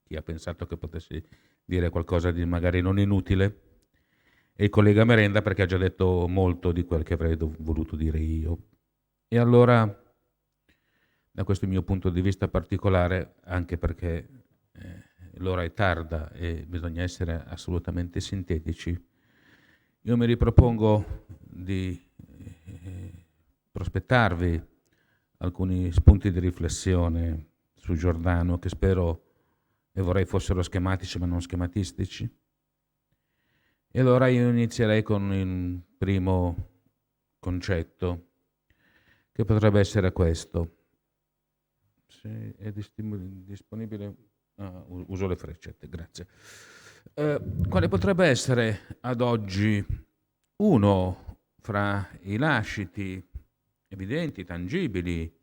chi ha pensato che potessi dire qualcosa di magari non inutile, e il collega Merenda perché ha già detto molto di quel che avrei voluto dire io. E allora, da questo mio punto di vista particolare, anche perché l'ora è tarda e bisogna essere assolutamente sintetici, io mi ripropongo di prospettarvi alcuni spunti di riflessione su Giordano che spero e vorrei fossero schematici ma non schematistici. E allora io inizierei con il primo concetto che potrebbe essere questo. Se è disponibile, uso le freccette, grazie. Quale potrebbe essere ad oggi uno fra i lasciti evidenti, tangibili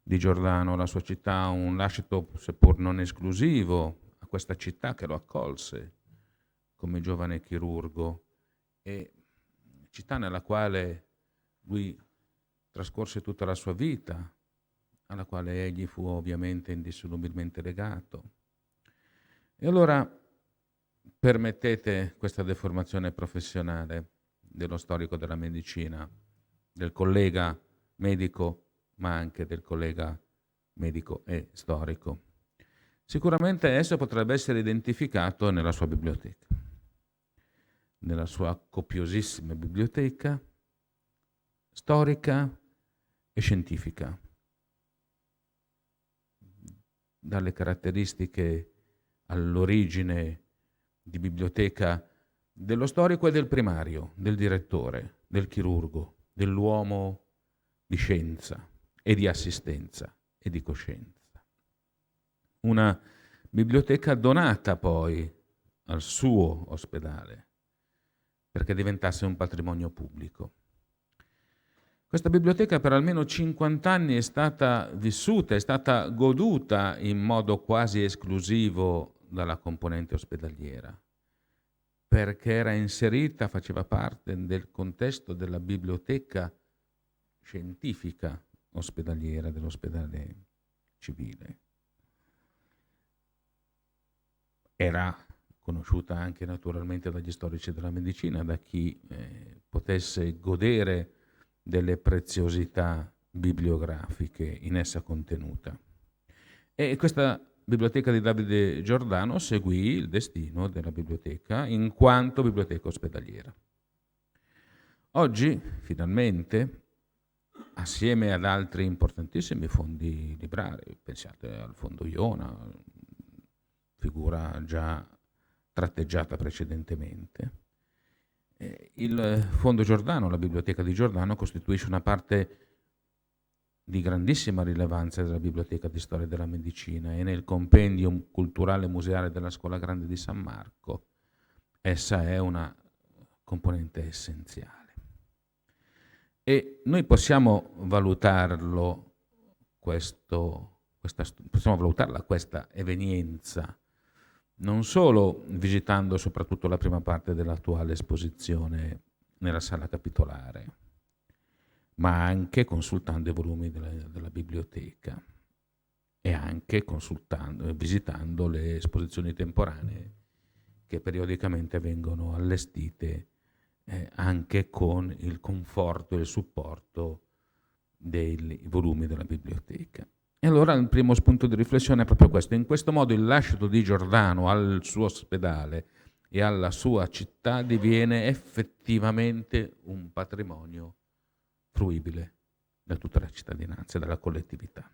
di Giordano, la sua città, un lascito seppur non esclusivo a questa città che lo accolse come giovane chirurgo, e città nella quale lui trascorse tutta la sua vita, alla quale egli fu ovviamente indissolubilmente legato. E allora permettete questa deformazione professionale dello storico della medicina, del collega medico, ma anche del collega medico e storico. Sicuramente esso potrebbe essere identificato nella sua biblioteca, nella sua copiosissima biblioteca storica e scientifica, dalle caratteristiche all'origine di biblioteca dello storico e del primario, del direttore, del chirurgo, dell'uomo di scienza e di assistenza e di coscienza. Una biblioteca donata poi al suo ospedale perché diventasse un patrimonio pubblico. Questa biblioteca per almeno 50 anni è stata vissuta, è stata goduta in modo quasi esclusivo dalla componente ospedaliera. perché era inserita, faceva parte del contesto della biblioteca scientifica ospedaliera dell'ospedale civile. Era conosciuta anche naturalmente dagli storici della medicina, da chi potesse godere delle preziosità bibliografiche in essa contenuta. E questa biblioteca di Davide Giordano seguì il destino della biblioteca in quanto biblioteca ospedaliera. Oggi, finalmente, assieme ad altri importantissimi fondi librari, pensate al Fondo Iona, figura già tratteggiata precedentemente, il Fondo Giordano, la Biblioteca di Giordano, costituisce una parte di grandissima rilevanza della Biblioteca di Storia della Medicina e nel compendium culturale museale della Scuola Grande di San Marco essa è una componente essenziale. E noi possiamo valutarla questa evenienza non solo visitando soprattutto la prima parte dell'attuale esposizione nella sala capitolare, ma anche consultando i volumi della biblioteca e anche visitando le esposizioni temporanee che periodicamente vengono allestite anche con il conforto e il supporto dei volumi della biblioteca. E allora il primo spunto di riflessione è proprio questo. In questo modo il lascito di Giordano al suo ospedale e alla sua città diviene effettivamente un patrimonio fruibile da tutta la cittadinanza e dalla collettività.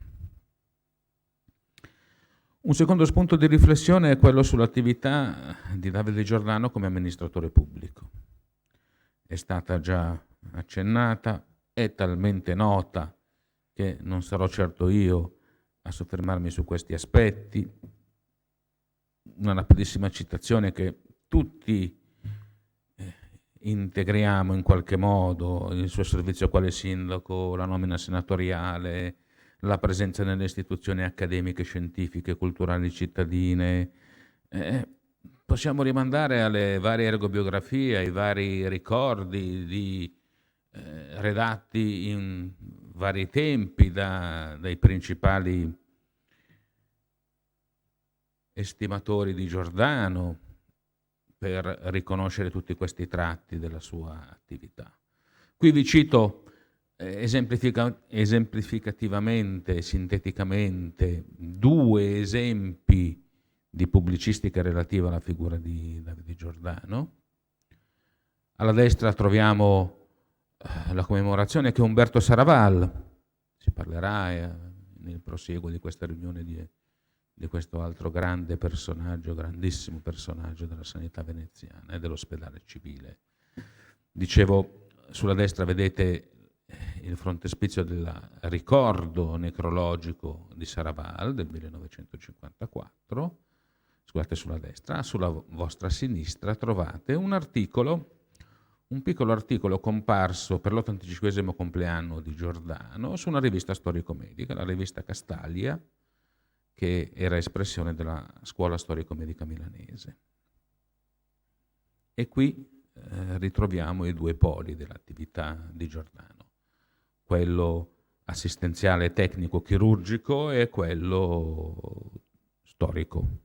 Un secondo spunto di riflessione è quello sull'attività di Davide Giordano come amministratore pubblico. È stata già accennata, è talmente nota che non sarò certo io a soffermarmi su questi aspetti. Una rapidissima citazione che tutti integriamo in qualche modo: il suo servizio quale sindaco, la nomina senatoriale, la presenza nelle istituzioni accademiche, scientifiche, culturali, cittadine. Possiamo rimandare alle varie ergobiografie, ai vari ricordi redatti in vari tempi dai principali estimatori di Giordano per riconoscere tutti questi tratti della sua attività. Qui vi cito esemplificativamente, sinteticamente, 2 esempi di pubblicistica relativa alla figura di Davide Giordano. Alla destra troviamo la commemorazione che Umberto Saraval, si parlerà nel prosieguo di questa riunione di questo altro grande personaggio, grandissimo personaggio della sanità veneziana e dell'ospedale civile. Dicevo, sulla destra vedete il frontespizio del ricordo necrologico di Saraval del 1954, scusate, sulla destra. Sulla vostra sinistra trovate un piccolo articolo comparso per l'85° compleanno di Giordano su una rivista storico-medica, la rivista Castaglia, che era espressione della scuola storico-medica milanese. E qui ritroviamo i 2 poli dell'attività di Giordano, quello assistenziale tecnico-chirurgico e quello storico.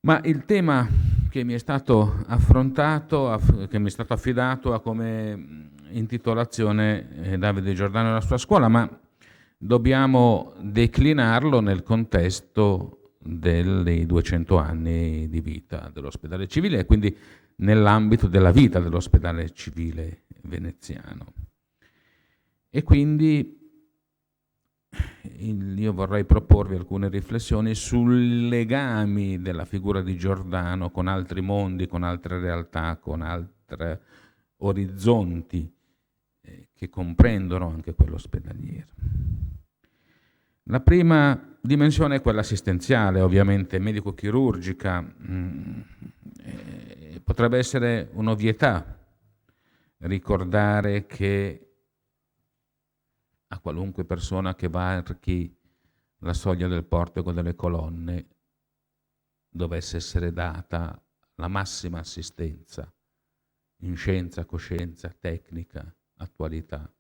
Ma il tema che mi è stato affidato ha come intitolazione Davide Giordano e la sua scuola, ma dobbiamo declinarlo nel contesto dei 200 anni di vita dell'ospedale civile e quindi nell'ambito della vita dell'ospedale civile veneziano. E quindi io vorrei proporvi alcune riflessioni sui legami della figura di Giordano con altri mondi, con altre realtà, con altri orizzonti che comprendono anche quello ospedaliero. La prima dimensione è quella assistenziale, ovviamente medico-chirurgica. Potrebbe essere un'ovvietà ricordare che a qualunque persona che varchi la soglia del portico delle colonne dovesse essere data la massima assistenza in scienza, coscienza, tecnica, attualità,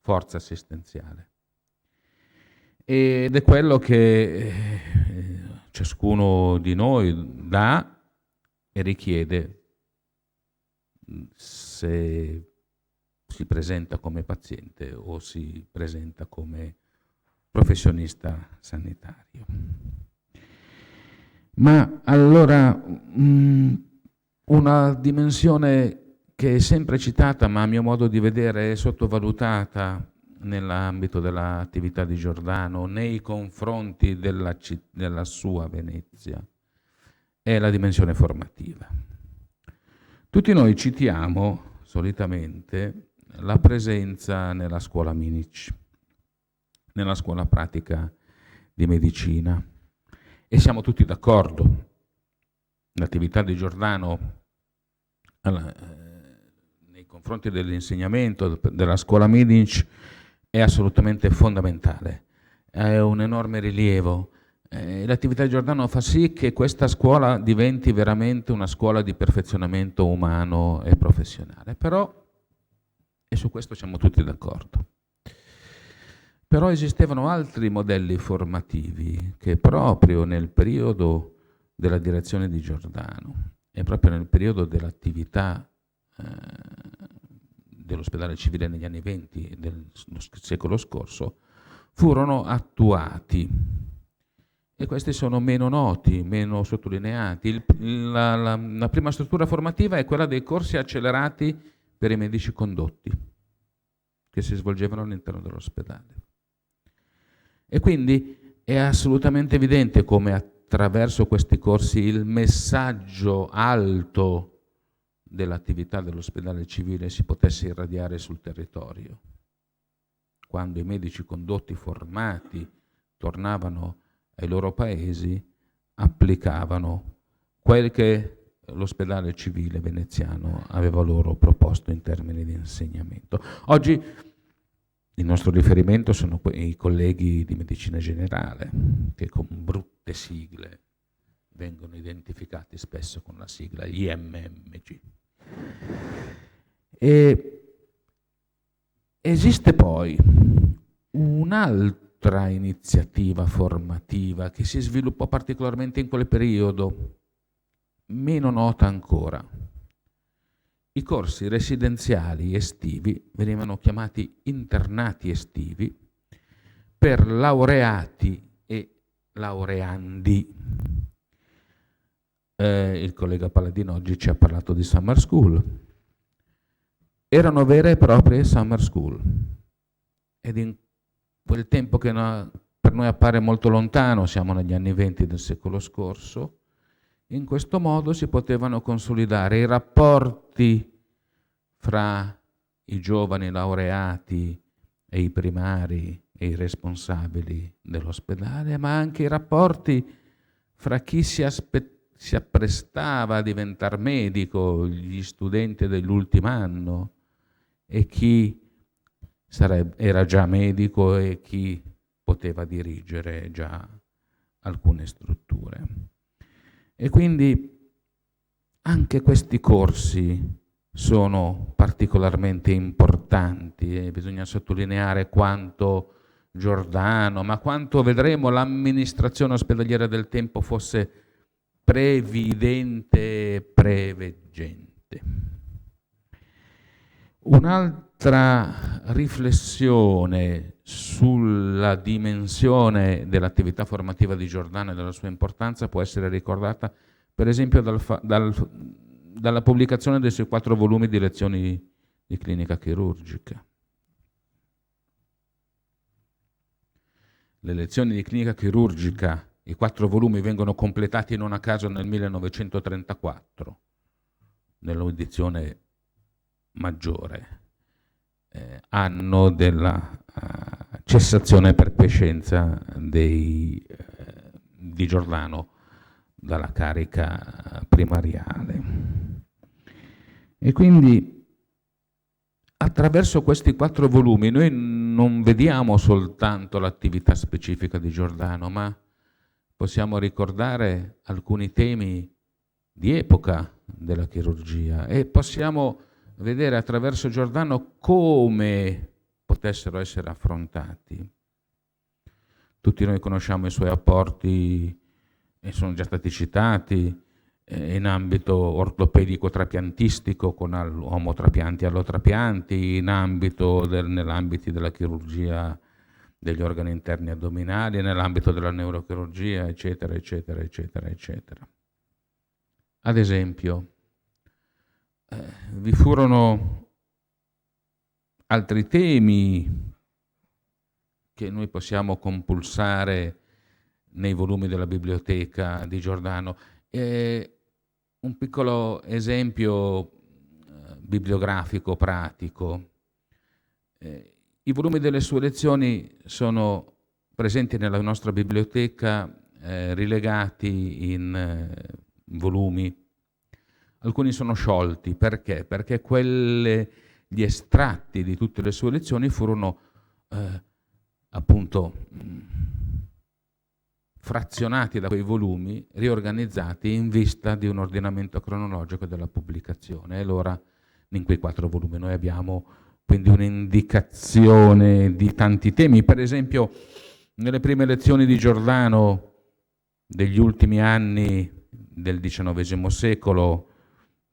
forza assistenziale. Ed è quello che ciascuno di noi dà e richiede se si presenta come paziente o si presenta come professionista sanitario. Ma allora una dimensione che è sempre citata, ma a mio modo di vedere è sottovalutata nell'ambito dell'attività di Giordano nei confronti della sua Venezia, è la dimensione formativa. Tutti noi citiamo solitamente la presenza nella scuola Minic, nella scuola pratica di medicina, e siamo tutti d'accordo. L'attività di Giordano nei confronti dell'insegnamento della scuola Minic è assolutamente fondamentale, è un enorme rilievo. L'attività di Giordano fa sì che questa scuola diventi veramente una scuola di perfezionamento umano e professionale, però, e su questo siamo tutti d'accordo. Però esistevano altri modelli formativi che proprio nel periodo della direzione di Giordano e proprio nel periodo dell'attività dell'ospedale civile negli anni 20 del secolo scorso furono attuati, e questi sono meno noti, meno sottolineati. La prima struttura formativa è quella dei corsi accelerati per i medici condotti che si svolgevano all'interno dell'ospedale. E quindi è assolutamente evidente come attraverso questi corsi il messaggio alto dell'attività dell'ospedale civile si potesse irradiare sul territorio. Quando i medici condotti formati tornavano ai loro paesi, applicavano quel che l'ospedale civile veneziano aveva loro proposto in termini di insegnamento. Oggi il nostro riferimento sono i colleghi di medicina generale, che con brutte sigle vengono identificati spesso con la sigla IMMG. E esiste poi un'altra iniziativa formativa che si sviluppò particolarmente in quel periodo, meno nota ancora. I corsi residenziali estivi venivano chiamati internati estivi per laureati e laureandi. Il collega Palladino oggi ci ha parlato di summer school. Erano vere e proprie summer school. Ed in quel tempo che per noi appare molto lontano, siamo negli anni 20 del secolo scorso, in questo modo si potevano consolidare i rapporti fra i giovani laureati e i primari e i responsabili dell'ospedale, ma anche i rapporti fra chi si apprestava a diventare medico, gli studenti dell'ultimo anno, e chi era già medico e chi poteva dirigere già alcune strutture. E quindi anche questi corsi sono particolarmente importanti e bisogna sottolineare quanto Giordano, ma quanto vedremo l'amministrazione ospedaliera del tempo fosse previdente e preveggente. Un'altra riflessione sulla dimensione dell'attività formativa di Giordano e della sua importanza può essere ricordata per esempio dalla pubblicazione dei suoi 4 volumi di lezioni di clinica chirurgica. Le lezioni di clinica chirurgica, i 4 volumi, vengono completati non a caso nel 1934, nell'edizione maggiore, anno della cessazione per quiescenza di Giordano dalla carica primariale. E quindi attraverso questi 4 volumi noi non vediamo soltanto l'attività specifica di Giordano, ma possiamo ricordare alcuni temi di epoca della chirurgia e possiamo vedere attraverso Giordano come potessero essere affrontati. Tutti noi conosciamo i suoi apporti, e sono già stati citati, in ambito ortopedico trapiantistico con omotrapianti e allotrapianti, nell'ambito della chirurgia degli organi interni addominali, nell'ambito della neurochirurgia, eccetera, eccetera, eccetera, eccetera. Ad esempio, vi furono altri temi che noi possiamo compulsare nei volumi della biblioteca di Giordano. Un piccolo esempio bibliografico, pratico. I volumi delle sue lezioni sono presenti nella nostra biblioteca, rilegati in volumi. Alcuni sono sciolti. Perché? Perché gli estratti di tutte le sue lezioni furono appunto frazionati da quei volumi, riorganizzati in vista di un ordinamento cronologico della pubblicazione. E allora in quei 4 volumi noi abbiamo quindi un'indicazione di tanti temi. Per esempio, nelle prime lezioni di Giordano degli ultimi anni del XIX secolo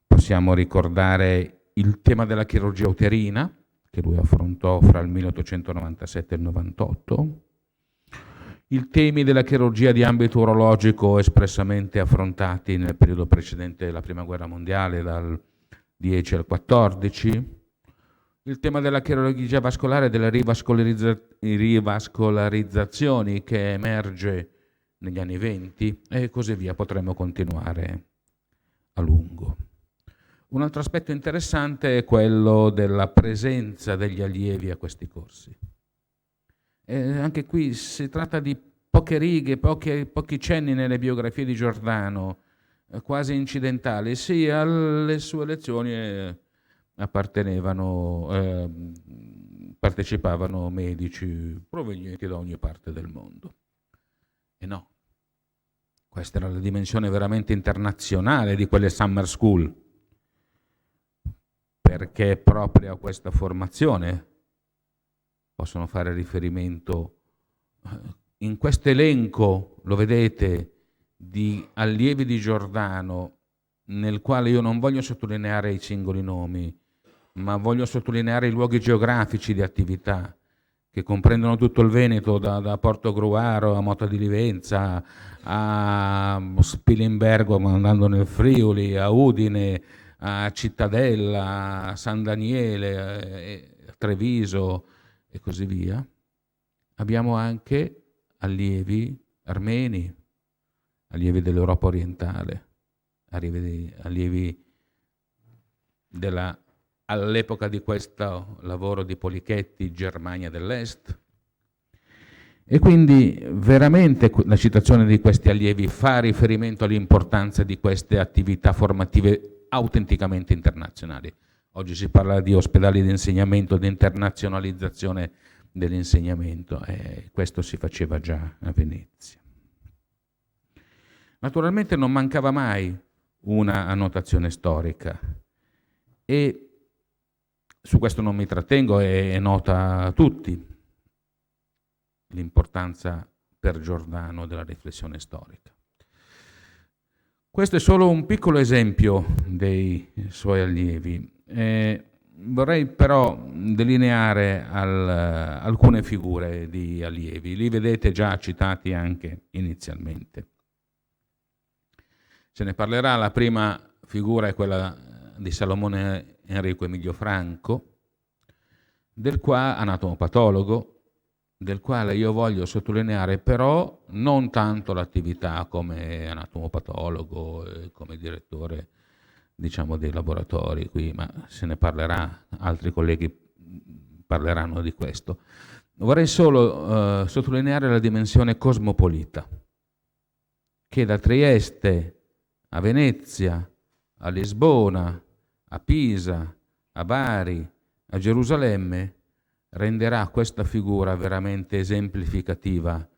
possiamo ricordare il tema della chirurgia uterina, che lui affrontò fra il 1897 e il 98, i temi della chirurgia di ambito urologico espressamente affrontati nel periodo precedente alla Prima Guerra Mondiale, dal 10 al 14, il tema della chirurgia vascolare e delle rivascolarizzazioni che emerge negli anni 20 e così via, potremmo continuare a lungo. Un altro aspetto interessante è quello della presenza degli allievi a questi corsi. Anche qui si tratta di poche righe, pochi cenni nelle biografie di Giordano, quasi incidentali. Sì, alle sue lezioni partecipavano medici provenienti da ogni parte del mondo. E no, questa era la dimensione veramente internazionale di quelle summer school, perché proprio a questa formazione possono fare riferimento. In questo elenco, lo vedete, di allievi di Giordano, nel quale io non voglio sottolineare i singoli nomi, ma voglio sottolineare i luoghi geografici di attività, che comprendono tutto il Veneto, da Portogruaro a Mota di Livenza, a Spilimbergo, andando nel Friuli, a Udine, a Cittadella, a San Daniele, a Treviso e così via. Abbiamo anche allievi armeni, allievi dell'Europa orientale, allievi all'epoca di questo lavoro di Polichetti, Germania dell'Est. E quindi veramente la citazione di questi allievi fa riferimento all'importanza di queste attività formative autenticamente internazionali. Oggi si parla di ospedali di insegnamento, di internazionalizzazione dell'insegnamento, e questo si faceva già a Venezia. Naturalmente non mancava mai una annotazione storica, e su questo non mi trattengo, è nota a tutti l'importanza per Giordano della riflessione storica. Questo è solo un piccolo esempio dei suoi allievi. Vorrei però delineare alcune figure di allievi. Li vedete già citati anche inizialmente. Se ne parlerà. La prima figura è quella di Salomone Enrico Emilio Franco, anatomopatologo, del quale io voglio sottolineare però non tanto l'attività come anatomopatologo, come direttore, diciamo, dei laboratori qui, ma se ne parlerà, altri colleghi parleranno di questo. Vorrei solo sottolineare la dimensione cosmopolita, che da Trieste a Venezia, a Lisbona, a Pisa, a Bari, a Gerusalemme, renderà questa figura veramente esemplificativa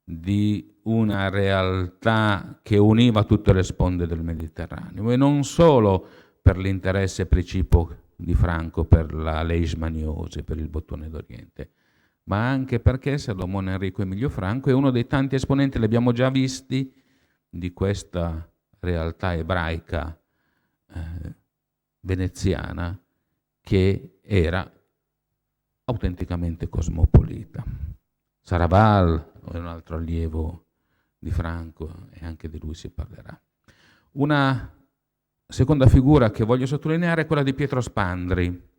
di una realtà che univa tutte le sponde del Mediterraneo, e non solo per l'interesse precipuo di Franco per la leishmaniose, per il bottone d'Oriente, ma anche perché Salomone Enrico Emilio Franco è uno dei tanti esponenti, li abbiamo già visti, di questa realtà ebraica veneziana che era autenticamente cosmopolita. Saraval è un altro allievo di Franco e anche di lui si parlerà. Una seconda figura che voglio sottolineare è quella di Pietro Spandri.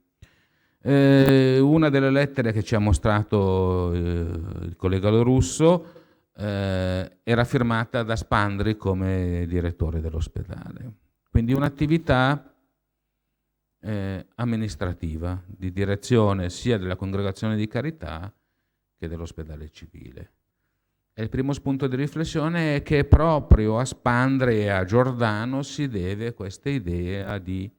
Una delle lettere che ci ha mostrato il collega Lorusso era firmata da Spandri come direttore dell'ospedale. Quindi un'attività amministrativa, di direzione sia della congregazione di carità che dell'ospedale civile. E il primo spunto di riflessione è che proprio a Spandri e a Giordano si deve questa idea di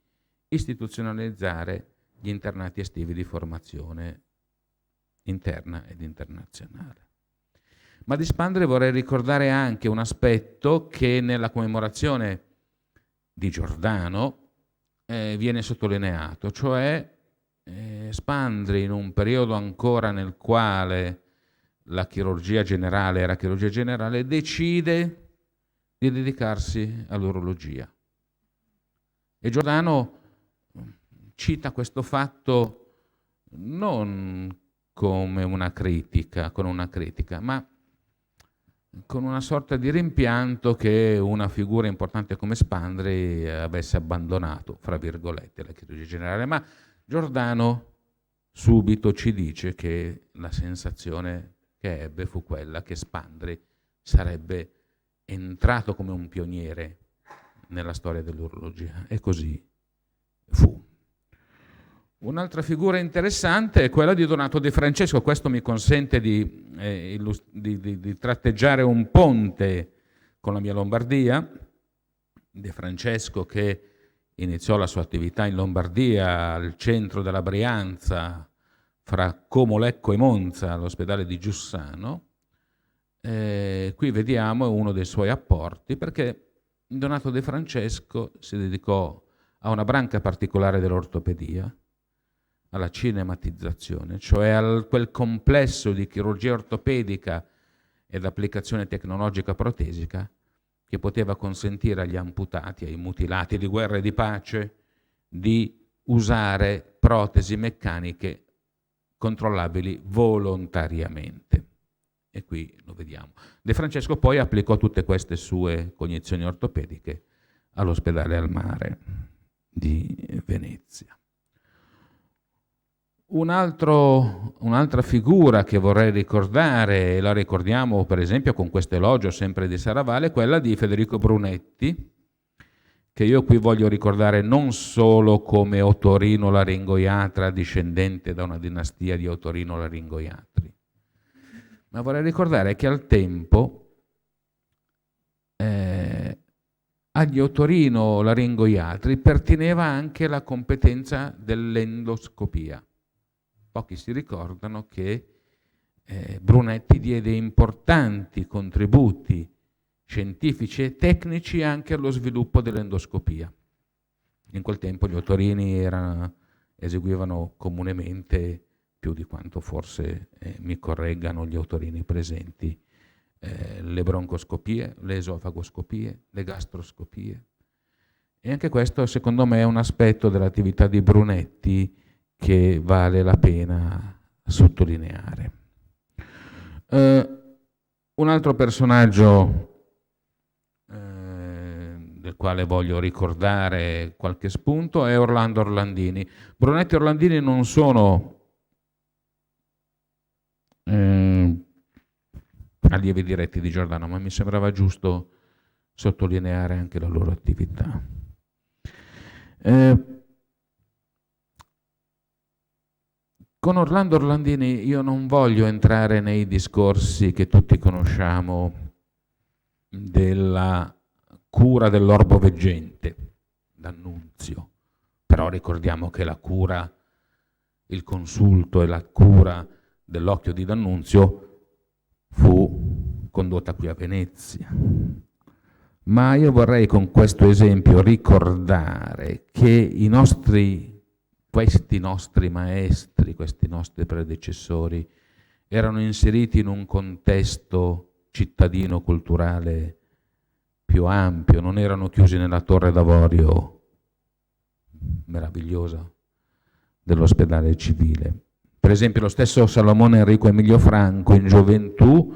istituzionalizzare gli internati estivi di formazione interna ed internazionale. Ma di Spandri vorrei ricordare anche un aspetto che nella commemorazione di Giordano viene sottolineato, cioè Spandri, in un periodo ancora nel quale la chirurgia generale era chirurgia generale, decide di dedicarsi all'urologia. E Giordano cita questo fatto non come una critica, ma con una sorta di rimpianto che una figura importante come Spandri avesse abbandonato, fra virgolette, la chirurgia generale. Ma Giordano subito ci dice che la sensazione che ebbe fu quella che Spandri sarebbe entrato come un pioniere nella storia dell'urologia, e così fu. Un'altra figura interessante è quella di Donato De Francesco. Questo mi consente di tratteggiare un ponte con la mia Lombardia. De Francesco, che iniziò la sua attività in Lombardia, al centro della Brianza, fra Como, Lecco e Monza, all'ospedale di Giussano. Qui vediamo uno dei suoi apporti, perché Donato De Francesco si dedicò a una branca particolare dell'ortopedia, alla cinematizzazione, cioè a quel complesso di chirurgia ortopedica ed applicazione tecnologica protesica che poteva consentire agli amputati, ai mutilati di guerra e di pace, di usare protesi meccaniche controllabili volontariamente. E qui lo vediamo. De Francesco poi applicò tutte queste sue cognizioni ortopediche all'ospedale al mare di Venezia. Un'altra figura che vorrei ricordare, e la ricordiamo per esempio con questo elogio sempre di Saraval, è quella di Federico Brunetti, che io qui voglio ricordare non solo come otorino-laringoiatra discendente da una dinastia di otorino-laringoiatri, ma vorrei ricordare che al tempo agli otorino-laringoiatri perteneva anche la competenza dell'endoscopia. Pochi si ricordano che Brunetti diede importanti contributi scientifici e tecnici anche allo sviluppo dell'endoscopia. In quel tempo gli otorini eseguivano comunemente, più di quanto forse mi correggano gli otorini presenti, le broncoscopie, le esofagoscopie, le gastroscopie. E anche questo secondo me è un aspetto dell'attività di Brunetti che vale la pena sottolineare. Un altro personaggio del quale voglio ricordare qualche spunto è Orlando Orlandini. Brunetti e Orlandini non sono allievi diretti di Giordano, ma mi sembrava giusto sottolineare anche la loro attività. Con Orlando Orlandini io non voglio entrare nei discorsi che tutti conosciamo della cura dell'orbo veggente, d'Annunzio, però ricordiamo che la cura, il consulto e la cura dell'occhio di D'Annunzio fu condotta qui a Venezia. Ma io vorrei con questo esempio ricordare che questi nostri maestri, questi nostri predecessori, erano inseriti in un contesto cittadino culturale più ampio, non erano chiusi nella torre d'avorio meravigliosa dell'ospedale civile. Per esempio lo stesso Salomone Enrico Emilio Franco in gioventù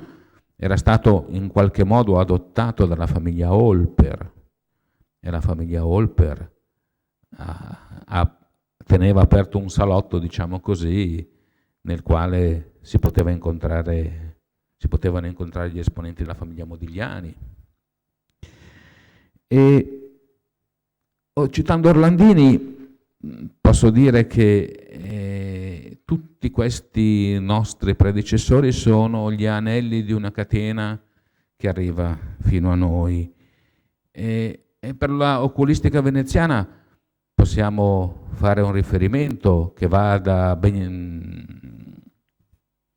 era stato in qualche modo adottato dalla famiglia Olper e la famiglia Olper teneva aperto un salotto, diciamo così, nel quale si potevano incontrare gli esponenti della famiglia Modigliani. E citando Orlandini posso dire che tutti questi nostri predecessori sono gli anelli di una catena che arriva fino a noi. E per la oculistica veneziana possiamo fare un riferimento che va da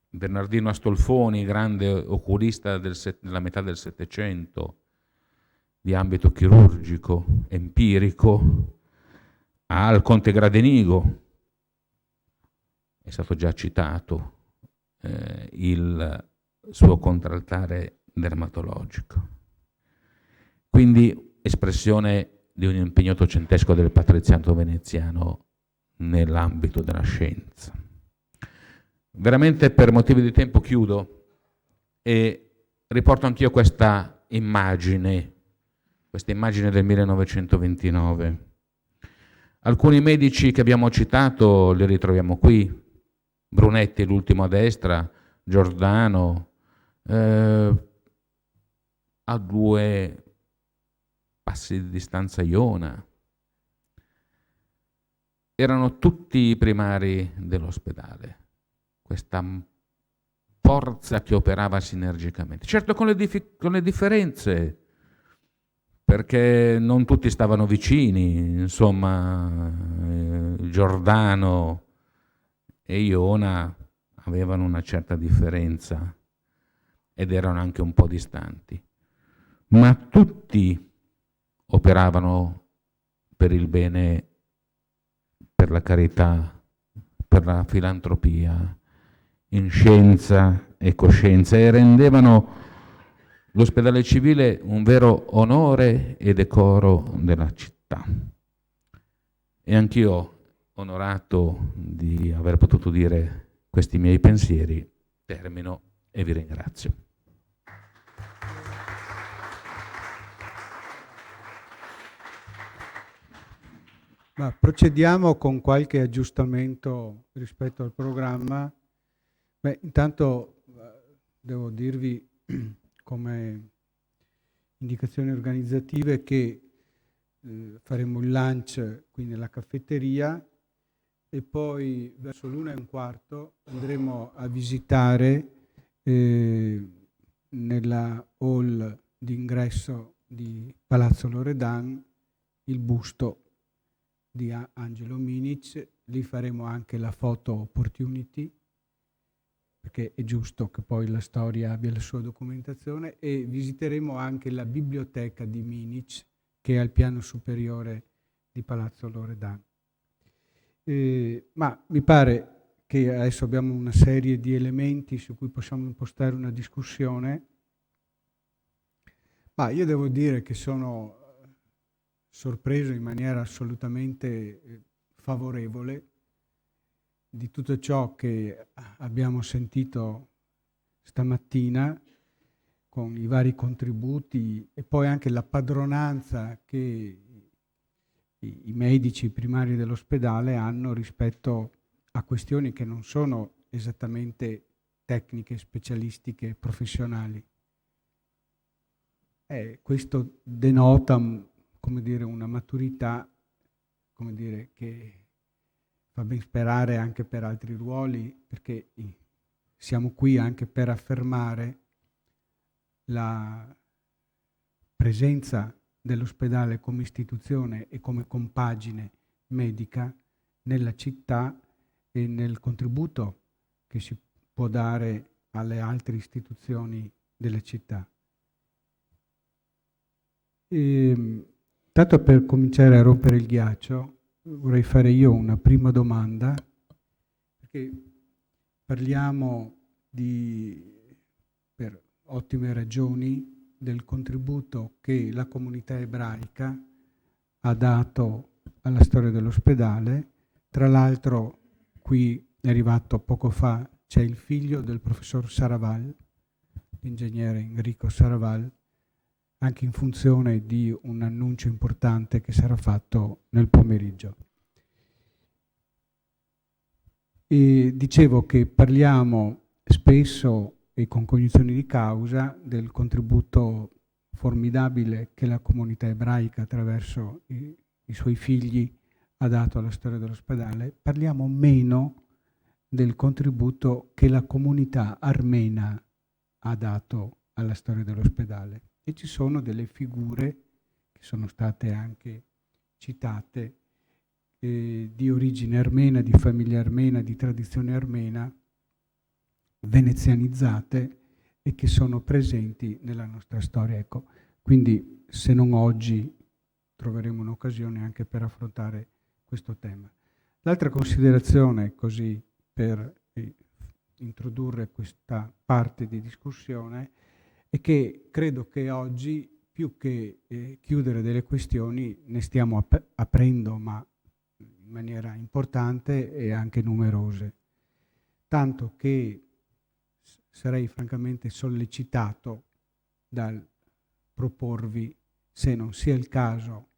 Bernardino Astolfoni, grande oculista della metà del Settecento, di ambito chirurgico, empirico, al Conte Gradenigo, è stato già citato, il suo contraltare dermatologico. Quindi espressione di un impegno ottocentesco del patriziato veneziano nell'ambito della scienza. Veramente per motivi di tempo chiudo e riporto anch'io questa immagine del 1929. Alcuni medici che abbiamo citato li ritroviamo qui, Brunetti, l'ultimo a destra, Giordano, a 2 passi di distanza Iona. Erano tutti i primari dell'ospedale, questa forza che operava sinergicamente. Certo con le differenze, perché non tutti stavano vicini, insomma, Giordano e Iona avevano una certa differenza ed erano anche un po' distanti, ma tutti operavano per il bene, per la carità, per la filantropia, in scienza e coscienza, e rendevano l'ospedale civile un vero onore e decoro della città. E anch'io, onorato di aver potuto dire questi miei pensieri, termino e vi ringrazio. Ma procediamo con qualche aggiustamento rispetto al programma. Beh, intanto devo dirvi come indicazioni organizzative che faremo il lunch qui nella caffetteria e poi verso l'1:15 andremo a visitare nella hall d'ingresso di Palazzo Loredan il busto di Angelo Minic. Lì faremo anche la photo opportunity, perché è giusto che poi la storia abbia la sua documentazione, e visiteremo anche la biblioteca di Minic, che è al piano superiore di Palazzo Loredan. Ma mi pare che adesso abbiamo una serie di elementi su cui possiamo impostare una discussione, ma io devo dire che sono sorpreso in maniera assolutamente favorevole di tutto ciò che abbiamo sentito stamattina con i vari contributi e poi anche la padronanza che i medici primari dell'ospedale hanno rispetto a questioni che non sono esattamente tecniche, specialistiche, professionali. Questo denota, come dire, una maturità, come dire, che fa ben sperare anche per altri ruoli, perché siamo qui anche per affermare la presenza dell'ospedale come istituzione e come compagine medica nella città e nel contributo che si può dare alle altre istituzioni della città. Tanto per cominciare a rompere il ghiaccio, vorrei fare io una prima domanda, perché parliamo per ottime ragioni, del contributo che la comunità ebraica ha dato alla storia dell'ospedale. Tra l'altro, qui è arrivato poco fa, c'è il figlio del professor Saraval, l'ingegnere Enrico Saraval, anche in funzione di un annuncio importante che sarà fatto nel pomeriggio. E dicevo che parliamo spesso e con cognizione di causa del contributo formidabile che la comunità ebraica attraverso i suoi figli ha dato alla storia dell'ospedale. Parliamo meno del contributo che la comunità armena ha dato alla storia dell'ospedale. E ci sono delle figure che sono state anche citate di origine armena, di famiglia armena, di tradizione armena, venezianizzate e che sono presenti nella nostra storia. Ecco, quindi se non oggi troveremo un'occasione anche per affrontare questo tema. L'altra considerazione, così per introdurre questa parte di discussione, è che credo che oggi, più che chiudere delle questioni, ne stiamo aprendo, ma in maniera importante e anche numerose. Tanto che sarei francamente sollecitato dal proporvi, se non sia il caso,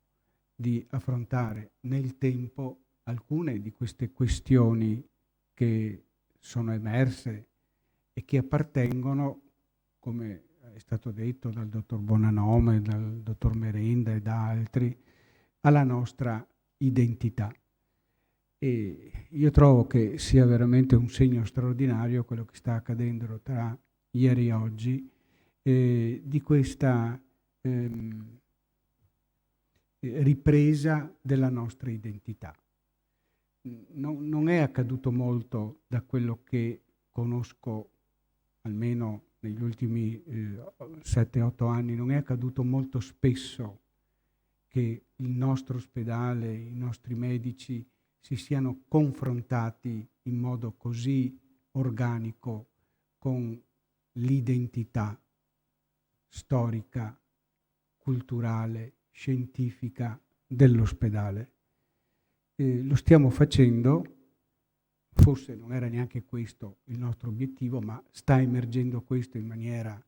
di affrontare nel tempo alcune di queste questioni che sono emerse e che appartengono, come è stato detto dal dottor Bonanome, dal dottor Merenda e da altri, alla nostra identità. E io trovo che sia veramente un segno straordinario quello che sta accadendo tra ieri e oggi, di questa ripresa della nostra identità. Non è accaduto molto da quello che conosco, almeno negli ultimi 7-8 anni, non è accaduto molto spesso che il nostro ospedale, i nostri medici si siano confrontati in modo così organico con l'identità storica, culturale, scientifica dell'ospedale. Lo stiamo facendo, forse non era neanche questo il nostro obiettivo, ma sta emergendo questo in maniera,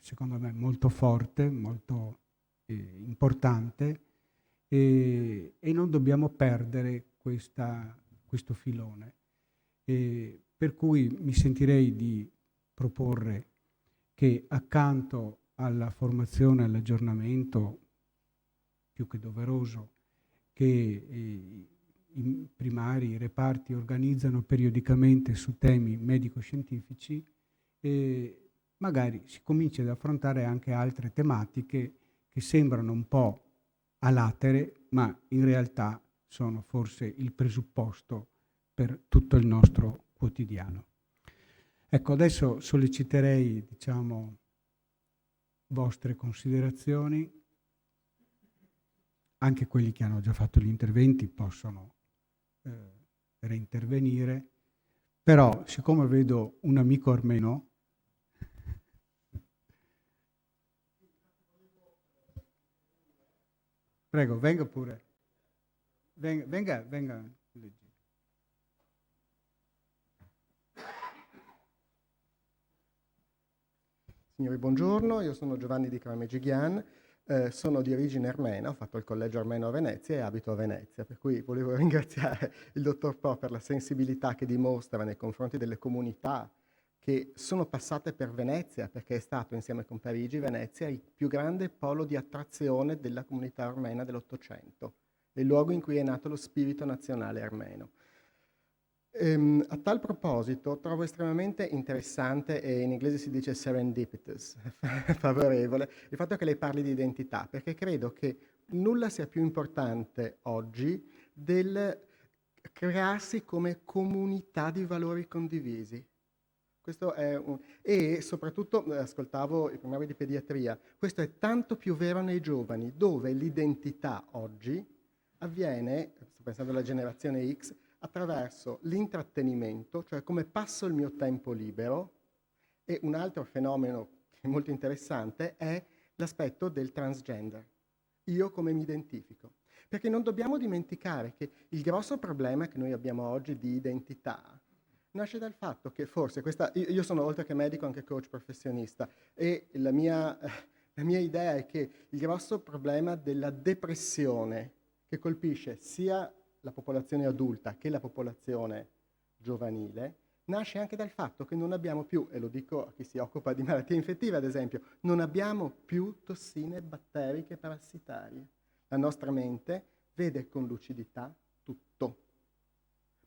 secondo me, molto forte, molto importante, e non dobbiamo perdere questo filone. Per cui mi sentirei di proporre che accanto alla formazione e all'aggiornamento più che doveroso che i primari, i reparti organizzano periodicamente su temi medico-scientifici, magari si comincia ad affrontare anche altre tematiche che sembrano un po' a latere, ma in realtà sono forse il presupposto per tutto il nostro quotidiano. Ecco, adesso solleciterei, vostre considerazioni. Anche quelli che hanno già fatto gli interventi possono reintervenire, però siccome vedo un amico armeno, prego, venga pure, venga. Signori, buongiorno, io sono Giovanni di Kramegighian, sono di origine armena, ho fatto il collegio armeno a Venezia e abito a Venezia, per cui volevo ringraziare il dottor Po per la sensibilità che dimostra nei confronti delle comunità che sono passate per Venezia, perché è stato, insieme con Parigi, Venezia, il più grande polo di attrazione della comunità armena dell'Ottocento, il luogo in cui è nato lo spirito nazionale armeno. A tal proposito trovo estremamente interessante, e in inglese si dice serendipitous, favorevole, il fatto che lei parli di identità, perché credo che nulla sia più importante oggi del crearsi come comunità di valori condivisi. E soprattutto, ascoltavo i primari di pediatria, questo è tanto più vero nei giovani, dove l'identità oggi avviene, sto pensando alla generazione X, attraverso l'intrattenimento, cioè come passo il mio tempo libero, e un altro fenomeno che è molto interessante è l'aspetto del transgender. Io come mi identifico? Perché non dobbiamo dimenticare che il grosso problema che noi abbiamo oggi di identità nasce dal fatto che forse io sono oltre che medico anche coach professionista, e la mia idea è che il grosso problema della depressione che colpisce sia la popolazione adulta che la popolazione giovanile nasce anche dal fatto che non abbiamo più, e lo dico a chi si occupa di malattie infettive ad esempio, non abbiamo più tossine batteriche parassitarie. La nostra mente vede con lucidità tutto.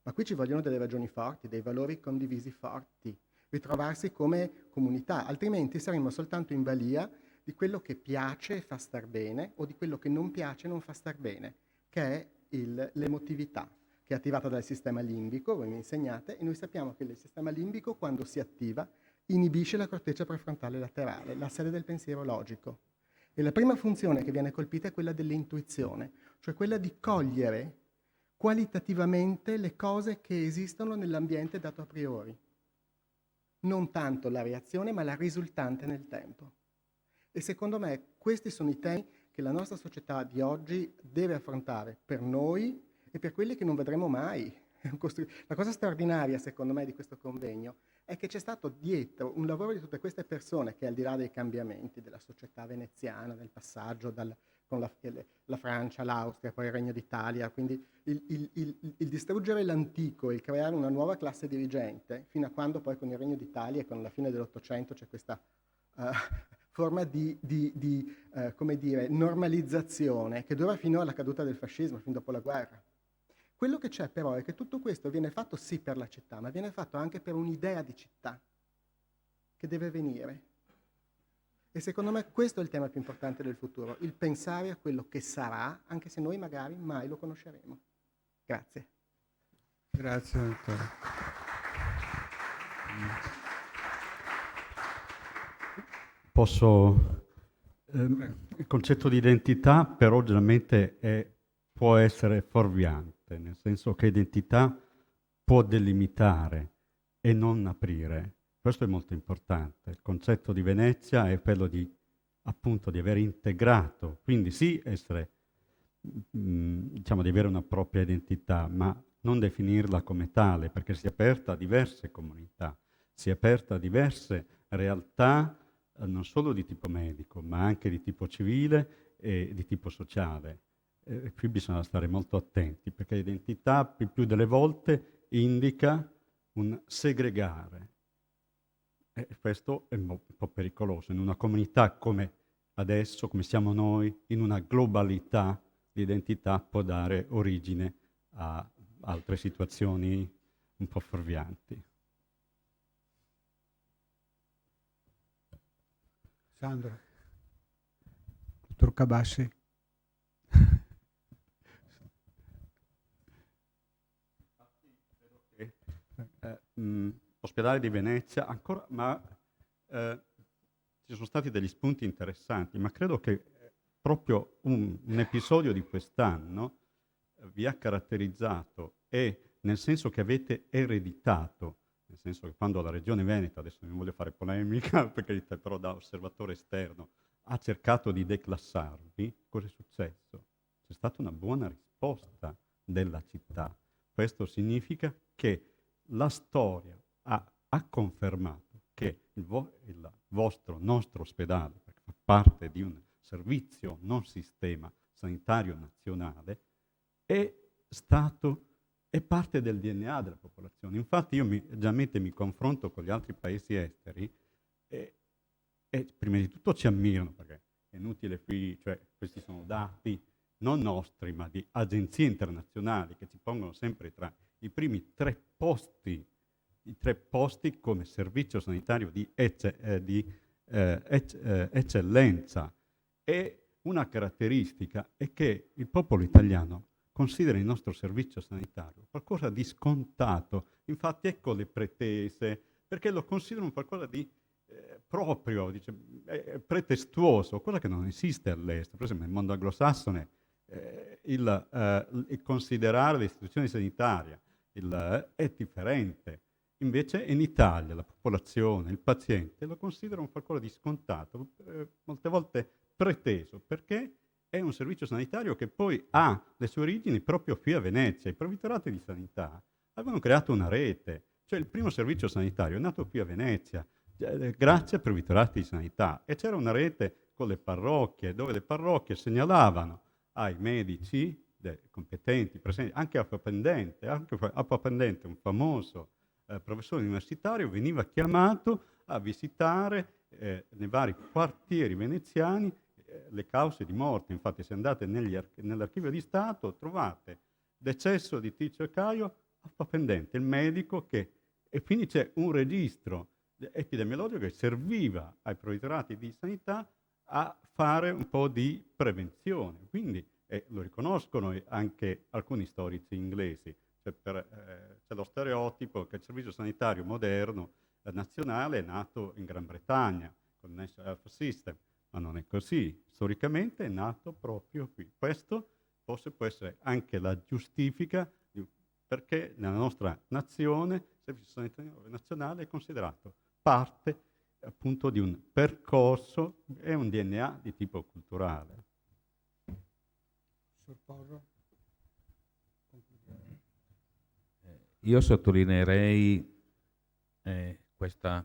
Ma qui ci vogliono delle ragioni forti, dei valori condivisi forti, ritrovarsi come comunità, altrimenti saremmo soltanto in balia di quello che piace e fa star bene o di quello che non piace e non fa star bene, che è l'emotività, che è attivata dal sistema limbico, voi mi insegnate, e noi sappiamo che il sistema limbico, quando si attiva, inibisce la corteccia prefrontale laterale, la sede del pensiero logico. E la prima funzione che viene colpita è quella dell'intuizione, cioè quella di cogliere qualitativamente le cose che esistono nell'ambiente dato a priori. Non tanto la reazione, ma la risultante nel tempo. E secondo me questi sono i temi che la nostra società di oggi deve affrontare per noi e per quelli che non vedremo mai. La cosa straordinaria, secondo me, di questo convegno è che c'è stato dietro un lavoro di tutte queste persone che, al di là dei cambiamenti della società veneziana, del passaggio con la Francia, l'Austria, poi il Regno d'Italia, quindi il distruggere l'antico e il creare una nuova classe dirigente, fino a quando poi con il Regno d'Italia e con la fine dell'Ottocento c'è questa forma come dire, normalizzazione che dura fino alla caduta del fascismo, fin dopo la guerra. Quello che c'è però è che tutto questo viene fatto sì per la città, ma viene fatto anche per un'idea di città che deve venire. E secondo me questo è il tema più importante del futuro, il pensare a quello che sarà, anche se noi magari mai lo conosceremo. Grazie. Grazie, dottore. Il concetto di identità però generalmente può essere fuorviante, nel senso che identità può delimitare e non aprire. Questo è molto importante. Il concetto di Venezia è quello di, appunto, di aver integrato, quindi sì essere, diciamo, di avere una propria identità, ma non definirla come tale, perché si è aperta a diverse comunità, si è aperta a diverse realtà, non solo di tipo medico, ma anche di tipo civile e di tipo sociale. Qui bisogna stare molto attenti, perché l'identità più delle volte indica un segregare. E questo è un po' pericoloso. In una comunità come adesso, come siamo noi, in una globalità, l'identità può dare origine a altre situazioni un po' fuorvianti. Sandro. Dottor Cabassi. Ospedale di Venezia ancora, ma ci sono stati degli spunti interessanti, ma credo che proprio un episodio di quest'anno vi ha caratterizzato, e nel senso che avete ereditato, nel senso che quando la Regione Veneto, adesso non voglio fare polemica, perché però da osservatore esterno, ha cercato di declassarvi, cosa è successo? C'è stata una buona risposta della città. Questo significa che la storia ha confermato che il nostro ospedale, perché fa parte di un servizio, non sistema sanitario nazionale, è parte del DNA della popolazione. Infatti io generalmente mi confronto con gli altri paesi esteri e prima di tutto ci ammirano, perché è inutile qui, cioè questi sono dati non nostri, ma di agenzie internazionali che ci pongono sempre tra i primi tre posti come servizio sanitario di eccellenza. E una caratteristica è che il popolo italiano considera il nostro servizio sanitario qualcosa di scontato. Infatti ecco le pretese perché lo considerano qualcosa di proprio, pretestuoso, cosa che non esiste all'estero. Per esempio nel mondo anglosassone il considerare le istituzioni sanitarie è differente. Invece in Italia la popolazione, il paziente, lo considerano qualcosa di scontato, molte volte preteso, perché è un servizio sanitario che poi ha le sue origini proprio qui a Venezia. I provveditorati di sanità avevano creato una rete, cioè il primo servizio sanitario è nato qui a Venezia, grazie ai provveditorati di sanità, e c'era una rete con le parrocchie, dove le parrocchie segnalavano ai medici competenti, presenti, anche Acqua Pendente, un famoso professore universitario, veniva chiamato a visitare nei vari quartieri veneziani le cause di morte. Infatti se andate nell'archivio di Stato trovate decesso di Tizio e Caio, Acqua Pendente, il medico e quindi c'è un registro epidemiologico che serviva ai provveditorati di sanità a fare un po' di prevenzione. Quindi lo riconoscono anche alcuni storici inglesi. C'è lo stereotipo che il servizio sanitario moderno nazionale è nato in Gran Bretagna con il National Health System, ma non è così. Storicamente è nato proprio qui. Questo forse può essere anche la giustifica perché nella nostra nazione il servizio sanitario nazionale è considerato parte appunto di un percorso e un DNA di tipo culturale. Io sottolineerei questa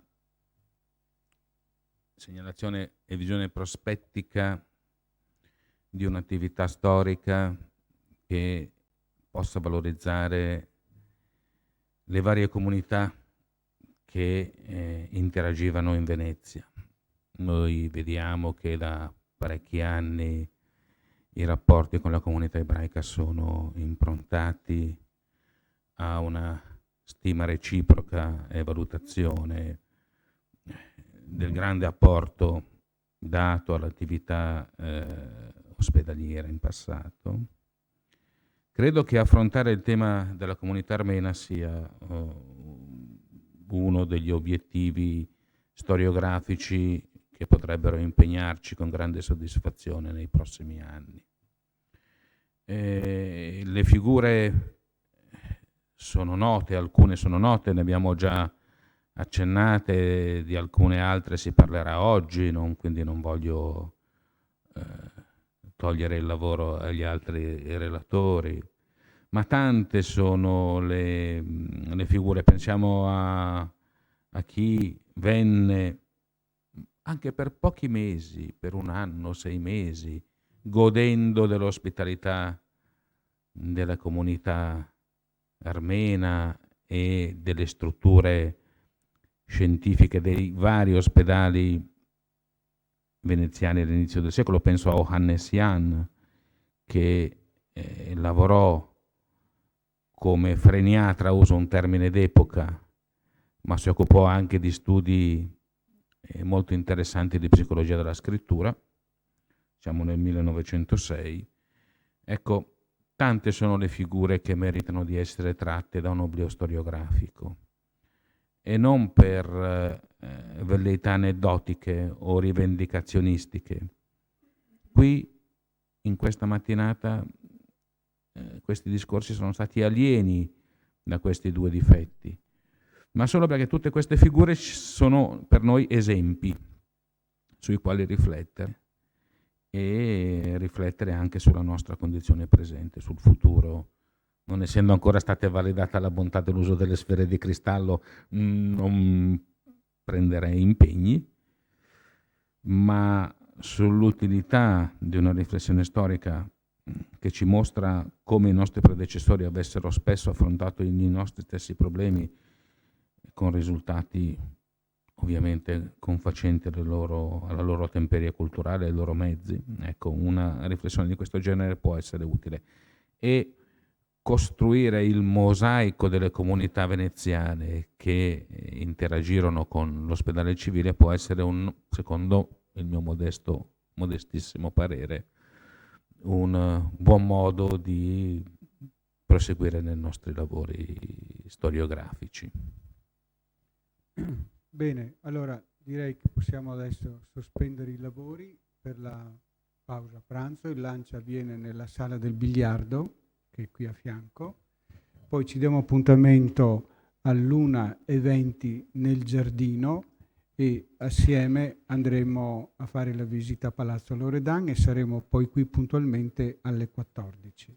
segnalazione e visione prospettica di un'attività storica che possa valorizzare le varie comunità che interagivano in Venezia. Noi vediamo che da parecchi anni i rapporti con la comunità ebraica sono improntati a una stima reciproca e valutazione del grande apporto dato all'attività ospedaliera in passato. Credo che affrontare il tema della comunità armena sia uno degli obiettivi storiografici che potrebbero impegnarci con grande soddisfazione nei prossimi anni. Le figure sono note, alcune sono note, ne abbiamo già accennate, di alcune altre si parlerà oggi, quindi non voglio togliere il lavoro agli altri relatori, ma tante sono le figure. Pensiamo a chi venne anche per pochi mesi, per un anno, 6 mesi, godendo dell'ospitalità della comunità armena e delle strutture scientifiche dei vari ospedali veneziani all'inizio del secolo. Penso a Ohannessian, che lavorò come freniatra, uso un termine d'epoca, ma si occupò anche di studi molto interessanti di psicologia della scrittura, siamo nel 1906. Ecco, tante sono le figure che meritano di essere tratte da un oblio storiografico, e non per velleità aneddotiche o rivendicazionistiche. Qui, in questa mattinata, questi discorsi sono stati alieni da questi due difetti, ma solo perché tutte queste figure sono per noi esempi sui quali riflettere, e riflettere anche sulla nostra condizione presente, sul futuro. Non essendo ancora stata validata la bontà dell'uso delle sfere di cristallo, non prenderei impegni, ma sull'utilità di una riflessione storica che ci mostra come i nostri predecessori avessero spesso affrontato i nostri stessi problemi con risultati ovviamente confacenti alla loro temperia culturale e ai loro mezzi. Ecco, una riflessione di questo genere può essere utile, e costruire il mosaico delle comunità veneziane che interagirono con l'ospedale civile può essere, secondo il mio modestissimo parere, un buon modo di proseguire nei nostri lavori storiografici. Bene, allora direi che possiamo adesso sospendere i lavori per la pausa pranzo. Il lunch avviene nella sala del biliardo, che è qui a fianco. Poi ci diamo appuntamento all'1:20 nel giardino e assieme andremo a fare la visita a Palazzo Loredan e saremo poi qui puntualmente alle 14.